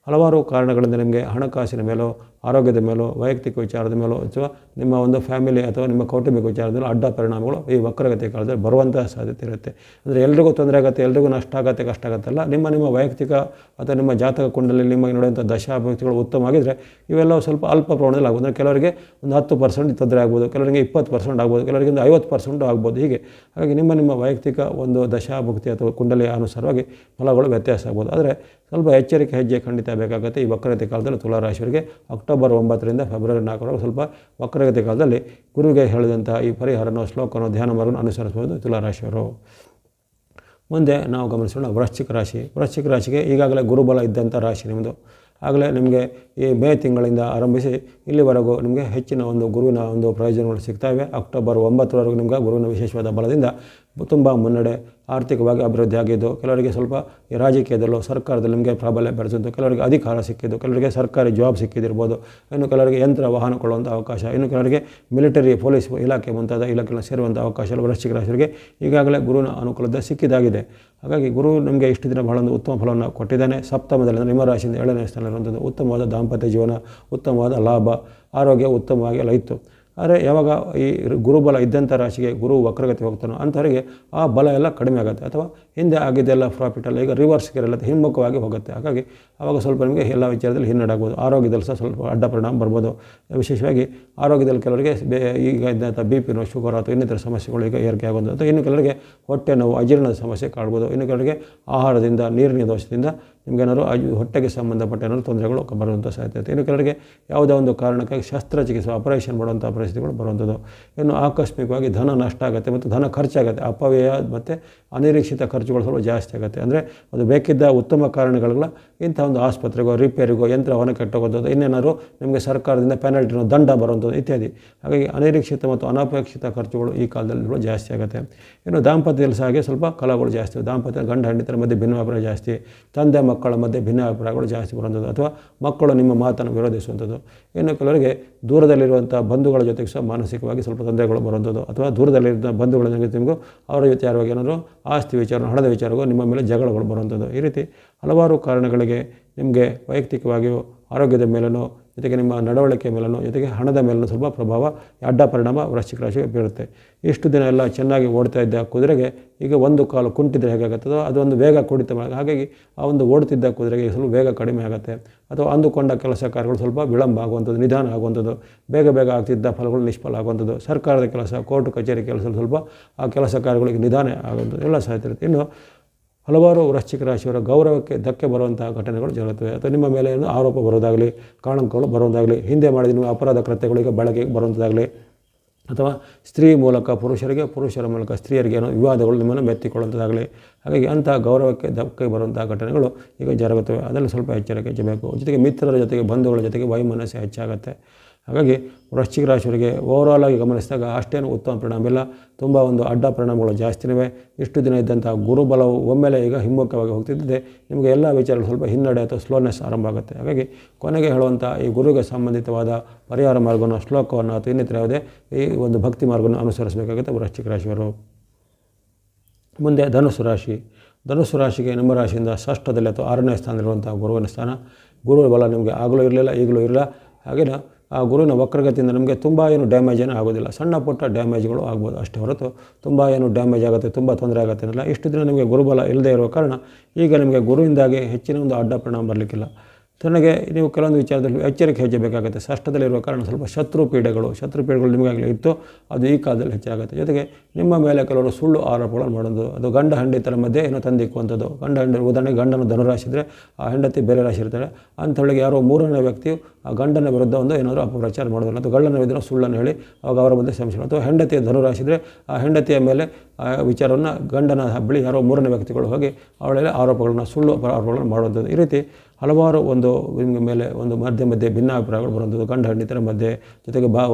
ಹಲವಾರು ಕಾರಣಗಳಿಂದ ನಿಮಗೆ ಹಣಕಾಸಿನ ಮೇಲೋ, ಆರೋಗ್ಯದ ಮೇಲೋ, ವೈಯಕ್ತಿಕ ವಿಚಾರದ ಮೇಲೋ ಅಥವಾ ನಿಮ್ಮ ಒಂದು ಫ್ಯಾಮಿಲಿ ಅಥವಾ ನಿಮ್ಮ ಕೌಟುಂಬಿಕ ವಿಚಾರದಲ್ಲಿ ಅಡ್ಡ ಪರಿಣಾಮಗಳು ಈ ವಕ್ರಗತಿ ಕಾಲದಲ್ಲಿ ಬರುವಂಥ ಸಾಧ್ಯತೆ ಇರುತ್ತೆ. ಅಂದರೆ ಎಲ್ರಿಗೂ ತೊಂದರೆ ಆಗುತ್ತೆ, ಎಲ್ರಿಗೂ ನಷ್ಟ ಆಗುತ್ತೆ, ಕಷ್ಟ ಆಗುತ್ತಲ್ಲ. ನಿಮ್ಮ ವೈಯಕ್ತಿಕ ಅಥವಾ ನಿಮ್ಮ ಜಾತಕ ಕುಂಡಲಿ ನಿಮಗೆ ನೋಡುವಂಥ ದಶಾಭಕ್ತಿಗಳು ಉತ್ತಮವಾಗಿದ್ದರೆ ಇವೆಲ್ಲವೂ ಸ್ವಲ್ಪ ಅಲ್ಪ ಪ್ರಮಾಣದಲ್ಲಿ ಆಗ್ಬೋದು. ಅಂದರೆ ಕೆಲವರಿಗೆ ಒಂದು 10% ತೊಂದರೆ ಆಗ್ಬೋದು, ಕೆಲವರಿಗೆ 20% ಆಗ್ಬೋದು, ಕೆಲವರಿಗೆ ಒಂದು 50% ಆಗ್ಬೋದು. ಹೀಗೆ ಹಾಗಾಗಿ ನಿಮ್ಮ ವೈಯಕ್ತಿಕ ಒಂದು ದಶಾಭಕ್ತಿ ಅಥವಾ ಕುಂಡಲಿಯ ಅನುಸಾರವಾಗಿ ಫಲಗಳು ವ್ಯತ್ಯಾಸ ಆಗ್ಬೋದು. ಆದರೆ ಸ್ವಲ್ಪ ಎಚ್ಚರಿಕೆ ಹೆಜ್ಜೆ ಖಂಡಿತ ಬೇಕಾಗುತ್ತೆ. ಈ ವಕ್ರಗತಿ ಕಾಲದಲ್ಲಿ ತುಲಾರಾಶಿಯವರಿಗೆ ಅಕ್ಟೋಬರ್ 9ರಿಂದ ಫೆಬ್ರವರಿ 4ರವರೆಗೆ ಸ್ವಲ್ಪ ವಕ್ರಗತಿ ಕಾಲದಲ್ಲಿ ಗುರುವಿಗೆ ಹೇಳಿದಂಥ ಈ ಪರಿಹಾರನೋ, ಶ್ಲೋಕನೋ, ಧ್ಯಾನ ಮಾರ್ಗವನ್ನು ಅನುಸರಿಸಬಹುದು ತುಲಾರಾಶಿಯವರು. ಮುಂದೆ ನಾವು ಗಮನಿಸೋಣ ವೃಶ್ಚಿಕ ರಾಶಿ. ವೃಶ್ಚಿಕ ರಾಶಿಗೆ ಈಗಾಗಲೇ ಗುರುಬಲ ಇದ್ದಂಥ ರಾಶಿ ನಿಮ್ಮದು. ಆಗಲೇ ನಿಮಗೆ ಈ ಮೇ ತಿಂಗಳಿಂದ ಆರಂಭಿಸಿ ಇಲ್ಲಿವರೆಗೂ ನಿಮಗೆ ಹೆಚ್ಚಿನ ಒಂದು ಗುರುವಿನ ಒಂದು ಪ್ರಯೋಜನಗಳು ಸಿಗ್ತಾಯಿವೆ. ಅಕ್ಟೋಬರ್ 9ರವರೆಗೂ ನಿಮಗೆ ಗುರುವಿನ ವಿಶೇಷವಾದ ಬಲದಿಂದ ತುಂಬ ಮುನ್ನಡೆ, ಆರ್ಥಿಕವಾಗಿ ಅಭಿವೃದ್ಧಿ ಆಗಿದ್ದು, ಕೆಲವರಿಗೆ ಸ್ವಲ್ಪ ಈ ರಾಜಕೀಯದಲ್ಲೂ ಸರ್ಕಾರದಲ್ಲಿ ನಿಮಗೆ ಪ್ರಾಬಲ್ಯ ಬೆಳೆಸಿದ್ದು, ಕೆಲವರಿಗೆ ಅಧಿಕಾರ ಸಿಕ್ಕಿದ್ದು, ಕೆಲವರಿಗೆ ಸರ್ಕಾರಿ ಜಾಬ್ ಸಿಕ್ಕಿದಿರ್ಬೋದು, ಇನ್ನು ಕೆಲವರಿಗೆ ಯಂತ್ರ ವಾಹನ ಕೊಳ್ಳುವಂಥ ಅವಕಾಶ, ಇನ್ನು ಕೆಲವರಿಗೆ ಮಿಲಿಟರಿ ಪೊಲೀಸ್ ಇಲಾಖೆ ಮುಂತಾದ ಇಲಾಖೆಗಳನ್ನು ಸೇರುವಂಥ ಅವಕಾಶ ವೃಶ್ಚಿಕ ರಾಶಿಯವರಿಗೆ ಈಗಾಗಲೇ ಗುರುವಿನ ಅನುಕೂಲತೆ ಸಿಕ್ಕಿದಾಗಿದೆ. ಹಾಗಾಗಿ ಗುರು ನಿಮಗೆ ಇಷ್ಟು ದಿನ ಬಹಳ ಒಂದು ಉತ್ತಮ ಫಲವನ್ನು ಕೊಟ್ಟಿದ್ದಾನೆ. ಸಪ್ತಮದಲ್ಲಿ ಅಂದರೆ ನಿಮ್ಮ ರಾಶಿಯಿಂದ 7ನೇ ಸ್ಥಾನ ಇರುವಂಥದ್ದು ಉತ್ತಮವಾದ ದಾಂಪತ್ಯ ಜೀವನ, ಉತ್ತಮವಾದ ಲಾಭ, ಆರೋಗ್ಯ ಉತ್ತಮವಾಗಿ ಎಲ್ಲ ಇತ್ತು. ಆದರೆ ಯಾವಾಗ ಈ ಗುರುಬಲ ಇದ್ದಂಥ ರಾಶಿಗೆ ಗುರು ವಕ್ರಗತಿ ಹೋಗ್ತಾನೋ ಅಂಥವರಿಗೆ ಆ ಬಲ ಎಲ್ಲ ಕಡಿಮೆ ಆಗುತ್ತೆ, ಅಥವಾ ಹಿಂದೆ ಆಗಿದ್ದೆಲ್ಲ ಪ್ರಾಫಿಟಲ್ಲ ಈಗ ರಿವರ್ಸ್ ಇರಲ್ಲ, ಹಿಮ್ಮುಖವಾಗಿ ಹೋಗುತ್ತೆ. ಹಾಗಾಗಿ ಆವಾಗ ಸ್ವಲ್ಪ ನಿಮಗೆ ಎಲ್ಲ ವಿಚಾರದಲ್ಲಿ ಹಿನ್ನಡೆಯಾಗ್ಬೋದು. ಆರೋಗ್ಯದಲ್ಲಿ ಸಹ ಸ್ವಲ್ಪ ಅಡ್ಡ ಪರಿಣಾಮ ಬರ್ಬೋದು. ವಿಶೇಷವಾಗಿ ಆರೋಗ್ಯದಲ್ಲಿ ಕೆಲವರಿಗೆ ಈಗ ಇದ್ದಂಥ BP ನೋ, ಶುಗರ್ ಅಥವಾ ಇನ್ನಿತರ ಸಮಸ್ಯೆಗಳು ಈಗ ಏರಿಕೆ ಆಗೋದು, ಅಥವಾ ಇನ್ನು ಕೆಲವರಿಗೆ ಹೊಟ್ಟೆ ನೋವು, ಅಜೀರ್ಣದ ಸಮಸ್ಯೆ ಕಾಣ್ಬೋದು. ಇನ್ನು ಕೆಲವರಿಗೆ ಆಹಾರದಿಂದ, ನೀರಿನ ದೋಷದಿಂದ ನಿಮಗೇನಾದ್ರು ಹೊಟ್ಟೆಗೆ ಸಂಬಂಧಪಟ್ಟ ಏನಾದ್ರು ತೊಂದರೆಗಳು ಬರುವಂಥ ಸಾಧ್ಯತೆ. ಇನ್ನು ಕೆಲವರಿಗೆ ಯಾವುದೇ ಒಂದು ಕಾರಣಕ್ಕಾಗಿ ಶಸ್ತ್ರಚಿಕಿತ್ಸೆ ಆಪರೇಷನ್ ಮಾಡುವಂಥ ಪರಿಸ್ಥಿತಿಗಳು ಬರುವಂಥದ್ದು. ಇನ್ನು ಆಕಸ್ಮಿಕವಾಗಿ ಧನ ನಷ್ಟ ಆಗುತ್ತೆ ಮತ್ತು ಧನ ಖರ್ಚಾಗುತ್ತೆ. ಅಪವ್ಯಯ ಮತ್ತು ಅನಿರೀಕ್ಷಿತ ಖರ್ಚುಗಳು ಸ್ವಲ್ಪ ಜಾಸ್ತಿ ಆಗುತ್ತೆ. ಅಂದರೆ ಅದು ಬೇಕಿದ್ದ ಉತ್ತಮ ಕಾರಣಗಳಿಗೆಲ್ಲ ಇಂಥ ಒಂದು ಆಸ್ಪತ್ರೆಗೋ, ರಿಪೇರಿಗೋ, ಯಂತ್ರವನ್ನು ಕೆಟ್ಟೋಗೋದು, ಇನ್ನೇನಾದ್ರು ನಿಮಗೆ ಸರ್ಕಾರದಿಂದ ಪೆನಾಲ್ಟಿನೋ, ದಂಡ ಬರುವಂಥದ್ದು ಇತ್ಯಾದಿ. ಹಾಗಾಗಿ ಅನಿರೀಕ್ಷಿತ ಮತ್ತು ಅನಪೇಕ್ಷಿತ ಖರ್ಚುಗಳು ಈ ಕಾಲದಲ್ಲಿ ಜಾಸ್ತಿ ಆಗುತ್ತೆ. ಇನ್ನು ದಾಂಪತ್ಯದಲ್ಲಿ ಸಹ ಹಾಗೆ ಸ್ವಲ್ಪ ಕಲಹಗಳು ಜಾಸ್ತಿ, ದಾಂಪತ್ಯ ಗಂಡ ಹೆಂಡತಿರ ಮಧ್ಯೆ ಭಿನ್ನಾಭಿಪ್ರಾಯ ಜಾಸ್ತಿ, ತಂದೆ ಮಕ್ಕಳ ಮಧ್ಯೆ ಭಿನ್ನಾಭಿಪ್ರಾಯಗಳು ಜಾಸ್ತಿ ಬರುವಂಥದ್ದು, ಅಥವಾ ಮಕ್ಕಳು ನಿಮ್ಮ ಮಾತನ್ನು ವಿರೋಧಿಸುವಂಥದ್ದು. ಇನ್ನು ಕೆಲವರಿಗೆ ದೂರದಲ್ಲಿರುವಂಥ ಬಂಧುಗಳ ಜೊತೆಗೆ ಸಹ ಮಾನಸಿಕವಾಗಿ ಸ್ವಲ್ಪ ತೊಂದರೆಗಳು ಬರುವಂಥದ್ದು, ಅಥವಾ ದೂರದಲ್ಲಿರುವ ಬಂಧುಗಳ ಜೊತೆ ನಿಮಗೂ ಅವರ ಜೊತೆ ಯಾರುವಾಗ ಏನಾದರೂ ಆಸ್ತಿ ವಿಚಾರ, ಹಣದ ವಿಚಾರವೋ ನಿಮ್ಮ ಮೇಲೆ ಜಗಳಗಳು ಬರುವಂಥದ್ದು. ಈ ರೀತಿ ಹಲವಾರು ಕಾರಣಗಳಿಗೆ ನಿಮಗೆ ವೈಯಕ್ತಿಕವಾಗಿಯೂ, ಆರೋಗ್ಯದ ಮೇಲೂ, ಜೊತೆಗೆ ನಿಮ್ಮ ನಡವಳಿಕೆ ಮೇಲೂ, ಜೊತೆಗೆ ಹಣದ ಮೇಲೂ ಸ್ವಲ್ಪ ಪ್ರಭಾವ, ಅಡ್ಡ ಪರಿಣಾಮ ವೃಶ್ಚಿಕ ರಾಶಿಗೆ ಬೀರುತ್ತೆ. ಇಷ್ಟು ದಿನ ಎಲ್ಲ ಚೆನ್ನಾಗಿ ಓಡ್ತಾ ಇದ್ದ ಕುದುರೆಗೆ ಈಗ ಒಂದು ಕಾಲು ಕುಂಟಿದ್ರೆ ಹೇಗಾಗುತ್ತದೋ ಅದೊಂದು ವೇಗ ಕುಡಿತ. ಹಾಗಾಗಿ ಆ ಒಂದು ಓಡ್ತಿದ್ದ ಕುದುರೆಗೆ ಸ್ವಲ್ಪ ವೇಗ ಕಡಿಮೆ ಆಗುತ್ತೆ, ಅಥವಾ ಅಂದುಕೊಂಡ ಕೆಲಸ ಕಾರ್ಯಗಳು ಸ್ವಲ್ಪ ವಿಳಂಬ ಆಗುವಂಥದ್ದು, ನಿಧಾನ ಆಗುವಂಥದ್ದು, ಬೇಗ ಆಗ್ತಿದ್ದ ಫಲಗಳು ನಿಷ್ಫಲ ಆಗುವಂಥದ್ದು, ಸರ್ಕಾರದ ಕೆಲಸ, ಕೋರ್ಟ್ ಕಚೇರಿ ಕೆಲಸ ಸ್ವಲ್ಪ ಆ ಕೆಲಸ ಕಾರ್ಯಗಳಿಗೆ ನಿಧಾನ ಆಗುವಂಥದ್ದು ಎಲ್ಲ ಸಾಧ್ಯ ಇರುತ್ತೆ. ಇನ್ನು ಹಲವಾರು ವೃಶ್ಚಿಕ ರಾಶಿಯವರ ಗೌರವಕ್ಕೆ ಧಕ್ಕೆ ಬರುವಂತಹ ಘಟನೆಗಳು ಜరుగుತ್ತವೆ, ಅಥವಾ ನಿಮ್ಮ ಮೇಲೆ ಏನು ಆರೋಪ ಬರೋದಾಗಲಿ, ಕಾರಣಗಳು ಬರೋದಾಗಲಿ, ಹಿಂದೆ ಮಾಡಿದ ನಿಮ್ಮ ಅಪರಾಧ ಕೃತ್ಯಗಳಿಗೆ ಬಳಕೆಗೆ ಬರುವಂಥದ್ದಾಗಲಿ, ಅಥವಾ ಸ್ತ್ರೀ ಮೂಲಕ ಪುರುಷರಿಗೆ, ಪುರುಷರ ಮೂಲಕ ಸ್ತ್ರೀಯರಿಗೆ ಏನೋ ವಿವಾದಗಳು ನಿಮ್ಮನ್ನು ಮೆತ್ತಿಕೊಳ್ಳುವಂಥದ್ದಾಗಲಿ. ಹಾಗಾಗಿ ಅಂಥ ಗೌರವಕ್ಕೆ ಧಕ್ಕೆ ಬರುವಂಥ ಘಟನೆಗಳು ಈಗ ಜರುಗುತ್ತವೆ. ಅದರಲ್ಲಿ ಸ್ವಲ್ಪ ಎಚ್ಚರಿಕೆ ಹೆಚ್ಚಬೇಕು. ಜೊತೆಗೆ ಮಿತ್ರರ ಜೊತೆಗೆ, ಬಂಧುಗಳ ಜೊತೆಗೆ ವೈಮನಸ್ಸು ಹೆಚ್ಚಾಗುತ್ತೆ. ಹಾಗಾಗಿ ವೃಶ್ಚಿಕ ರಾಶಿಯವರಿಗೆ ಓವರಾಲ್ ಆಗಿ ಗಮನಿಸಿದಾಗ ಅಷ್ಟೇನು ಉತ್ತಮ ಪರಿಣಾಮ ಇಲ್ಲ, ತುಂಬ ಒಂದು ಅಡ್ಡ ಪರಿಣಾಮಗಳು ಜಾಸ್ತಿನೇ. ಇಷ್ಟು ದಿನ ಇದ್ದಂಥ ಗುರುಬಲವು ಒಮ್ಮೆಲೆ ಈಗ ಹಿಮ್ಮುಖವಾಗಿ ಹೋಗ್ತಿದ್ದೆ, ನಿಮಗೆ ಎಲ್ಲ ವಿಚಾರಗಳು ಸ್ವಲ್ಪ ಹಿನ್ನಡೆ ಅಥವಾ ಸ್ಲೋನೆಸ್ ಆರಂಭ ಆಗುತ್ತೆ. ಹಾಗಾಗಿ ಕೊನೆಗೆ ಹೇಳುವಂಥ ಈ ಗುರುವಿಗೆ ಸಂಬಂಧಿತವಾದ ಪರಿಹಾರ ಮಾರ್ಗವನ್ನು, ಶ್ಲೋಕವನ್ನು ಅಥವಾ ಇನ್ನಿತರ ಯಾವುದೇ ಈ ಒಂದು ಭಕ್ತಿ ಮಾರ್ಗವನ್ನು ಅನುಸರಿಸಬೇಕಾಗುತ್ತೆ ವೃಶ್ಚಿಕ ರಾಶಿಯವರು. ಮುಂದೆ ಧನುಸ್ಸು ರಾಶಿ. ಧನುಸ್ಸು ರಾಶಿಗೆ ನಿಮ್ಮ ರಾಶಿಯಿಂದ ಷಷ್ಠದಲ್ಲಿ ಅಥವಾ 6ನೇ ಸ್ಥಾನದಲ್ಲಿರುವಂಥ ಗುರುವಿನ ಸ್ಥಾನ. ಗುರುವಿನ ಬಲ ನಿಮಗೆ ಆಗಲೂ ಇರಲಿಲ್ಲ, ಈಗಲೂ ಇರಲಿಲ್ಲ. ಹಾಗೆಯೇ ಆ ಗುರುವಿನ ವಕ್ರಗತಿಯಿಂದ ನಮಗೆ ತುಂಬ ಏನು ಡ್ಯಾಮೇಜ್ ಏನೂ ಆಗೋದಿಲ್ಲ, ಸಣ್ಣ ಪುಟ್ಟ ಡ್ಯಾಮೇಜ್ಗಳು ಆಗ್ಬೋದು ಅಷ್ಟೇ ಹೊರತು ತುಂಬ ಏನು ಡ್ಯಾಮೇಜ್ ಆಗುತ್ತೆ, ತುಂಬ ತೊಂದರೆ ಆಗುತ್ತೆ ಅನ್ನಲ್ಲ. ಇಷ್ಟು ದಿನ ನಿಮಗೆ ಗುರುಬಲ ಇಲ್ಲದೆ ಇರುವ ಕಾರಣ ಈಗ ನಿಮಗೆ ಗುರುವಿಂದಾಗಿ ಹೆಚ್ಚಿನ ಒಂದು ಅಡ್ಡ ಪರಿಣಾಮ ಬರಲಿಕ್ಕಿಲ್ಲ. ತನಗೆ ನೀವು ಕೆಲವೊಂದು ವಿಚಾರದಲ್ಲಿ ಎಚ್ಚರಿಕೆ ಹೆಜ್ಜೆ ಬೇಕಾಗುತ್ತೆ. ಷಷ್ಠದಲ್ಲಿರುವ ಕಾರಣ ಸ್ವಲ್ಪ ಶತ್ರು ಪೀಡೆಗಳು ನಿಮಗಾಗಲೇ ಇತ್ತು, ಅದು ಈ ಕಾಲದಲ್ಲಿ ಹೆಚ್ಚಾಗುತ್ತೆ. ಜೊತೆಗೆ ನಿಮ್ಮ ಮೇಲೆ ಕೆಲವರು ಸುಳ್ಳು ಆರೋಪಗಳನ್ನು ಮಾಡೋದು, ಅದು ಗಂಡ ಹೆಂಡತಿಯರ ಮಧ್ಯೆ ಏನೋ ತಂದಿಕ್ಕುವಂಥದ್ದು. ಉದಾಹರಣೆಗೆ ಗಂಡನ ಧನುರಾಶಿ ಇದ್ದರೆ ಆ ಹೆಂಡತಿ ಬೇರೆ ರಾಶಿ ಇರ್ತಾರೆ, ಅಂಥವಳಿಗೆ ಯಾರೋ 3ನೇ ವ್ಯಕ್ತಿಯು ಆ ಗಂಡನ ವಿರುದ್ಧ ಒಂದು ಏನಾದರೂ ಅಪಪ್ರಚಾರ ಮಾಡೋದಿಲ್ಲ, ಅಥವಾ ಗಂಡನ ವಿರುದ್ಧ ಸುಳ್ಳನ್ನು ಹೇಳಿ ಅವಾಗ ಅವರ ಮಧ್ಯೆ ಸಂಶಯ, ಅಥವಾ ಹೆಂಡತಿಯ ಧನುರಾಶಿ ಇದ್ದರೆ ಆ ಹೆಂಡತಿಯ ಮೇಲೆ ಆ ವಿಚಾರವನ್ನು ಗಂಡನ ಬಳಿ ಯಾರೋ 3ನೇ ವ್ಯಕ್ತಿಗಳು ಹೋಗಿ ಅವಳೆಲ್ಲ ಆರೋಪಗಳನ್ನು, ಸುಳ್ಳು ಆರೋಪಗಳನ್ನು ಮಾಡುವಂಥದ್ದು. ಈ ರೀತಿ ಹಲವಾರು ಒಂದು ನಿಮ್ಮ ಮೇಲೆ ಒಂದು ಮಧ್ಯೆ ಭಿನ್ನಾಭಿಪ್ರಾಯಗಳು ಬರುವಂಥದ್ದು, ಗಂಡ ಹೆಂಡತಿಯರ ಮಧ್ಯೆ, ಜೊತೆಗೆ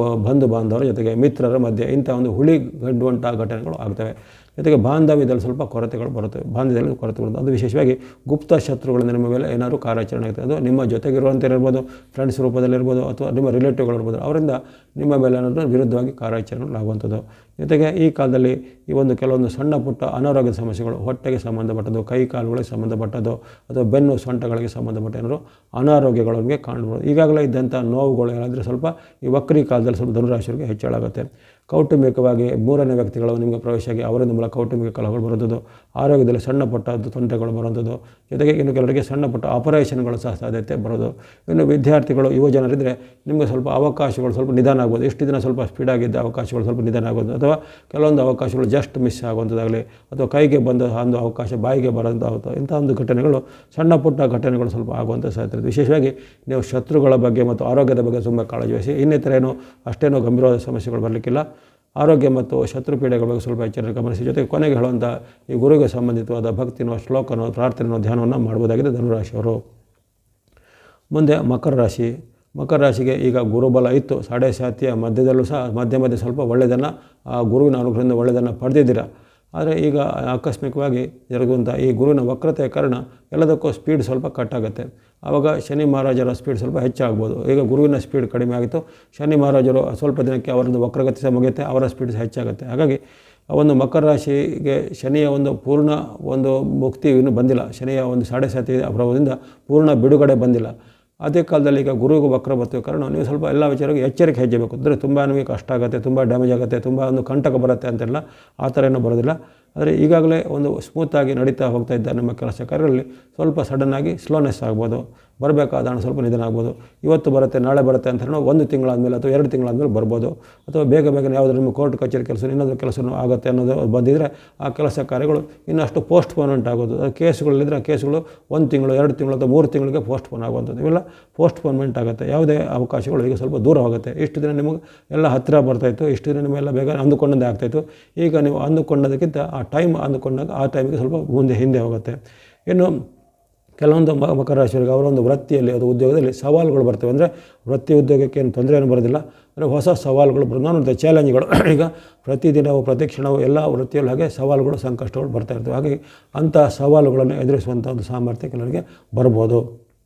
ಬಂಧು ಬಾಂಧವರ ಜೊತೆಗೆ ಮಿತ್ರರ ಮಧ್ಯೆ ಇಂಥ ಒಂದು ಹುಳಿ ಗಂಡುವಂಥ ಘಟನೆಗಳು ಆಗ್ತವೆ. ಜೊತೆಗೆ ಬಾಂಧವ್ಯದಲ್ಲಿ ಸ್ವಲ್ಪ ಕೊರತೆಗಳು ಬರುತ್ತೆ, ಬಾಂಧವ್ಯದಲ್ಲಿ ಕೊರತೆ ಬರುತ್ತೆ. ಅದು ವಿಶೇಷವಾಗಿ ಗುಪ್ತ ಶತ್ರುಗಳಿಂದ ನಿಮ್ಮ ಮೇಲೆ ಏನಾದರೂ ಕಾರ್ಯಾಚರಣೆ ಆಗುತ್ತೆ. ಅದು ನಿಮ್ಮ ಜೊತೆಗಿರುವಂಥವ್ರಿರ್ಬೋದು, ಫ್ರೆಂಡ್ಸ್ ರೂಪದಲ್ಲಿರ್ಬೋದು, ಅಥವಾ ನಿಮ್ಮ ರಿಲೇಟಿವ್ಗಳಿರ್ಬೋದು, ಅವರಿಂದ ನಿಮ್ಮ ಮೇಲೆ ಏನಾದರೂ ವಿರುದ್ಧವಾಗಿ ಕಾರ್ಯಾಚರಣೆಗಳಾಗುವಂಥದ್ದು. ಜೊತೆಗೆ ಈ ಕಾಲದಲ್ಲಿ ಈ ಒಂದು ಕೆಲವೊಂದು ಸಣ್ಣ ಪುಟ್ಟ ಅನಾರೋಗ್ಯದ ಸಮಸ್ಯೆಗಳು, ಹೊಟ್ಟೆಗೆ ಸಂಬಂಧಪಟ್ಟದ್ದು, ಕೈ ಕಾಲುಗಳಿಗೆ ಸಂಬಂಧಪಟ್ಟದ್ದು, ಅಥವಾ ಬೆನ್ನು ಸೊಂಟಗಳಿಗೆ ಸಂಬಂಧಪಟ್ಟ ಏನಾದರೂ ಅನಾರೋಗ್ಯಗಳು ನಿಮಗೆ ಕಾಣ್ಬೋದು. ಈಗಾಗಲೇ ಇದ್ದಂಥ ನೋವುಗಳು ಏನಾದರೆ ಸ್ವಲ್ಪ ಈ ವಕ್ರಿ ಕಾಲದಲ್ಲಿ ಸ್ವಲ್ಪ ಧನುರಾಶಿಯವರಿಗೆ ಹೆಚ್ಚಳಾಗುತ್ತೆ. ಕೌಟುಂಬಿಕವಾಗಿ ಮೂರನೇ ವ್ಯಕ್ತಿಗಳು ನಿಮಗೆ ಪ್ರವೇಶಿಯಾಗಿ ಅವರಿಂದ ಮೂಲಕ ಕೌಟುಂಬಿಕ ಕಲಹಗಳು ಬರುವಂಥದ್ದು, ಆರೋಗ್ಯದಲ್ಲಿ ಸಣ್ಣ ಪುಟ್ಟ ತೊಂದರೆಗಳು ಬರುವಂಥದ್ದು, ಜೊತೆಗೆ ಇನ್ನು ಕೆಲವರಿಗೆ ಸಣ್ಣ ಪುಟ್ಟ ಆಪರೇಷನ್ಗಳು ಸಹ ಸಾಧ್ಯತೆ ಬರೋದು. ಇನ್ನು ವಿದ್ಯಾರ್ಥಿಗಳು, ಯುವ ಜನರಿದ್ದರೆ ನಿಮಗೆ ಸ್ವಲ್ಪ ಅವಕಾಶಗಳು ಸ್ವಲ್ಪ ನಿಧಾನ ಆಗ್ಬೋದು. ಇಷ್ಟು ದಿನ ಸ್ವಲ್ಪ ಸ್ಪೀಡಾಗಿದ್ದ ಅವಕಾಶಗಳು ಸ್ವಲ್ಪ ನಿಧಾನ ಆಗೋದು, ಅಥವಾ ಕೆಲವೊಂದು ಅವಕಾಶಗಳು ಜಸ್ಟ್ ಮಿಸ್ ಆಗುವಂಥದ್ದಾಗಲಿ, ಅಥವಾ ಕೈಗೆ ಬಂದ ಒಂದು ಅವಕಾಶ ಬಾಯಿಗೆ ಬರೋಂಥ ಇಂಥ ಒಂದು ಘಟನೆಗಳು, ಸಣ್ಣ ಪುಟ್ಟ ಘಟನೆಗಳು ಸ್ವಲ್ಪ ಆಗುವಂಥ ಸಾಧ್ಯತೆ. ವಿಶೇಷವಾಗಿ ನೀವು ಶತ್ರುಗಳ ಬಗ್ಗೆ ಮತ್ತು ಆರೋಗ್ಯದ ಬಗ್ಗೆ ತುಂಬ ಕಾಳಜಿ ವಹಿಸಿ. ಇನ್ನಿತರ ಏನೋ ಅಷ್ಟೇನೋ ಗಂಭೀರವಾದ ಸಮಸ್ಯೆಗಳು ಬರಲಿಕ್ಕಿಲ್ಲ. ಆರೋಗ್ಯ ಮತ್ತು ಶತ್ರು ಪೀಡೆಗಳ ಬಗ್ಗೆ ಸ್ವಲ್ಪ ಎಚ್ಚರಿಕೆ ಗಮನಿಸಿ. ಜೊತೆಗೆ ಕೊನೆಗೆ ಹೇಳುವಂಥ ಈ ಗುರುವಿಗೆ ಸಂಬಂಧಿತವಾದ ಭಕ್ತಿನೋ, ಶ್ಲೋಕನೋ, ಪ್ರಾರ್ಥನೆನೋ, ಧ್ಯಾನವನ್ನು ಮಾಡ್ಬೋದಾಗಿದೆ ಧನುರಾಶಿಯವರು. ಮುಂದೆ ಮಕರ ರಾಶಿ. ಮಕರ ರಾಶಿಗೆ ಈಗ ಗುರುಬಲ ಇತ್ತು, ಸಾಡೆ ಸಾತಿಯ ಮಧ್ಯದಲ್ಲೂ ಸಹ ಮಧ್ಯೆ ಸ್ವಲ್ಪ ಒಳ್ಳೆಯದನ್ನು, ಆ ಗುರುವಿನ ಅನುಗ್ರಹದಿಂದ ಒಳ್ಳೆಯದನ್ನು ಪಡೆದಿದ್ದೀರ. ಆದರೆ ಈಗ ಆಕಸ್ಮಿಕವಾಗಿ ಜರುಗುವಂಥ ಈ ಗುರುವಿನ ವಕ್ರತೆಯ ಕಾರಣ ಎಲ್ಲದಕ್ಕೂ ಸ್ಪೀಡ್ ಸ್ವಲ್ಪ ಕಟ್ಟಾಗುತ್ತೆ. ಆವಾಗ ಶನಿ ಮಹಾರಾಜರ ಸ್ಪೀಡ್ ಸ್ವಲ್ಪ ಹೆಚ್ಚಾಗ್ಬೋದು. ಈಗ ಗುರುವಿನ ಸ್ಪೀಡ್ ಕಡಿಮೆ ಆಗಿತ್ತು, ಶನಿ ಮಹಾರಾಜರು ಸ್ವಲ್ಪ ದಿನಕ್ಕೆ ಅವರೊಂದು ವಕ್ರಗತಿ ಸಹ ಮುಗಿಯುತ್ತೆ, ಅವರ ಸ್ಪೀಡ್ ಸಹ ಹೆಚ್ಚಾಗುತ್ತೆ. ಹಾಗಾಗಿ ಒಂದು ಮಕರ ರಾಶಿಗೆ ಶನಿಯ ಒಂದು ಪೂರ್ಣ ಒಂದು ಮುಕ್ತಿ ಇನ್ನೂ ಬಂದಿಲ್ಲ. ಶನಿಯ ಒಂದು ಸಾಡೆ ಸಾತಿ ಪ್ರಭಾವದಿಂದ ಪೂರ್ಣ ಬಿಡುಗಡೆ ಬಂದಿಲ್ಲ. ಅದೇ ಕಾಲದಲ್ಲಿ ಈಗ ಗುರುವಿಗೆ ವಕ್ರ ಬರ್ತಿರೋ ಕಾರಣ ನೀವು ಸ್ವಲ್ಪ ಎಲ್ಲ ವಿಚಾರಕ್ಕೆ ಎಚ್ಚರಿಕೆ ಹೆಜ್ಜೆಬೇಕು. ಅಂದರೆ ತುಂಬ ನಿಮಗೆ ಕಷ್ಟ ಆಗುತ್ತೆ, ತುಂಬ ಡ್ಯಾಮೇಜ್ ಆಗುತ್ತೆ, ತುಂಬ ಒಂದು ಕಂಟಕ ಬರುತ್ತೆ ಅಂತೆಲ್ಲ ಆ ಥರ ಏನೂ ಬರೋದಿಲ್ಲ. ಆದರೆ ಈಗಾಗಲೇ ಒಂದು ಸ್ಮೂತಾಗಿ ನಡೀತಾ ಹೋಗ್ತಾ ಇದ್ದ ನಿಮ್ಮ ಕೆಲಸ ಕಾರ್ಯಗಳಲ್ಲಿ ಸ್ವಲ್ಪ ಸಡನ್ನಾಗಿ ಸ್ಲೋನೆಸ್ ಆಗ್ಬೋದು, ಬರಬೇಕಾದ ಹಣ ಸ್ವಲ್ಪ ನಿಧಾನ ಆಗ್ಬೋದು. ಇವತ್ತು ಬರುತ್ತೆ ನಾಳೆ ಬರುತ್ತೆ ಅಂತ ಹೇಳೋ 1 ತಿಂಗಳಾದಮೇಲೆ ಅಥವಾ 2 ತಿಂಗಳಾದಮೇಲೆ ಬರ್ಬೋದು. ಅಥವಾ ಬೇಗನೆ ಯಾವುದಾದ್ರು ನಿಮ್ಮ ಕೋರ್ಟ್ ಕಚೇರಿ ಕೆಲಸ ಇನ್ನೊಂದು ಕೆಲಸನೂ ಆಗುತ್ತೆ ಅನ್ನೋದು ಬಂದಿದ್ದರೆ ಆ ಕೆಲಸ ಕಾರ್ಯಗಳು ಇನ್ನಷ್ಟು ಪೋಸ್ಟ್ಪೋನ್ಮೆಂಟ್ ಆಗೋದು. ಕೇಸುಗಳಿದ್ದರೆ ಕೇಸುಗಳು 1 ತಿಂಗಳು, 2 ತಿಂಗಳು ಅಥವಾ 3 ತಿಂಗಳಿಗೆ ಪೋಸ್ಟ್ಪೋನ್ ಆಗುವಂಥದ್ದು, ಇವೆಲ್ಲ ಪೋಸ್ಟ್ಪೋನ್ಮೆಂಟ್ ಆಗುತ್ತೆ. ಯಾವುದೇ ಅವಕಾಶಗಳು ಈಗ ಸ್ವಲ್ಪ ದೂರ ಹೋಗುತ್ತೆ. ಇಷ್ಟು ದಿನ ನಿಮಗೆ ಎಲ್ಲ ಹತ್ತಿರ ಬರ್ತಾಯಿತ್ತು, ಇಷ್ಟು ದಿನ ನಿಮ್ಮೆಲ್ಲ ಬೇಗ ಅಂದುಕೊಂಡಂತೆ ಆಗ್ತಾಯಿತ್ತು. ಈಗ ನೀವು ಅಂದುಕೊಂಡೋದಕ್ಕಿಂತ ಆ ಟೈಮ್ ಅಂದುಕೊಂಡಾಗ ಆ ಟೈಮಿಗೆ ಸ್ವಲ್ಪ ಹಿಂದೆ ಹೋಗುತ್ತೆ. ಇನ್ನು ಕೆಲವೊಂದು ಮಕರ ರಾಶಿಯವರಿಗೆ ಅವರೊಂದು ವೃತ್ತಿಯಲ್ಲಿ, ಅದು ಉದ್ಯೋಗದಲ್ಲಿ ಸವಾಲುಗಳು ಬರ್ತವೆ. ಅಂದರೆ ವೃತ್ತಿ ಉದ್ಯೋಗಕ್ಕೆ ಏನು ತೊಂದರೆ ಏನು ಬರೋದಿಲ್ಲ, ಅಂದರೆ ಹೊಸ ಸವಾಲುಗಳು ಬರೋದು, ಚಾಲೆಂಜ್ಗಳು. ಈಗ ಪ್ರತಿದಿನವೂ ಪ್ರತಿ ಕ್ಷಣವೂ ಎಲ್ಲ ವೃತ್ತಿಯಲ್ಲಿ ಹಾಗೆ ಸವಾಲುಗಳು, ಸಂಕಷ್ಟಗಳು ಬರ್ತಾ ಇರ್ತವೆ. ಹಾಗಾಗಿ ಅಂಥ ಸವಾಲುಗಳನ್ನು ಎದುರಿಸುವಂಥ ಒಂದು ಸಾಮರ್ಥ್ಯ ಕೆಲವರಿಗೆ ಬರ್ಬೋದು.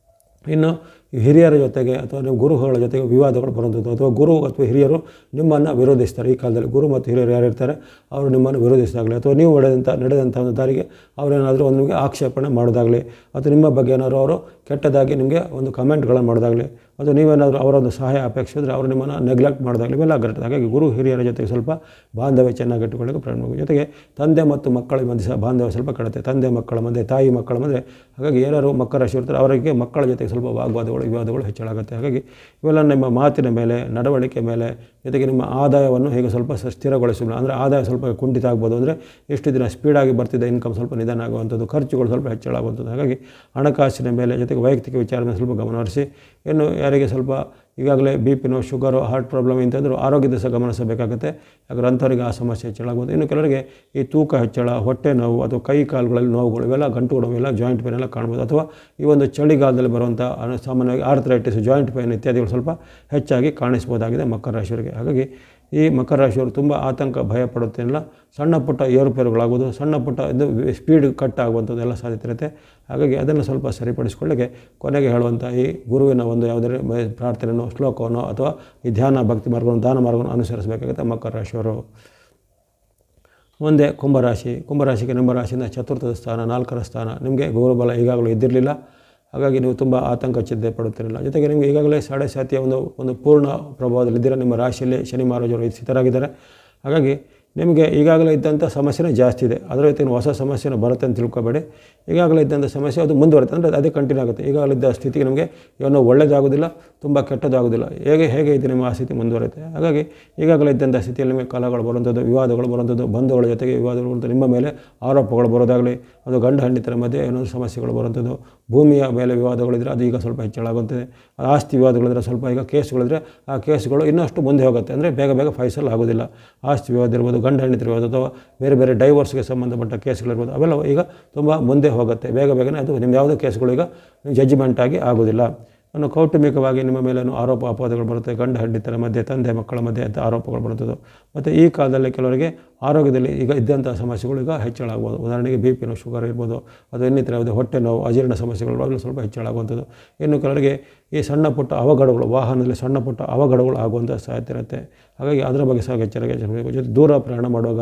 ಇನ್ನು ಹಿರಿಯರ ಜೊತೆಗೆ ಅಥವಾ ನೀವು ಗುರುಗಳ ಜೊತೆಗೆ ವಿವಾದಗಳು ಬರುವಂಥದ್ದು, ಅಥವಾ ಗುರು ಅಥವಾ ಹಿರಿಯರು ನಿಮ್ಮನ್ನು ವಿರೋಧಿಸ್ತಾರೆ. ಈ ಕಾಲದಲ್ಲಿ ಗುರು ಮತ್ತು ಹಿರಿಯರು ಯಾರಿರ್ತಾರೆ ಅವರು ನಿಮ್ಮನ್ನು ವಿರೋಧಿಸಿದಾಗಲಿ, ಅಥವಾ ನೀವು ನಡೆದಂಥ ಒಂದು ದಾರಿಗೆ ಅವರೇನಾದರೂ ಒಂದು ನಿಮಗೆ ಆಕ್ಷೇಪಣೆ ಮಾಡೋದಾಗಲಿ, ಅಥವಾ ನಿಮ್ಮ ಬಗ್ಗೆ ಏನಾದರೂ ಅವರು ಕೆಟ್ಟದಾಗಿ ನಿಮಗೆ ಒಂದು ಕಮೆಂಟ್ಗಳನ್ನು ಮಾಡೋದಾಗಲಿ, ಅಥವಾ ನೀವೇನಾದರೂ ಅವರೊಂದು ಸಹಾಯ ಅಪೇಕ್ಷೆ ಇದ್ದರೆ ಅವರು ನಿಮ್ಮನ್ನು ನೆಗ್ಲೆಕ್ಟ್ ಮಾಡೋದಾಗಲಿ, ಇವೆಲ್ಲ ಆಗಿರ್ತದೆ. ಹಾಗಾಗಿ ಗುರು ಹಿರಿಯರ ಜೊತೆಗೆ ಸ್ವಲ್ಪ ಬಾಂಧವ್ಯ ಚೆನ್ನಾಗಿ ಇಟ್ಟುಕೊಳ್ಳೋಕೆ ಪ್ರಯತ್ನ ಮಾಡಿ. ಜೊತೆಗೆ ತಂದೆ ಮತ್ತು ಮಕ್ಕಳ ಮಧ್ಯೆ ಸಹ ಬಾಂಧವ್ಯ ಸ್ವಲ್ಪ ಕಡಿತೆ, ತಂದೆ ಮಕ್ಕಳ ಮಧ್ಯೆ, ತಾಯಿ ಮಕ್ಕಳ ಮಧ್ಯೆ. ಹಾಗಾಗಿ ಏನಾದ್ರು ಮಕರ ರಾಶಿ ಇರ್ತಾರೆ ಅವರಿಗೆ ಮಕ್ಕಳ ಜೊತೆಗೆ ಸ್ವಲ್ಪ ವಿವಾದಗಳು ಹೆಚ್ಚಳಾಗುತ್ತೆ. ಹಾಗಾಗಿ ಇವೆಲ್ಲ ನಿಮ್ಮ ಮಾತಿನ ಮೇಲೆ, ನಡವಳಿಕೆ ಮೇಲೆ, ಜೊತೆಗೆ ನಿಮ್ಮ ಆದಾಯವನ್ನು ಹೇಗೆ ಸ್ವಲ್ಪ ಸ್ಥಿರಗೊಳಿಸಬೇಕು. ಅಂದರೆ ಆದಾಯ ಸ್ವಲ್ಪ ಕುಂಠಿತ ಆಗ್ಬೋದು. ಅಂದರೆ ಎಷ್ಟು ದಿನ ಸ್ಪೀಡಾಗಿ ಬರ್ತಿದ್ದ ಇನ್ಕಮ್ ಸ್ವಲ್ಪ ನಿಧಾನ ಆಗುವಂಥದ್ದು, ಖರ್ಚುಗಳು ಸ್ವಲ್ಪ ಹೆಚ್ಚಳಾಗುವಂಥದ್ದು. ಹಾಗಾಗಿ ಹಣಕಾಸಿನ ಮೇಲೆ, ಜೊತೆಗೆ ವೈಯಕ್ತಿಕ ವಿಚಾರದ ಸ್ವಲ್ಪ ಗಮನಹರಿಸಿ. ಇನ್ನು ಯಾರಿಗೆ ಸ್ವಲ್ಪ ಈಗಾಗಲೇ BP, ಶುಗರು, ಹಾರ್ಟ್ ಪ್ರಾಬ್ಲಮ್ ಇಂಥದ್ರು ಆರೋಗ್ಯದ ಸಹ ಗಮನಿಸಬೇಕಾಗುತ್ತೆ. ಯಾಕಂದರೆ ಅಂಥವರಿಗೆ ಆ ಸಮಸ್ಯೆ ಹೆಚ್ಚಳಾಗ್ಬೋದು. ಇನ್ನು ಕೆಲವರಿಗೆ ಈ ತೂಕ ಹೆಚ್ಚಳ, ಹೊಟ್ಟೆ ನೋವು, ಅಥವಾ ಕೈ ಕಾಲುಗಳಲ್ಲಿ ನೋವುಗಳು, ಇವೆಲ್ಲ ಗಂಟು ನೋವು, ಇವೆಲ್ಲ ಜಾಯಿಂಟ್ ಪೇನ್ ಎಲ್ಲ ಕಾಣ್ಬೋದು. ಅಥವಾ ಈ ಒಂದು ಚಳಿಗಾಲದಲ್ಲಿ ಬರುವಂಥ ಸಾಮಾನ್ಯವಾಗಿ ಆರ್ಥರೈಟಿಸ್, ಜಾಯಿಂಟ್ ಪೇನ್ ಇತ್ಯಾದಿಗಳು ಸ್ವಲ್ಪ ಹೆಚ್ಚಾಗಿ ಕಾಣಿಸ್ಬೋದಾಗಿದೆ ಮಕರ ರಾಶಿಯವರಿಗೆ. ಹಾಗಾಗಿ ಈ ಮಕರ ರಾಶಿಯವರು ತುಂಬ ಆತಂಕ, ಭಯ ಪಡುತ್ತೇನಿಲ್ಲ. ಸಣ್ಣ ಪುಟ್ಟ ಏರುಪೇರುಗಳಾಗೋದು, ಸಣ್ಣ ಪುಟ್ಟ ಇದು ಸ್ಪೀಡ್ ಕಟ್ ಆಗುವಂಥದ್ದು ಎಲ್ಲ ಸಾಧ್ಯತೆ ಇರುತ್ತೆ. ಹಾಗಾಗಿ ಅದನ್ನು ಸ್ವಲ್ಪ ಸರಿಪಡಿಸ್ಕೊಳ್ಳಿಕ್ಕೆ ಕೊನೆಗೆ ಹೇಳುವಂಥ ಈ ಗುರುವಿನ ಒಂದು ಯಾವುದೇ ಪ್ರಾರ್ಥನೆಯೋ, ಶ್ಲೋಕವನ್ನೋ, ಅಥವಾ ಈ ಧ್ಯಾನ ಭಕ್ತಿ ಮಾರ್ಗವನ್ನು, ದಾನ ಮಾರ್ಗವನ್ನು ಅನುಸರಿಸಬೇಕಾಗುತ್ತೆ ಮಕರ ರಾಶಿಯವರು. ಮುಂದೆ ಕುಂಭರಾಶಿಗೆ ನಿಮ್ಮ ರಾಶಿಯಿಂದ 4th ಸ್ಥಾನ, 4ರ ಸ್ಥಾನ. ನಿಮಗೆ ಗುರುಬಲ ಈಗಾಗಲೂ ಇದ್ದಿರಲಿಲ್ಲ. ಹಾಗಾಗಿ ನೀವು ತುಂಬ ಆತಂಕ ಚಿಂತೆ ಪಡುತ್ತಿರಲಿಲ್ಲ. ಜೊತೆಗೆ ನಿಮಗೆ ಈಗಾಗಲೇ ಸಾಡೆ ಸಾತಿಯ ಒಂದು ಪೂರ್ಣ ಪ್ರಭಾವದಲ್ಲಿದ್ದರೆ. ನಿಮ್ಮ ರಾಶಿಯಲ್ಲಿ ಶನಿ ಮಹಾರಾಜರು ಸ್ಥಿತರಾಗಿದ್ದಾರೆ. ಹಾಗಾಗಿ ನಿಮಗೆ ಈಗಾಗಲೇ ಇದ್ದಂಥ ಸಮಸ್ಯೆನೇ ಜಾಸ್ತಿ ಇದೆ. ಅದರ ಜೊತೆ ಹೊಸ ಸಮಸ್ಯೆನೂ ಬರುತ್ತೆ ಅಂತ ತಿಳ್ಕೊಬೇಡಿ. ಈಗಾಗಲೇ ಇದ್ದಂಥ ಸಮಸ್ಯೆ ಅದು ಮುಂದುವರುತ್ತೆ, ಅಂದರೆ ಅದೇ ಕಂಟಿನ್ಯೂ ಆಗುತ್ತೆ. ಈಗಾಗಲೇ ಇದ್ದ ಸ್ಥಿತಿಗೆ ನಮಗೆ ಏನೋ ಒಳ್ಳೆಯದಾಗೋದಿಲ್ಲ, ತುಂಬ ಕೆಟ್ಟದಾಗೋದಿಲ್ಲ. ಹೇಗೆ ಇದೆ ನಿಮ್ಮ ಆ ಸ್ಥಿತಿ ಮುಂದುವರುತ್ತೆ. ಹಾಗಾಗಿ ಈಗಾಗಲೇ ಇದ್ದಂಥ ಸ್ಥಿತಿಯಲ್ಲಿ ನಿಮಗೆ ಕಲಹಗಳು ಬರುವಂಥದ್ದು, ವಿವಾದಗಳು ಬರುವಂಥದ್ದು, ಬಂಧುಗಳ ಜೊತೆಗೆ ವಿವಾದಗಳು ಬರುವಂಥ, ನಿಮ್ಮ ಮೇಲೆ ಆರೋಪಗಳು ಬರೋದಾಗಲಿ, ಅದು ಗಂಡ ಹೆಂಡತಿರ ಮಧ್ಯೆ ಏನೋ ಸಮಸ್ಯೆಗಳು ಬರುವಂಥದ್ದು, ಭೂಮಿಯ ಮೇಲೆ ವಿವಾದಗಳಿದ್ದರೆ ಅದು ಈಗ ಸ್ವಲ್ಪ ಹೆಚ್ಚಳಾಗುತ್ತದೆ. ಆಸ್ತಿ ವಿವಾದಗಳಿದ್ರೆ ಸ್ವಲ್ಪ ಈಗ ಕೇಸುಗಳಿದ್ರೆ ಆ ಕೇಸುಗಳು ಇನ್ನಷ್ಟು ಮುಂದೆ ಹೋಗುತ್ತೆ. ಅಂದರೆ ಬೇಗ ಫೈಸಲ್ ಆಗೋದಿಲ್ಲ. ಆಸ್ತಿ ವಿವಾದ ಇರ್ಬೋದು, ಗಂಡ ಹೆಂಡತಿ ಇರ್ಬೋದು, ಅಥವಾ ಬೇರೆ ಡೈವರ್ಸ್ಗೆ ಸಂಬಂಧಪಟ್ಟ ಕೇಸುಗಳಿರ್ಬೋದು, ಅವೆಲ್ಲ ಈಗ ತುಂಬ ಮುಂದೆ ಹೋಗುತ್ತೆ. ಬೇಗನೆ ಅದು ನಿಮ್ಮ ಯಾವುದೇ ಕೇಸುಗಳು ಈಗ ಜಡ್ಜ್ಮೆಂಟ್ ಆಗಿ ಆಗೋದಿಲ್ಲ. ಇನ್ನು ಕೌಟುಂಬಿಕವಾಗಿ ನಿಮ್ಮ ಮೇಲೇನು ಆರೋಪ ಅಪವಾದಗಳು ಬರುತ್ತೆ. ಗಂಡ ಹೆಂಡತಿಯರ ಮಧ್ಯೆ, ತಂದೆ ಮಕ್ಕಳ ಮಧ್ಯೆ ಅಂತ ಆರೋಪಗಳು ಬರುತ್ತದೆ. ಮತ್ತು ಈ ಕಾಲದಲ್ಲಿ ಕೆಲವರಿಗೆ ಆರೋಗ್ಯದಲ್ಲಿ ಈಗ ಇದ್ದಂಥ ಸಮಸ್ಯೆಗಳು ಈಗ ಹೆಚ್ಚಳ ಆಗ್ಬೋದು. ಉದಾಹರಣೆಗೆ BP ನೋವು, ಶುಗರ್ ಇರ್ಬೋದು, ಅಥವಾ ಇನ್ನಿತರ ಯಾವುದೇ ಹೊಟ್ಟೆ ನೋವು, ಅಜೀರ್ಣ ಸಮಸ್ಯೆಗಳು ಆಗಲು ಸ್ವಲ್ಪ ಹೆಚ್ಚಳ ಆಗುವಂಥದ್ದು. ಇನ್ನು ಕೆಲವರಿಗೆ ಈ ಸಣ್ಣ ಪುಟ್ಟ ಅವಘಡಗಳು, ವಾಹನದಲ್ಲಿ ಸಣ್ಣ ಪುಟ್ಟ ಅವಘಡಗಳು ಆಗುವಂಥ ಸಾಧ್ಯತೆ ಇರುತ್ತೆ. ಹಾಗಾಗಿ ಅದರ ಬಗ್ಗೆ ಸಹ ಎಚ್ಚರಿಕೆ ವಹಿಸಬೇಕು. ಜೊತೆ ದೂರ ಪ್ರಯಾಣ ಮಾಡುವಾಗ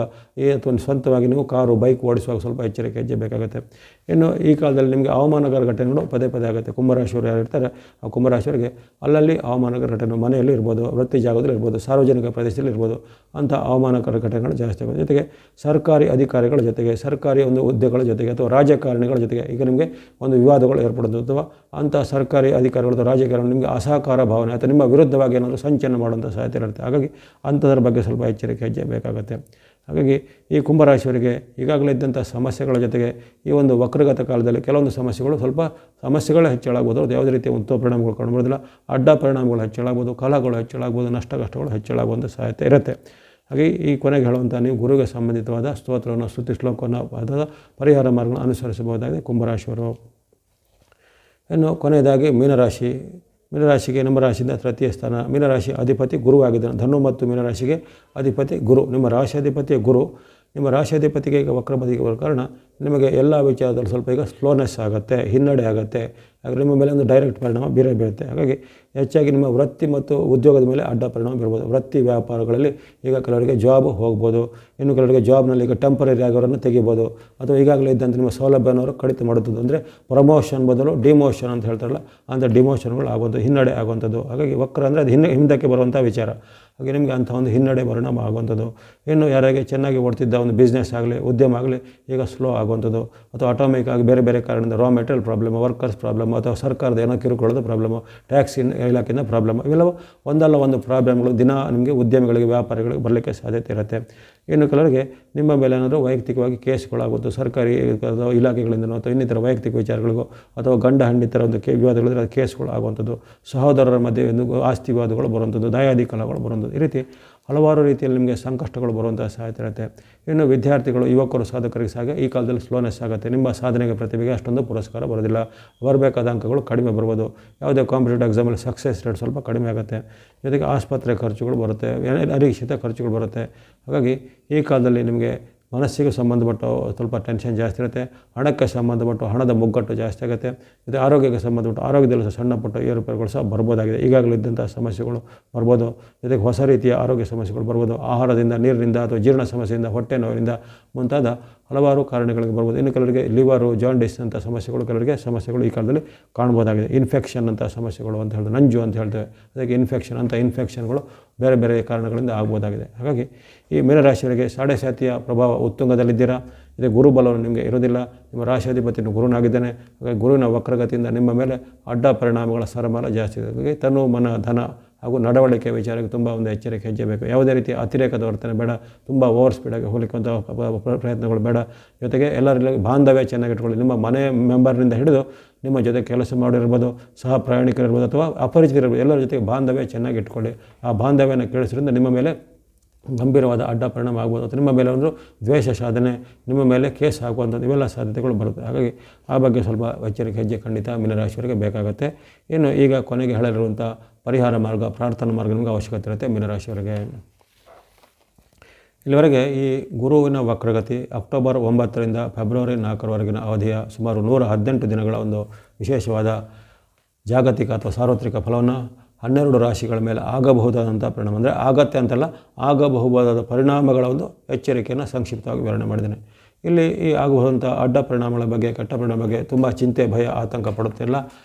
ಅಥವಾ ಸ್ವಂತವಾಗಿ ನೀವು ಕಾರು, ಬೈಕ್ ಓಡಿಸುವಾಗ ಸ್ವಲ್ಪ ಎಚ್ಚರಿಕೆ ಹೆಜ್ಜೆ ಬೇಕಾಗುತ್ತೆ. ಇನ್ನು ಈ ಕಾಲದಲ್ಲಿ ನಿಮಗೆ ಅವಮಾನಕರ ಘಟನೆಗಳು ಪದೇ ಪದೇ ಆಗುತ್ತೆ. ಕುಂಭರಾಶಿಯವರು ಯಾರು ಇರ್ತಾರೆ ಆ ಕುಂಭರಾಶಿಯವರಿಗೆ ಅಲ್ಲಲ್ಲಿ ಅವಮಾನಕರ ಘಟನೆ, ಮನೆಯಲ್ಲಿ ಇರ್ಬೋದು, ವೃತ್ತಿ ಜಾಗದಲ್ಲಿ ಇರ್ಬೋದು, ಸಾರ್ವಜನಿಕ ಪ್ರದೇಶದಲ್ಲಿ ಇರ್ಬೋದು, ಅಂಥ ಅವಮಾನಕರ ಘಟನೆಗಳು ಜಾಸ್ತಿ ಆಗುತ್ತೆ. ಜೊತೆಗೆ ಸರ್ಕಾರಿ ಅಧಿಕಾರಿಗಳ ಜೊತೆಗೆ, ಸರ್ಕಾರಿ ಒಂದು ಹುದ್ದೆಗಳ ಜೊತೆಗೆ ಅಥವಾ ರಾಜಕಾರಣಿಗಳ ಜೊತೆಗೆ ಈಗ ನಿಮಗೆ ಒಂದು ವಿವಾದಗಳು ಏರ್ಪಡೋದು, ಅಥವಾ ಅಂಥ ಸರ್ಕಾರಿ ಅಧಿಕಾರಿಗಳು ಅಥವಾ ರಾಜಕಾರಣಿಗಳು ನಿಮಗೆ ಅಸಹಕಾರ ಭಾವನೆ ಅಥವಾ ನಿಮ್ಮ ವಿರುದ್ಧವಾಗಿ ಏನಾದರೂ ಸಂಚಲನ ಮಾಡುವಂಥ ಸಾಧ್ಯತೆ ಇರುತ್ತೆ. ಹಾಗಾಗಿ ಅಂಥದ್ರ ಬಗ್ಗೆ ಸ್ವಲ್ಪ ಎಚ್ಚರಿಕೆ ಹೆಜ್ಜೆ ಬೇಕಾಗುತ್ತೆ. ಹಾಗಾಗಿ ಈ ಕುಂಭರಾಶಿಯವರಿಗೆ ಈಗಾಗಲೇ ಇದ್ದಂಥ ಸಮಸ್ಯೆಗಳ ಜೊತೆಗೆ ಈ ಒಂದು ವಕ್ರಗತ ಕಾಲದಲ್ಲಿ ಕೆಲವೊಂದು ಸಮಸ್ಯೆಗಳೇ ಹೆಚ್ಚಳಾಗ್ಬೋದು. ಅದು ಯಾವುದೇ ರೀತಿಯ ಉತ್ತಮ ಪರಿಣಾಮಗಳು ಕಾಣಬರೋದಿಲ್ಲ. ಅಡ್ಡ ಪರಿಣಾಮಗಳು ಹೆಚ್ಚಳಾಗ್ಬೋದು, ಕಲಹಗಳು ಹೆಚ್ಚಳಾಗ್ಬೋದು, ಕಷ್ಟಗಳು ಹೆಚ್ಚಳಾಗುವಂಥ ಸಾಧ್ಯತೆ ಇರುತ್ತೆ. ಹಾಗೆ ಈ ಕೊನೆಗೆ ಹೇಳುವಂಥ ನೀವು ಗುರುವಿಗೆ ಸಂಬಂಧಿತವಾದ ಸ್ತೋತ್ರವನ್ನು, ಸ್ತುತಿ ಶ್ಲೋಕವನ್ನು ಅಥವಾ ಪರಿಹಾರ ಮಾರ್ಗವನ್ನು ಅನುಸರಿಸಬಹುದಾಗಿದೆ ಕುಂಭರಾಶಿಯವರು. ಇನ್ನು ಕೊನೆಯದಾಗಿ ಮೀನರಾಶಿಗೆ ನಮ್ಮ ರಾಶಿಯಿಂದ ತೃತೀಯ ಸ್ಥಾನ. ಮೀನರಾಶಿ ಅಧಿಪತಿ ಗುರು ಆಗಿದ್ದಾನೆ. ಧನು ಮತ್ತು ಮೀನರಾಶಿಗೆ ಅಧಿಪತಿ ಗುರು. ನಿಮ್ಮ ರಾಶಿ ಅಧಿಪತಿಯ ಗುರು ನಿಮ್ಮ ರಾಶಿ ಅಧಿಪತಿಗೆ ಈಗ ವಕ್ರಬದಿಗೆ ಬರೋ ಕಾರಣ ನಿಮಗೆ ಎಲ್ಲ ವಿಚಾರದಲ್ಲಿ ಸ್ವಲ್ಪ ಈಗ ಸ್ಲೋನೆಸ್ ಆಗುತ್ತೆ, ಹಿನ್ನಡೆ ಆಗುತ್ತೆ. ಹಾಗೆ ನಿಮ್ಮ ಮೇಲೆ ಒಂದು ಡೈರೆಕ್ಟ್ ಪರಿಣಾಮ ಬೀರುತ್ತೆ. ಹಾಗಾಗಿ ಹೆಚ್ಚಾಗಿ ನಿಮ್ಮ ವೃತ್ತಿ ಮತ್ತು ಉದ್ಯೋಗದ ಮೇಲೆ ಅಡ್ಡ ಪರಿಣಾಮ ಬೀರ್ಬೋದು. ವೃತ್ತಿ ವ್ಯಾಪಾರಗಳಲ್ಲಿ ಈಗ ಕೆಲವರಿಗೆ ಜಾಬ್ ಹೋಗ್ಬೋದು, ಇನ್ನು ಕೆಲವರಿಗೆ ಜಾಬ್ನಲ್ಲಿ ಈಗ ಟೆಂಪರರಿ ಆಗೋರನ್ನು ತೆಗಿಬೋದು, ಅಥವಾ ಈಗಾಗಲೇ ಇದ್ದಂಥ ನಿಮ್ಮ ಸೌಲಭ್ಯನವರು ಕಡಿತ ಮಾಡುತ್ತದೆ. ಅಂದರೆ ಪ್ರಮೋಷನ್ ಬದಲು ಡಿಮೋಷನ್ ಅಂತ ಹೇಳ್ತಾರಲ್ಲ, ಅಂಥ ಡಿಮೋಷನ್ಗಳು ಆಗುವಂಥ, ಹಿನ್ನಡೆ ಆಗುವಂಥದ್ದು. ಹಾಗಾಗಿ ವಕ್ರ ಅಂದರೆ ಅದು ಹಿಂದಕ್ಕೆ ಬರುವಂಥ ವಿಚಾರ. ಹಾಗೆ ನಿಮಗೆ ಅಂಥ ಒಂದು ಹಿನ್ನಡೆ ಪರಿಣಾಮ ಆಗುವಂಥದ್ದು. ಇನ್ನು ಯಾರಿಗೆ ಚೆನ್ನಾಗಿ ಓಡ್ತಿದ್ದ ಒಂದು ಬಿಸ್ನೆಸ್ ಆಗಲಿ, ಉದ್ಯಮ ಆಗಲಿ ಈಗ ಸ್ಲೋ ಆಗುವಂಥದ್ದು, ಅಥವಾ ಆಟೋಮಿಕ್ ಆಗಿ ಬೇರೆ ಬೇರೆ ಕಾರಣದಿಂದ raw material problem, workers problem, ಅಥವಾ ಸರ್ಕಾರದ ಏನೋ ಕಿರುಕುಳದ ಪ್ರಾಬ್ಲಮ್ಮು, ಟ್ಯಾಕ್ಸ್ ಇಲಾಖೆಯಿಂದ ಪ್ರಾಬ್ಲಮ್, ಇವೆಲ್ಲವೂ ಒಂದಲ್ಲ ಒಂದು ಪ್ರಾಬ್ಲಮ್ಗಳು ದಿನ ನಿಮಗೆ ಉದ್ಯಮಿಗಳಿಗೆ, ವ್ಯಾಪಾರಿಗಳಿಗೆ ಬರಲಿಕ್ಕೆ ಸಾಧ್ಯತೆ ಇರುತ್ತೆ. ಇನ್ನು ಕೆಲವರಿಗೆ ನಿಮ್ಮ ಮೇಲೆ ಏನಾದರೂ ವೈಯಕ್ತಿಕವಾಗಿ ಕೇಸ್ಗಳಾಗುವುದು, ಸರ್ಕಾರಿ ಇಲಾಖೆಗಳಿಂದನೋ ಅಥವಾ ಇನ್ನಿತರ ವೈಯಕ್ತಿಕ ವಿಚಾರಗಳಿಗೋ, ಅಥವಾ ಗಂಡ ಹೆಂಡತಿರ ಒಂದು ವಿವಾದಗಳಿದ್ರೆ ಅದು ಕೇಸ್ಗಳು ಆಗುವಂಥದ್ದು, ಸಹೋದರರ ಮಧ್ಯೆ ಒಂದು ಆಸ್ತಿ ವಿವಾದಗಳು ಬರುವಂಥದ್ದು, ದಾಯಾದಿ ಕಲಹಗಳು ಬರುವಂಥದ್ದು. ಈ ರೀತಿ ಹಲವಾರು ರೀತಿಯಲ್ಲಿ ನಿಮಗೆ ಸಂಕಷ್ಟಗಳು ಬರುವಂಥ ಸಾಧ್ಯತೆ ಇರುತ್ತೆ. ಇನ್ನು ವಿದ್ಯಾರ್ಥಿಗಳು, ಯುವಕರು, ಸಾಧಕರಿಗೆ ಸಹ ಈ ಕಾಲದಲ್ಲಿ ಸ್ಲೋನೆಸ್ ಆಗುತ್ತೆ. ನಿಮ್ಮ ಸಾಧನೆಗೆ, ಪ್ರತಿಭೆಗೆ ಅಷ್ಟೊಂದು ಪುರಸ್ಕಾರ ಬರೋದಿಲ್ಲ. ಬರಬೇಕಾದ ಅಂಕಗಳು ಕಡಿಮೆ ಬರ್ಬೋದು. ಯಾವುದೇ ಕಾಂಪಿಟೇಟಿವ್ ಎಕ್ಸಾಮಲ್ಲಿ ಸಕ್ಸಸ್ ರೇಟ್ ಸ್ವಲ್ಪ ಕಡಿಮೆ ಆಗುತ್ತೆ. ಜೊತೆಗೆ ಆಸ್ಪತ್ರೆ ಖರ್ಚುಗಳು ಬರುತ್ತೆ, ಅನಿರೀಕ್ಷಿತ ಖರ್ಚುಗಳು ಬರುತ್ತೆ. ಹಾಗಾಗಿ ಈ ಕಾಲದಲ್ಲಿ ನಿಮಗೆ ಮನಸ್ಸಿಗೆ ಸಂಬಂಧಪಟ್ಟು ಸ್ವಲ್ಪ ಟೆನ್ಷನ್ ಜಾಸ್ತಿ ಇರುತ್ತೆ. ಹಣಕ್ಕೆ ಸಂಬಂಧಪಟ್ಟು ಹಣದ ಮುಗ್ಗಟ್ಟು ಜಾಸ್ತಿ ಆಗುತ್ತೆ. ಮತ್ತು ಆರೋಗ್ಯಕ್ಕೆ ಸಂಬಂಧಪಟ್ಟು ಆರೋಗ್ಯದಲ್ಲಿ ಸಹ ಸಣ್ಣ ಪುಟ್ಟ ಏರುಪೇರುಗಳು ಸಹ ಬರ್ಬೋದಾಗಿದೆ. ಈಗಾಗಲೇ ಇದ್ದಂಥ ಸಮಸ್ಯೆಗಳು ಬರ್ಬೋದು. ಜೊತೆಗೆ ಹೊಸ ರೀತಿಯ ಆರೋಗ್ಯ ಸಮಸ್ಯೆಗಳು ಬರ್ಬೋದು. ಆಹಾರದಿಂದ, ನೀರಿನಿಂದ ಅಥವಾ ಜೀರ್ಣ ಸಮಸ್ಯೆಯಿಂದ, ಹೊಟ್ಟೆ ನೋವಿನಿಂದ ಮುಂತಾದ ಹಲವಾರು ಕಾರಣಗಳಿಗೆ ಬರ್ಬೋದು. ಇನ್ನು ಕೆಲವರಿಗೆ ಲಿವರು, ಜಾಂಡಿಸ್ ಅಂತ ಕೆಲವರಿಗೆ ಸಮಸ್ಯೆಗಳು ಈ ಕಾಲದಲ್ಲಿ ಕಾಣ್ಬೋದಾಗಿದೆ. ಇನ್ಫೆಕ್ಷನ್ ಅಂತ ಸಮಸ್ಯೆಗಳು ಅಂತ ಹೇಳಿದ್ರೆ, ನಂಜು ಅಂತ ಹೇಳ್ತೇವೆ, ಅದಕ್ಕೆ ಇನ್ಫೆಕ್ಷನ್ಗಳು ಬೇರೆ ಬೇರೆ ಕಾರಣಗಳಿಂದ ಆಗ್ಬೋದಾಗಿದೆ. ಹಾಗಾಗಿ ಈ ಮೀನರಾಶಿಯವರಿಗೆ ಸಾಡೆ ಸಾತಿಯ ಪ್ರಭಾವ ಉತ್ತುಂಗದಲ್ಲಿದ್ದೀರಾ. ಇದೇ ಗುರುಬಲವನ್ನು ನಿಮಗೆ ಇರೋದಿಲ್ಲ. ನಿಮ್ಮ ರಾಶಿಯಾಧಿಪತಿಯನ್ನು ಗುರುನಾಗಿದ್ದಾನೆ. ಹಾಗಾಗಿ ಗುರುವಿನ ವಕ್ರಗತಿಯಿಂದ ನಿಮ್ಮ ಮೇಲೆ ಅಡ್ಡ ಪರಿಣಾಮಗಳ ಸರಮಾಲ ಜಾಸ್ತಿ ಇದೆ. ಹಾಗಾಗಿ ತನು, ಮನ, ಧನ ಹಾಗೂ ನಡವಳಿಕೆ ವಿಚಾರಕ್ಕೆ ತುಂಬ ಒಂದು ಎಚ್ಚರಿಕೆ ಹೆಜ್ಜೆ ಬೇಕು. ಯಾವುದೇ ರೀತಿಯ ಅತಿರೇಕದ ವರ್ತನೆ ಬೇಡ. ತುಂಬ ಓವರ್ ಸ್ಪೀಡಾಗಿ ಹೋಗ್ಲಿಕ್ಕಂಥ ಪ್ರಯತ್ನಗಳು ಬೇಡ. ಜೊತೆಗೆ ಎಲ್ಲರಲ್ಲಿ ಬಾಂಧವ್ಯ ಚೆನ್ನಾಗಿ ಇಟ್ಕೊಳ್ಳಿ. ನಿಮ್ಮ ಮನೆ ಮೆಂಬರ್ನಿಂದ ಹಿಡಿದು ನಿಮ್ಮ ಜೊತೆ ಕೆಲಸ ಮಾಡಿರ್ಬೋದು, ಸಹ ಪ್ರಯಾಣಿಕರಿರ್ಬೋದು, ಅಥವಾ ಅಪರಿಚಿತರಿರ್ಬೋದು, ಎಲ್ಲರ ಜೊತೆಗೆ ಬಾಂಧವ್ಯ ಚೆನ್ನಾಗಿ ಇಟ್ಕೊಳ್ಳಿ. ಆ ಬಾಂಧವ್ಯನ ಕೇಳಿಸೋದ್ರಿಂದ ನಿಮ್ಮ ಮೇಲೆ ಗಂಭೀರವಾದ ಅಡ್ಡ ಪರಿಣಾಮ ಆಗ್ಬೋದು, ಅಥವಾ ನಿಮ್ಮ ಮೇಲೆ ಒಂದು ದ್ವೇಷ ಸಾಧನೆ, ನಿಮ್ಮ ಮೇಲೆ ಕೇಸ್ ಆಗುವಂಥದ್ದು, ಇವೆಲ್ಲ ಸಾಧ್ಯತೆಗಳು ಬರುತ್ತೆ. ಹಾಗಾಗಿ ಆ ಬಗ್ಗೆ ಸ್ವಲ್ಪ ಎಚ್ಚರಿಕೆ ಹೆಜ್ಜೆ ಖಂಡಿತ ಮೀನರಾಶಿಯವರಿಗೆ ಬೇಕಾಗುತ್ತೆ. ಇನ್ನು ಈಗ ಕೊನೆಗೆ ಹೇಳಿರುವಂಥ ಪರಿಹಾರ ಮಾರ್ಗ, ಪ್ರಾರ್ಥನಾ ಮಾರ್ಗ ನಿಮಗೆ ಅವಶ್ಯಕತೆ ಇರುತ್ತೆ ಮೀನರಾಶಿಯವರಿಗೆ. ಇಲ್ಲಿವರೆಗೆ ಈ ಗುರುವಿನ ವಕ್ರಗತಿ ಅಕ್ಟೋಬರ್ 9ರಿಂದ ಫೆಬ್ರವರಿ 4ರವರೆಗಿನ ಅವಧಿಯ ಸುಮಾರು 118 ದಿನಗಳ ಒಂದು ವಿಶೇಷವಾದ ಜಾಗತಿಕ ಅಥವಾ ಸಾರ್ವತ್ರಿಕ ಫಲವನ್ನು 12 ರಾಶಿಗಳ ಮೇಲೆ ಆಗಬಹುದಾದಂಥ ಪರಿಣಾಮ, ಅಂದರೆ ಆಗತ್ತೆ ಅಂತಲ್ಲ, ಆಗಬಹುದಾದ ಪರಿಣಾಮಗಳ ಒಂದು ಎಚ್ಚರಿಕೆಯನ್ನು ಸಂಕ್ಷಿಪ್ತವಾಗಿ ವಿವರಣೆ ಮಾಡಿದ್ದೇನೆ. ಇಲ್ಲಿ ಈ ಆಗಬಹುದಂಥ ಅಡ್ಡ ಪರಿಣಾಮಗಳ ಬಗ್ಗೆ, ಕೆಟ್ಟ ಪರಿಣಾಮ ಬಗ್ಗೆ ತುಂಬ ಚಿಂತೆ, ಭಯ, ಆತಂಕ ಪಡುತ್ತಿಲ್ಲ.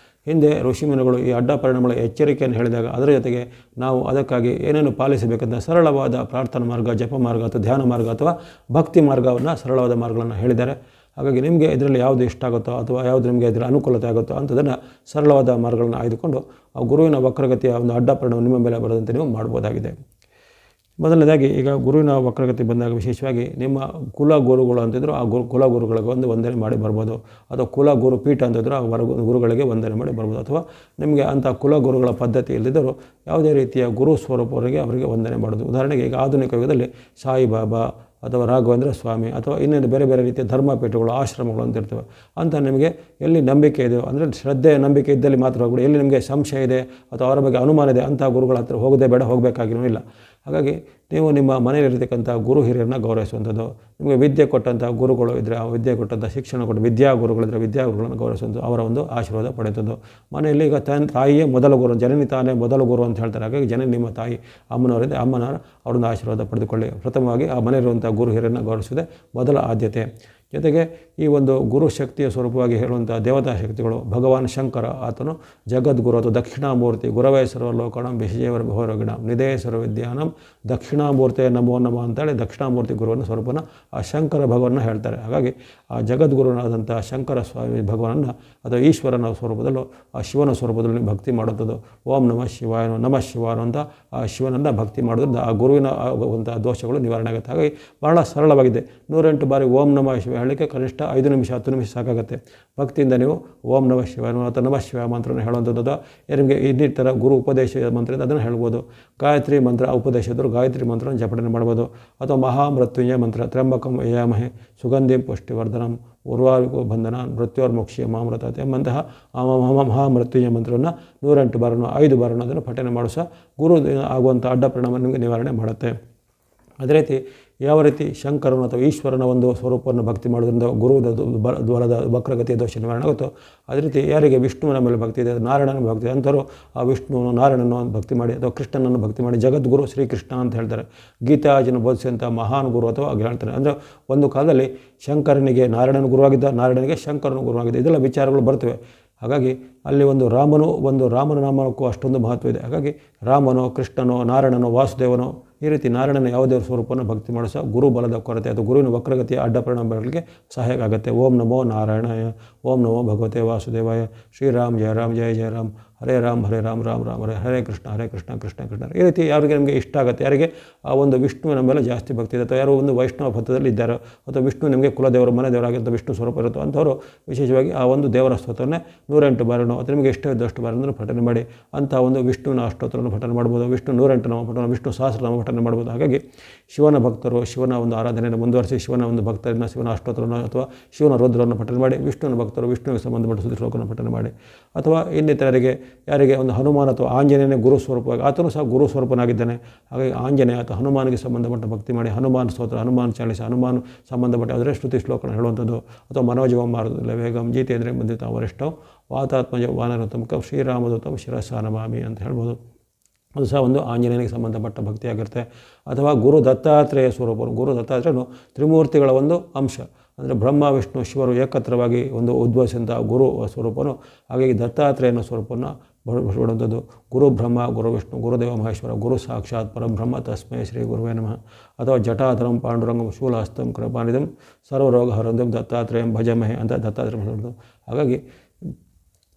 ಹಿಂದೆ ಋಷಿಮುನಿಗಳು ಈ ಅಡ್ಡ ಪರಿಣಾಮಗಳ ಎಚ್ಚರಿಕೆಯನ್ನು ಹೇಳಿದಾಗ ಅದರ ಜೊತೆಗೆ ನಾವು ಅದಕ್ಕಾಗಿ ಏನೇನು ಪಾಲಿಸಬೇಕಂತ ಸರಳವಾದ ಪ್ರಾರ್ಥನಾ ಮಾರ್ಗ, ಜಪ ಮಾರ್ಗ ಅಥವಾ ಧ್ಯಾನ ಮಾರ್ಗ ಅಥವಾ ಭಕ್ತಿ ಮಾರ್ಗವನ್ನು, ಸರಳವಾದ ಮಾರ್ಗಗಳನ್ನು ಹೇಳಿದ್ದಾರೆ. ಹಾಗಾಗಿ ನಿಮಗೆ ಇದರಲ್ಲಿ ಯಾವುದು ಇಷ್ಟ ಆಗುತ್ತೋ ಅಥವಾ ಯಾವುದು ನಿಮಗೆ ಇದರ ಅನುಕೂಲತೆ ಆಗುತ್ತೋ ಅಂಥದನ್ನು ಸರಳವಾದ ಮಾರ್ಗಗಳನ್ನು ಆಯ್ದುಕೊಂಡು ಆ ಗುರುವಿನ ವಕ್ರಗತಿಯ ಒಂದು ಅಡ್ಡ ಪರಿಣಾಮ ನಿಮ್ಮ ಮೇಲೆ ಬರೋದಂತೆ ನೀವು ಮಾಡ್ಬೋದಾಗಿದೆ. ಮೊದಲನೇದಾಗಿ ಈಗ ಗುರುವಿನ ವಕ್ರಗತಿ ಬಂದಾಗ ವಿಶೇಷವಾಗಿ ನಿಮ್ಮ ಕುಲಗುರುಗಳು ಅಂತಿದ್ರು, ಆ ಕುಲಗುರುಗಳಿಗೆ ವಂದನೆ ಮಾಡಿ ಬರ್ಬೋದು. ಅಥವಾ ಕುಲಗುರು ಪೀಠ ಅಂತಿದ್ರು, ಆ ಗುರುಗಳಿಗೆ ವಂದನೆ ಮಾಡಿ ಬರ್ಬೋದು. ಅಥವಾ ನಿಮಗೆ ಅಂಥ ಕುಲಗುರುಗಳ ಪದ್ಧತಿ ಇಲ್ಲದಿದ್ದರೂ ಯಾವುದೇ ರೀತಿಯ ಗುರು ಸ್ವರೂಪವರಿಗೆ ಅವರಿಗೆ ವಂದನೆ ಮಾಡೋದು. ಉದಾಹರಣೆಗೆ ಈಗ ಆಧುನಿಕ ಯುಗದಲ್ಲಿ ಸಾಯಿಬಾಬಾ ಅಥವಾ ರಾಘವೇಂದ್ರ ಸ್ವಾಮಿ ಅಥವಾ ಇನ್ನೊಂದು ಬೇರೆ ಬೇರೆ ರೀತಿಯ ಧರ್ಮಪೀಠಗಳು, ಆಶ್ರಮಗಳು ಅಂತ ಇರ್ತವೆ. ಅಂತ ನಿಮಗೆ ಎಲ್ಲಿ ನಂಬಿಕೆ ಇದೆಯೋ, ಅಂದರೆ ಶ್ರದ್ಧೆ, ನಂಬಿಕೆ ಇದ್ದಲ್ಲಿ ಮಾತ್ರ ಹೋಗ್ಬಿಡಿ. ಎಲ್ಲಿ ನಿಮಗೆ ಸಂಶಯ ಇದೆ ಅಥವಾ ಅವರ ಬಗ್ಗೆ ಅನುಮಾನ ಇದೆ ಅಂಥ ಗುರುಗಳ ಹತ್ರ ಹೋಗೋದೇ ಬೇಡ, ಹೋಗಬೇಕಾಗಿಯೂ ಇಲ್ಲ. ಹಾಗಾಗಿ ನೀವು ನಿಮ್ಮ ಮನೆಯಲ್ಲಿರತಕ್ಕಂಥ ಗುರು ಹಿರಿಯರನ್ನ ಗೌರವಿಸುವಂಥದ್ದು. ನಿಮಗೆ ವಿದ್ಯೆ ಕೊಟ್ಟಂಥ ಗುರುಗಳು ಇದ್ದರೆ, ಆ ವಿದ್ಯೆ ಕೊಟ್ಟಂಥ ಶಿಕ್ಷಣ ಕೊಟ್ಟು ವಿದ್ಯಾಗುರುಗಳಿದ್ದರೆ ವಿದ್ಯಾಗುರುಗಳನ್ನು ಗೌರವಿಸುವಂಥದ್ದು, ಅವರ ಒಂದು ಆಶೀರ್ವಾದ ಪಡೆಯುವಂಥದ್ದು. ಮನೆಯಲ್ಲಿ ಈಗ ತಾಯಿಯೇ ಮೊದಲ ಗುರು, ಜನನಿ ತಾನೇ ಮೊದಲ ಗುರು ಅಂತ ಹೇಳ್ತಾರೆ. ಹಾಗಾಗಿ ಜನನಿ ನಿಮ್ಮ ತಾಯಿ ಅಮ್ಮನವರಿಂದ ಅವರೊಂದು ಆಶೀರ್ವಾದ ಪಡೆದುಕೊಳ್ಳಿ. ಪ್ರಥಮವಾಗಿ ಆ ಮನೆಯಲ್ಲಿರುವಂಥ ಗುರು ಹಿರಿಯರನ್ನು ಗೌರವಿಸುವುದೇ ಮೊದಲ ಆದ್ಯತೆ. ಜೊತೆಗೆ ಈ ಒಂದು ಗುರು ಶಕ್ತಿಯ ಸ್ವರೂಪವಾಗಿ ಹೇಳುವಂಥ ದೇವತಾ ಶಕ್ತಿಗಳು ಭಗವಾನ್ ಶಂಕರ, ಆತನು ಜಗದ್ಗುರು ಅಥವಾ ದಕ್ಷಿಣಾಮೂರ್ತಿ. ಗುರವೇ ಸರ್ವಲೋಕಣಂ ವಿಷಯವರ ಭವರಗಿಣಂ ನಿಧೇ ಸರ್ವವಿದ್ಯಾನಂ ದಕ್ಷಿಣಾಮೂರ್ತಿಯ ನಮೋ ನಮಃ ಅಂತೇಳಿ ದಕ್ಷಿಣಾಮೂರ್ತಿ ಗುರುವನ್ನು ಸ್ವರೂಪನ ಆ ಶಂಕರ ಭಗವನ್ನ ಹೇಳ್ತಾರೆ. ಹಾಗಾಗಿ ಆ ಜಗದ್ಗುರುನಾದಂಥ ಶಂಕರ ಸ್ವಾಮಿ ಭಗವಾನನ್ನು ಅಥವಾ ಈಶ್ವರನ ಸ್ವರೂಪದಲ್ಲೂ ಆ ಶಿವನ ಸ್ವರೂಪದಲ್ಲಿ ಭಕ್ತಿ ಮಾಡುವಂಥದ್ದು. ಓಂ ನಮಃ ಶಿವಾಯನೋ ನಮಃ ಶಿವಾಯನೋ ಅಂತ ಆ ಶಿವನನ್ನು ಭಕ್ತಿ ಮಾಡೋದ್ರಿಂದ ಆ ಗುರುವಿನ ಆಗುವಂಥ ದೋಷಗಳು ನಿವಾರಣೆ ಆಗುತ್ತೆ. ಹಾಗಾಗಿ ಬಹಳ ಸರಳವಾಗಿದೆ. 108 ಬಾರಿ ಓಂ ನಮಃ ಶಿವ ಹೇಳಲಿಕ್ಕೆ ಕನಿಷ್ಠ 5 ನಿಮಿಷ 10 ನಿಮಿಷ ಸಾಕಾಗುತ್ತೆ. ಭಕ್ತಿಯಿಂದ ನೀವು ಓಂ ನಮಃ ಶಿವಾಯ ಅಥವಾ ನಮಃ ಶಿವಾಯ ಮಂತ್ರನ ಹೇಳುವಂಥದ್ದು. ನಿಮಗೆ ಇನ್ನಿತರ ಗುರು ಉಪದೇಶ ಮಂತ್ರದಿಂದ ಅದನ್ನು ಹೇಳ್ಬೋದು. ಗಾಯತ್ರಿ ಮಂತ್ರ ಉಪದೇಶದರು ಗಾಯತ್ರಿ ಮಂತ್ರನ ಜಪಟನೆ ಮಾಡ್ಬೋದು. ಅಥವಾ ಮಹಾಮೃತ್ಯುಂಜಯ ಮಂತ್ರ ತ್ರ್ಯಂಬಕಂ ಯಯಾಮಹೆ ಸುಗಂಧಿಂ ಪುಷ್ಟಿವರ್ಧನಂ ಉರ್ವಾರಿಕೋ ಬಂಧನ ಮೃತ್ಯೋರ್ಮೋಕ್ಷೀಯ ಮಾಮೃತತೆ ಎಂಬಂತಹ ಮಹಾಮೃತ್ಯುಂಜಯ ಮಂತ್ರವನ್ನು 108 ಬಾರನೋ 5 ಬಾರನೋ ಅದನ್ನು ಪಠನೆ ಮಾಡೋ ಸಹ ಗುರು ಆಗುವಂಥ ಅಡ್ಡ ಪರಿಣಾಮ ನಿಮಗೆ ನಿವಾರಣೆ ಮಾಡುತ್ತೆ. ಅದೇ ರೀತಿ ಯಾವ ರೀತಿ ಶಂಕರನ ಅಥವಾ ಈಶ್ವರನ ಒಂದು ಸ್ವರೂಪವನ್ನು ಭಕ್ತಿ ಮಾಡೋದ್ರಿಂದ ಗುರುವಿನ ದ್ವಾರದ ವಕ್ರಗತಿಯ ದೋಷ ನಿವಾರಣೆ ಆಗುತ್ತೋ, ಅದೇ ರೀತಿ ಯಾರಿಗೆ ವಿಷ್ಣುವಿನ ಮೇಲೆ ಭಕ್ತಿ ಇದೆ, ನಾರಾಯಣನ ಭಕ್ತಿ ಇದೆ ಅಂಥವರು ಆ ವಿಷ್ಣುವನ್ನು ನಾರಾಯಣನ ಭಕ್ತಿ ಮಾಡಿ ಅಥವಾ ಕೃಷ್ಣನನ್ನು ಭಕ್ತಿ ಮಾಡಿ ಜಗದ್ಗುರು ಶ್ರೀಕೃಷ್ಣ ಅಂತ ಹೇಳ್ತಾರೆ. ಗೀತಾಜನ ಬೋಧಿಸಿದಂಥ ಮಹಾನ್ ಗುರು ಅಥವಾ ಹೇಳ್ತಾರೆ. ಅಂದರೆ ಒಂದು ಕಾಲದಲ್ಲಿ ಶಂಕರನಿಗೆ ನಾರಾಯಣನ ಗುರುವಾಗಿದ್ದ, ನಾರಾಯಣನಿಗೆ ಶಂಕರನ ಗುರುವಾಗಿದ್ದ, ಇದೆಲ್ಲ ವಿಚಾರಗಳು ಬರ್ತವೆ. ಹಾಗಾಗಿ ಅಲ್ಲಿ ಒಂದು ರಾಮನ ನಾಮಕ್ಕೂ ಅಷ್ಟೊಂದು ಮಹತ್ವ ಇದೆ. ಹಾಗಾಗಿ ರಾಮನೋ ಕೃಷ್ಣನೋ ನಾರಾಯಣನೋ ವಾಸುದೇವನೋ ಈ ರೀತಿ ನಾರಾಯಣನ ಯಾವುದೇ ಸ್ವರೂಪವನ್ನು ಭಕ್ತಿ ಮಾಡೋ ಸಹ ಗುರು ಬಲದ ಕೊರತೆ ಅಥವಾ ಗುರುವಿನ ವಕ್ರಗತಿಯ ಅಡ್ಡ ಪರಿಣಾಮ ಬರಲಿಕ್ಕೆ ಸಹಾಯ ಆಗುತ್ತೆ. ಓಂ ನಮೋ ನಾರಾಯಣಾಯ, ಓಂ ನಮೋ ಭಗವತೆ ವಾಸುದೇವಾಯ, ಶ್ರೀರಾಮ್ ಜಯ ರಾಮ್ ಜಯ ಜಯ ರಾಮ್, ಹರೇ ರಾಮ್ ರಾಮ್ ರಾಮ್ ಹರೇ, ಹರೇ ಕೃಷ್ಣ ಕೃಷ್ಣ ಕೃಷ್ಣ. ಈ ರೀತಿ ಯಾರಿಗೆ ನಮಗೆ ಇಷ್ಟ ಆಗುತ್ತೆ, ಯಾರಿಗೆ ಆ ಒಂದು ವಿಷ್ಣುವಿನ ಮೇಲೆ ಜಾಸ್ತಿ ಭಕ್ತಿ ಇದೆ ಅಥವಾ ಯಾರೋ ಒಂದು ವೈಷ್ಣವ ಪಥದಲ್ಲಿ ಇದ್ದಾರೋ ಅಥವಾ ವಿಷ್ಣು ನಿಮಗೆ ಕುಲದೇವರು ಮನೆ ದೇವರಾಗಿದ್ದ ವಿಷ್ಣು ಸ್ವರೂಪ ಇರುತ್ತೋ ಅಂಥವರು ವಿಶೇಷವಾಗಿ ಆ ಒಂದು ದೇವರ ಸ್ತೋತ್ರವನ್ನೇ 108 ಬಾರಿನೋ ಅಥವಾ ನಿಮಗೆ ಎಷ್ಟು ಇದ್ದಷ್ಟು ಬಾರಿನೂ ಪಠನೆ ಮಾಡಿ ಅಂಥ ಒಂದು ವಿಷ್ಣುವಿನ ಅಷ್ಟೋತ್ರವನ್ನು ಪಠನೆ ಮಾಡ್ಬೋದು. ವಿಷ್ಣು 108 ನಾಮ ಪಠನೆ, ವಿಷ್ಣು ಸಹಸ್ರನಾಮ ಪಠನೆ ಮಾಡ್ಬೋದು. ಹಾಗಾಗಿ ಶಿವನ ಭಕ್ತರು ಶಿವನ ಒಂದು ಆರಾಧನೆಯನ್ನು ಮುಂದುವರಿಸಿ ಶಿವನ ಒಂದು ಭಕ್ತರನ್ನು ಶಿವನ ಅಷ್ಟೋತ್ರವನ್ನು ಅಥವಾ ಶಿವನ ರುದ್ರವನ್ನು ಪಠನೆ ಮಾಡಿ, ವಿಷ್ಣುವಿನ ಭಕ್ತರು ವಿಷ್ಣುವಿಗೆ ಸಂಬಂಧಪಟ್ಟ ಸುದ್ದಿ ಶ್ಲೋಕವನ್ನು ಪಠನೆ ಮಾಡಿ, ಅಥವಾ ಇನ್ನಿತರರಿಗೆ ಯಾರಿಗೆ ಒಂದು ಹನುಮಾನ ಅಥವಾ ಆಂಜನೇಯನೇ ಗುರು ಸ್ವರೂಪವಾಗಿ ಆತನು ಸಹ ಗುರು ಸ್ವರೂಪನಾಗಿದ್ದಾನೆ. ಹಾಗಾಗಿ ಆಂಜನೇಯ ಅಥವಾ ಹನುಮಾನಿಗೆ ಸಂಬಂಧಪಟ್ಟ ಭಕ್ತಿ ಮಾಡಿ ಹನುಮಾನ್ ಸ್ತೋತ್ರ, ಹನುಮಾನ್ ಚಾಲಿಸ, ಹನುಮಾನ್ ಸಂಬಂಧಪಟ್ಟ ಅದರ ಶ್ರುತಿ ಶ್ಲೋಕನ ಹೇಳುವಂಥದ್ದು. ಅಥವಾ ಮನೋಜವಂ ಮಾರುತಲ್ಲ ವೇಗಂ ಜಿತೇಂದ್ರ ಬಂದಿತ ವರಿಷ್ಠವು ವಾತಾತ್ಮಜ ವಾನರೋತ್ತಮಕ ಶ್ರೀರಾಮದೂತಂ ಶಿರಸ್ಸಾ ನಮಾಮಿ ಅಂತ ಹೇಳ್ಬೋದು. ಅದು ಸಹ ಒಂದು ಆಂಜನೇಯನಿಗೆ ಸಂಬಂಧಪಟ್ಟ ಭಕ್ತಿಯಾಗಿರುತ್ತೆ. ಅಥವಾ ಗುರು ದತ್ತಾತ್ರೇಯ ಸ್ವರೂಪರು, ಗುರು ದತ್ತಾತ್ರೇಯನು ತ್ರಿಮೂರ್ತಿಗಳ ಒಂದು ಅಂಶ. ಅಂದರೆ ಬ್ರಹ್ಮ ವಿಷ್ಣು ಶಿವರು ಏಕತ್ರವಾಗಿ ಒಂದು ಉದ್ಭವಿಸಿದಂಥ ಗುರು ಸ್ವರೂಪನು. ಹಾಗಾಗಿ ದತ್ತಾತ್ರೇಯನ ಸ್ವರೂಪವನ್ನು ಬಳಸುವಂಥದ್ದು. ಗುರು ಬ್ರಹ್ಮ ಗುರು ವಿಷ್ಣು ಗುರುದೇವ ಮಹೇಶ್ವರ ಗುರು ಸಾಕ್ಷಾತ್ ಪರಬ್ರಹ್ಮ ತಸ್ಮೈ ಶ್ರೀ ಗುರುವೇ ನಮಃ. ಅಥವಾ ಜಟಾಧರಂ ಪಾಂಡುರಂಗಂ ಶೂಲಹಸ್ತಂ ಕೃಪಾನಿಧಂ ಸರ್ವರೋಗ ಹರಂದಂ ದತ್ತಾತ್ರೇಯಂ ಭಜಮಹೆ ಅಂತ ದತ್ತಾತ್ರೇಯ. ಹಾಗಾಗಿ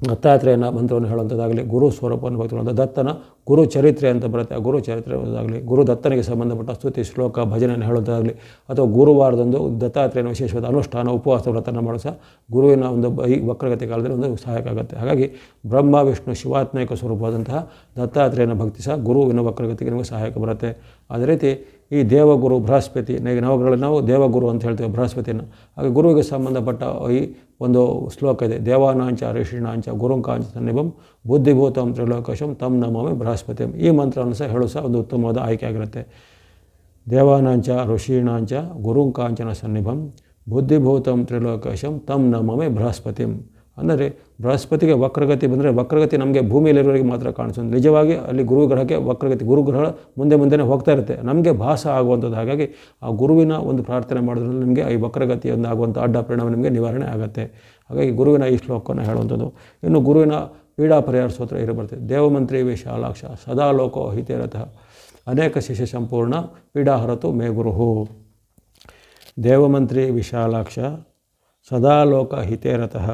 ದತ್ತಾತ್ರೇಯನ ಮಂತ್ರವನ್ನು ಹೇಳುವಂಥದ್ದಾಗಲಿ, ಗುರು ಸ್ವರೂಪವನ್ನು ಭಕ್ತಿ ದತ್ತನ ಗುರು ಚರಿತ್ರೆ ಅಂತ ಬರುತ್ತೆ, ಆ ಗುರು ಚರಿತ್ರೆ ಹೇಳೋದಾಗಲಿ, ಗುರು ದತ್ತನಿಗೆ ಸಂಬಂಧಪಟ್ಟ ಸ್ತುತಿ ಶ್ಲೋಕ ಭಜನೆಯನ್ನು ಹೇಳೋದಾಗಲಿ, ಅಥವಾ ಗುರುವಾರದಂದು ದತ್ತಾತ್ರೇಯನ ವಿಶೇಷವಾದ ಅನುಷ್ಠಾನ ಉಪವಾಸ ವ್ರತನ ಮಾಡೋ ಸಹ ಗುರುವಿನ ಒಂದು ಈ ವಕ್ರಗತಿ ಕಾಲದಲ್ಲಿ ಒಂದು ಸಹಾಯಕ ಆಗುತ್ತೆ. ಹಾಗಾಗಿ ಬ್ರಹ್ಮ ವಿಷ್ಣು ಶಿವಾತ್ಮಕ ಸ್ವರೂಪವಾದಂತಹ ದತ್ತಾತ್ರೇಯನ ಭಕ್ತಿ ಸಹ ಗುರುವಿನ ವಕ್ರಗತಿಗೆ ನಮಗೆ ಸಹಾಯಕ ಬರುತ್ತೆ. ಅದೇ ರೀತಿ ಈ ದೇವಗುರು ಬೃಹಸ್ಪತಿ, ನವಗ್ರಹಗಳಲ್ಲಿ ನಾವು ದೇವಗುರು ಅಂತ ಹೇಳ್ತೇವೆ ಬೃಹಸ್ಪತಿಯನ್ನು. ಹಾಗೆ ಗುರುವಿಗೆ ಸಂಬಂಧಪಟ್ಟ ಈ ಒಂದು ಶ್ಲೋಕ ಇದೆ. ದೇವಾನಾಂಚ ಋಷೀಣಾಂಚ ಗುರುಂಕಾಂಚ ಸನ್ನಿಭಂ ಬುದ್ಧಿಭೂತಂ ತ್ರಿಲೋಕಶಂ ತಂ ನಮಾಮಿ ಬೃಹಸ್ಪತಿಂ. ಈ ಮಂತ್ರವನ್ನು ಸಹ ಹೇಳೋ ಸಹ ಒಂದು ಉತ್ತಮವಾದ ಆಯ್ಕೆ ಆಗಿರುತ್ತೆ. ದೇವಾನಾಂಚ ಋಷೀಣಾಂಚ ಗುರುಂಕಾಂಚನ ಸನ್ನಿಭಂ ಬುದ್ಧಿಭೂತಂ ತ್ರಿಲೋಕಶಂ ತಂ ನಮಾಮಿ ಬೃಹಸ್ಪತಿಂ. ಅಂದರೆ ಬೃಹಸ್ಪತಿಗೆ ವಕ್ರಗತಿ ಬಂದರೆ ವಕ್ರಗತಿ ನಮಗೆ ಭೂಮಿಯಲ್ಲಿರೋರಿಗೆ ಮಾತ್ರ ಕಾಣಿಸೋದು. ನಿಜವಾಗಿ ಅಲ್ಲಿ ಗುರುಗ್ರಹಕ್ಕೆ ವಕ್ರಗತಿ, ಗುರುಗ್ರಹ ಮುಂದೆ ಹೋಗ್ತಾ ಇರುತ್ತೆ, ನಮಗೆ ಭಾಸ ಆಗುವಂಥದ್ದು. ಹಾಗಾಗಿ ಆ ಗುರುವಿನ ಒಂದು ಪ್ರಾರ್ಥನೆ ಮಾಡೋದ್ರಲ್ಲಿ ನಿಮಗೆ ಈ ವಕ್ರಗತಿಯಿಂದ ಆಗುವಂಥ ಅಡ್ಡ ಪರಿಣಾಮ ನಿಮಗೆ ನಿವಾರಣೆ ಆಗುತ್ತೆ. ಹಾಗಾಗಿ ಗುರುವಿನ ಈ ಶ್ಲೋಕವನ್ನು ಹೇಳುವಂಥದ್ದು. ಇನ್ನು ಗುರುವಿನ ಪೀಡಾ ಪರಿಹಾರ ಸ್ತೋತ್ರ ಇರಬರ್ತದೆ. ದೇವಮಂತ್ರಿ ವಿಶಾಲಾಕ್ಷ ಸದಾ ಲೋಕೋ ಹಿತೇರತಃ ಅನೇಕ ಶಿಷ್ಯ ಸಂಪೂರ್ಣ ಪೀಡಾಹರತು ಮೇ ಗುರುಹು. ದೇವಮಂತ್ರಿ ವಿಶಾಲಾಕ್ಷ ಸದಾ ಲೋಕ ಹಿತೇರತಃ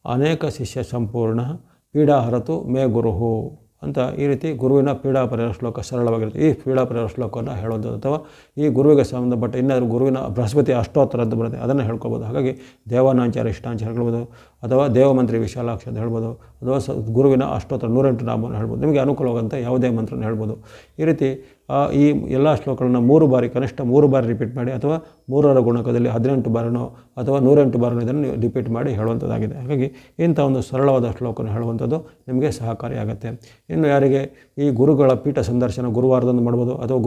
ಅನೇಕ ಶಿಷ್ಯ ಸಂಪೂರ್ಣ ಪೀಡಾಹರತು ಮೇ ಗುರುಹು ಅಂತ ಈ ರೀತಿ ಗುರುವಿನ ಪೀಡಾ ಪರಿಹಾರ ಶ್ಲೋಕ ಸರಳವಾಗಿರುತ್ತೆ. ಈ ಪೀಡಾ ಪರಿಹಾರ ಶ್ಲೋಕವನ್ನು ಹೇಳೋದು ಅಥವಾ ಈ ಗುರುವಿಗೆ ಸಂಬಂಧಪಟ್ಟ ಇನ್ನಾದರೂ ಗುರುವಿನ ಬೃಹಸ್ಪತಿ ಅಷ್ಟೋತ್ತರ ಅಂತ ಬರುತ್ತೆ, ಅದನ್ನು ಹೇಳ್ಕೊಬೋದು. ಹಾಗಾಗಿ ದೇವಾನಾಂಚಾರ ಇಷ್ಟಾಂಚ ಹೇಳ್ಬೋದು, ಅಥವಾ ದೇವಮಂತ್ರಿ ವಿಶಾಲಾಕ್ಷ ಅಂತ ಹೇಳ್ಬೋದು, ಅಥವಾ ಗುರುವಿನ ಅಷ್ಟೋತ್ತರ 108 ನಾಮವನ್ನು ಹೇಳ್ಬೋದು. ನಿಮಗೆ ಅನುಕೂಲವಾಗಂಥ ಯಾವುದೇ ಮಂತ್ರನ ಹೇಳ್ಬೋದು. ಈ ರೀತಿ ಈ ಎಲ್ಲ ಶ್ಲೋಕಗಳನ್ನು 3 ಬಾರಿ, ಕನಿಷ್ಠ 3 ಬಾರಿ ರಿಪೀಟ್ ಮಾಡಿ, ಅಥವಾ 3ರ ಗುಣಕದಲ್ಲಿ 18 ಬಾರಿನೋ ಅಥವಾ 108 ಬಾರಿನೋ ಇದನ್ನು ನೀವು ರಿಪೀಟ್ ಮಾಡಿ ಹೇಳುವಂಥದ್ದಾಗಿದೆ. ಹಾಗಾಗಿ ಇಂಥ ಒಂದು ಸರಳವಾದ ಶ್ಲೋಕನ ಹೇಳುವಂಥದ್ದು ನಿಮಗೆ ಸಹಕಾರಿಯಾಗುತ್ತೆ. ಇನ್ನು ಯಾರಿಗೆ ಈ ಗುರುಗಳ ಪೀಠ ಸಂದರ್ಶನ ಗುರುವಾರದಂದು ಮಾಡ್ಬೋದು, ಅಥವಾ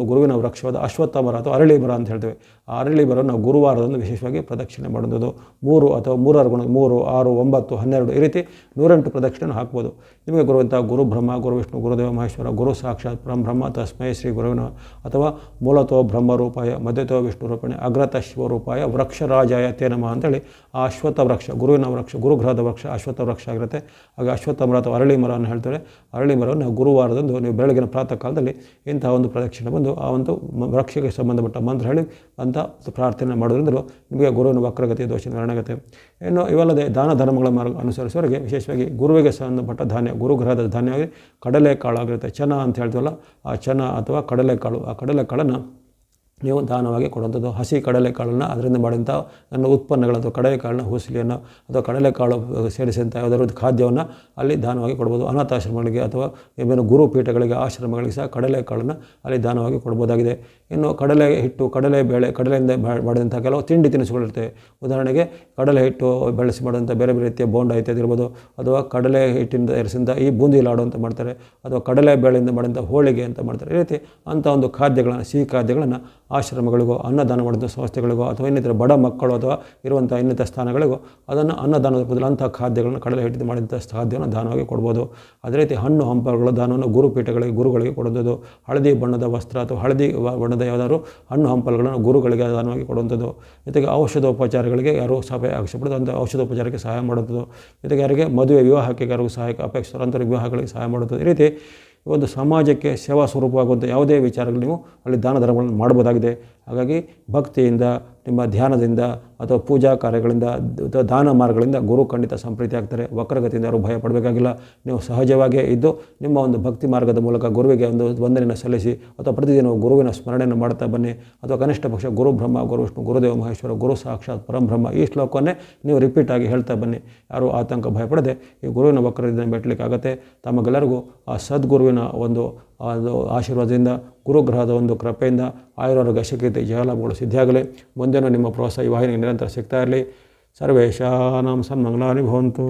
ಗುರುವಿನ ವೃಕ್ಷವಾದ ಅಶ್ವತ್ಥ ಮರ ಅಥವಾ ಅರಳಿ ಮರ ಅಂತ ಹೇಳ್ತೇವೆ. ಆ ಅರಳಿ ಮರ ನಾವು ಗುರುವಾರದಂದು ವಿಶೇಷವಾಗಿ ಪ್ರದಕ್ಷಿಣೆ ಮಾಡುವುದು. 3 ಅಥವಾ 3 ಗುಣ 3, 6, 9, 12 ಈ ರೀತಿ 108 ಪ್ರದಕ್ಷಿಣೆ ಹಾಕ್ಬೋದು. ನಿಮಗೆ ಗುರುವಂಥ ಗುರು ಬ್ರಹ್ಮ, ಗುರು ವಿಷ್ಣು, ಗುರುದೇವ ಮಹೇಶ್ವರ, ಗುರು ಸಾಕ್ಷಾತ್ ಪರಬ್ರಹ್ಮ ತಸ್ಮೈ ಶ್ರೀ ಗುರುವಿನ, ಅಥವಾ ಮೂಲತೋ ಬ್ರಹ್ಮರೂಪಾಯ ಮಧ್ಯತೋ ವಿಷ್ಣು ರೂಪಣೆ ಅಗ್ರತ ಶಿವರೂಪಾಯ ವೃಕ್ಷರಾಜಾಯ ತೇ ನಮಃ ಅಂತೇಳಿ ಆ ಅಶ್ವತ್ಥ ವೃಕ್ಷ, ಗುರುವಿನ ವೃಕ್ಷ, ಗುರುಗ್ರಹದ ವೃಕ್ಷ ಅಶ್ವತ್ಥ ವೃಕ್ಷ ಆಗಿರುತ್ತೆ. ಹಾಗೆ ಅಶ್ವತ್ಥ ಮರ ಅಥವಾ ಅರಳಿ ಮರವನ್ನು ಹೇಳ್ತಾರೆ. ಅರಳಿ ಮರವನ್ನು ಗುರುವಾರದಂದು ನೀವು ಬೆಳಗಿನ ಪ್ರಾತಃ ಕಾಲದಲ್ಲಿ ಇಂತಹ ಒಂದು ಪ್ರದಕ್ಷಿಣೆ ಬಂದು ಆ ಒಂದು ವೃಕ್ಷಕ್ಕೆ ಸಂಬಂಧಪಟ್ಟ ಮಂತ್ರ ಹೇಳಿ ಅಂತ ಪ್ರಾರ್ಥನೆ ಮಾಡೋದ್ರಿಂದ ನಿಮಗೆ ಗುರುವಿನ ವಕ್ರಗತಿ ದೋಷ ನಿವಾರಣೆಗತ್ತೆ. ಇನ್ನು ಇವಲ್ಲದೆ ದಾನ ಧರ್ಮಗಳ ಮಾರ್ಗ ಅನುಸರಿಸುವವರಿಗೆ ವಿಶೇಷವಾಗಿ ಗುರುವಿಗೆ ಸಂಬಂಧಪಟ್ಟ ಧಾನ್ಯ, ಗುರುಗ್ರಹದ ಧಾನ್ಯವಾಗಿ ಕಡಲೆಕಾಳು ಆಗಿರುತ್ತೆ. ಚನ ಅಂತ ಹೇಳ್ತೀವಲ್ಲ, ಆ ಚನ ಅಥವಾ ಕಡಲೆಕಾಳು, ಆ ಕಡಲೆಕಾಳನ್ನು ನೀವು ದಾನವಾಗಿ ಕೊಡುವಂಥದ್ದು. ಹಸಿ ಕಡಲೆಕಾಳನ್ನು ಅದರಿಂದ ಮಾಡಿದಂಥ ನನ್ನ ಉತ್ಪನ್ನಗಳು ಅಥವಾ ಕಡಲೆಕಾಳನ್ನ ಹುಸಿಲಿಯನ್ನು ಅಥವಾ ಕಡಲೆಕಾಳು ಸೇರಿಸಿದಂಥ ಯಾವುದಾದ್ರು ಖಾದ್ಯವನ್ನು ಅಲ್ಲಿ ದಾನವಾಗಿ ಕೊಡ್ಬೋದು. ಅನಾಥಾಶ್ರಮಗಳಿಗೆ ಅಥವಾ ಏನೇನು ಗುರುಪೀಠಗಳಿಗೆ, ಆಶ್ರಮಗಳಿಗೆ ಸಹ ಕಡಲೆಕಾಳನ್ನು ಅಲ್ಲಿ ದಾನವಾಗಿ ಕೊಡ್ಬೋದಾಗಿದೆ. ಇನ್ನು ಕಡಲೆ ಹಿಟ್ಟು, ಕಡಲೆ ಬೇಳೆ, ಕಡಲೆಯಿಂದ ಮಾಡಿದಂಥ ಕೆಲವು ತಿಂಡಿ ತಿನಿಸುಗಳಿರ್ತವೆ. ಉದಾಹರಣೆಗೆ ಕಡಲೆ ಹಿಟ್ಟು ಬೆಳೆಸಿ ಮಾಡುವಂಥ ಬೇರೆ ಬೇರೆ ರೀತಿಯ ಬೋಂಡ ಇತ್ಯಾದಿ ಇರ್ಬೋದು, ಅಥವಾ ಕಡಲೆ ಹಿಟ್ಟಿಂದ ಇರಿಸಿದಂಥ ಈ ಬೂಂದಿ ಲಾಡು ಅಂತ ಮಾಡ್ತಾರೆ, ಅಥವಾ ಕಡಲೆ ಬೇಳೆಯಿಂದ ಮಾಡಿದಂಥ ಹೋಳಿಗೆ ಅಂತ ಮಾಡ್ತಾರೆ. ಈ ರೀತಿ ಅಂಥ ಒಂದು ಖಾದ್ಯಗಳನ್ನು, ಸಿಹಿ ಖಾದ್ಯಗಳನ್ನು ಆಶ್ರಮಗಳಿಗೋ, ಅನ್ನದಾನ ಮಾಡಿದ ಸಂಸ್ಥೆಗಳಿಗೋ, ಅಥವಾ ಇನ್ನಿತರ ಬಡ ಮಕ್ಕಳು ಅಥವಾ ಇರುವಂಥ ಇನ್ನಿತರ ಸ್ಥಾನಗಳಿಗೋ ಅದನ್ನು ಅನ್ನದಾನದ ಬದಲು ಅಂಥ ಖಾದ್ಯಗಳನ್ನು, ಕಡಲೆ ಹಿಟ್ಟಿದ್ದು ಮಾಡಿದಂಥ ಖಾದ್ಯವನ್ನು ದಾನವಾಗಿ ಕೊಡ್ಬೋದು. ಅದೇ ರೀತಿ ಹಣ್ಣು ಹಂಪಲುಗಳ ದಾನವನ್ನು ಗುರುಪೀಠಗಳಿಗೆ, ಗುರುಗಳಿಗೆ ಕೊಡುವಂಥದ್ದು. ಹಳದಿ ಬಣ್ಣದ ವಸ್ತ್ರ ಅಥವಾ ಹಳದಿ ಬಣ್ಣದ ಯಾವುದಾದ್ರು ಹಣ್ಣು ಹಂಪಲುಗಳನ್ನು ಗುರುಗಳಿಗೆ ದಾನವಾಗಿ ಕೊಡುವಂಥದ್ದು. ಜೊತೆಗೆ ಔಷಧೋಪಚಾರಗಳಿಗೆ ಯಾರು ಸಹಾಯ ಅಪೇಕ್ಷೆಪಡೋದು ಅಂಥ ಔಷಧೋಪಚಾರಕ್ಕೆ ಸಹಾಯ ಮಾಡುವಂಥದ್ದು. ಜೊತೆಗೆ ಯಾರಿಗೆ ಮದುವೆ ವಿವಾಹಕ್ಕೆ ಯಾರಿಗೂ ಸಹಾಯಕ ಅಪೇಕ್ಷಿಸೋ ಅಂಥ ವಿವಾಹಗಳಿಗೆ ಸಹಾಯ ಮಾಡುವಂಥದ್ದು. ಈ ರೀತಿ ಒಂದು ಸಮಾಜಕ್ಕೆ ಸೇವಾ ಸ್ವರೂಪವಾಗುವಂಥ ಯಾವುದೇ ವಿಚಾರಗಳು ನೀವು ಅಲ್ಲಿ ದಾನ ಧರ್ಮಗಳನ್ನು ಮಾಡ್ಬೋದಾಗಿದೆ. ಹಾಗಾಗಿ ಭಕ್ತಿಯಿಂದ, ನಿಮ್ಮ ಧ್ಯಾನದಿಂದ ಅಥವಾ ಪೂಜಾ ಕಾರ್ಯಗಳಿಂದ ಅಥವಾ ದಾನ ಮಾರ್ಗಗಳಿಂದ ಗುರು ಖಂಡಿತ ಸಂಪ್ರೀತಿ ಆಗ್ತಾರೆ. ವಕ್ರಗತಿಯಿಂದ ಯಾರು ಭಯ ಪಡಬೇಕಾಗಿಲ್ಲ. ನೀವು ಸಹಜವಾಗಿಯೇ ಇದ್ದು ನಿಮ್ಮ ಒಂದು ಭಕ್ತಿ ಮಾರ್ಗದ ಮೂಲಕ ಗುರುವಿಗೆ ಒಂದು ವಂದನೆಯನ್ನು ಸಲ್ಲಿಸಿ ಅಥವಾ ಪ್ರತಿದಿನ ಗುರುವಿನ ಸ್ಮರಣೆಯನ್ನು ಮಾಡ್ತಾ ಬನ್ನಿ. ಅಥವಾ ಕನಿಷ್ಠ ಪಕ್ಷ ಗುರು ಬ್ರಹ್ಮ, ಗುರು ವಿಷ್ಣು, ಗುರುದೇವ ಮಹೇಶ್ವರ, ಗುರು ಸಾಕ್ಷಾತ್ ಪರಬ್ರಹ್ಮ ಈ ಶ್ಲೋಕವನ್ನೇ ನೀವು ರಿಪೀಟ್ ಆಗಿ ಹೇಳ್ತಾ ಬನ್ನಿ. ಯಾರು ಆತಂಕ ಭಯಪಡದೆ ಈ ಗುರುವಿನ ವಕ್ರದಿಂದ ಮೆಟ್ಟಲಿಕ್ಕಾಗತ್ತೆ. ತಮಗೆಲ್ಲರಿಗೂ ಆ ಸದ್ಗುರುವಿನ ಒಂದು ಆಶೀರ್ವಾದದಿಂದ, ಗುರುಗ್ರಹದ ಒಂದು ಕೃಪೆಯಿಂದ ಆಯುರಾರೋಗ್ಯ ಶಕ್ತಿ ಜಯಲಾಭಗಳು ಸಿದ್ಧಿಯಾಗಲಿ. ಮುಂದೇನೂ ನಿಮ್ಮ ಪ್ರೋತ್ಸಾಹ ಈ ವಾಹಿನಿಗೆ ನಿರಂತರ ಸಿಗ್ತಾ ಇರಲಿ. ಸರ್ವೇಷಾಂ ಸನ್ಮಂಗಲಾನಿ ಭವಂತು.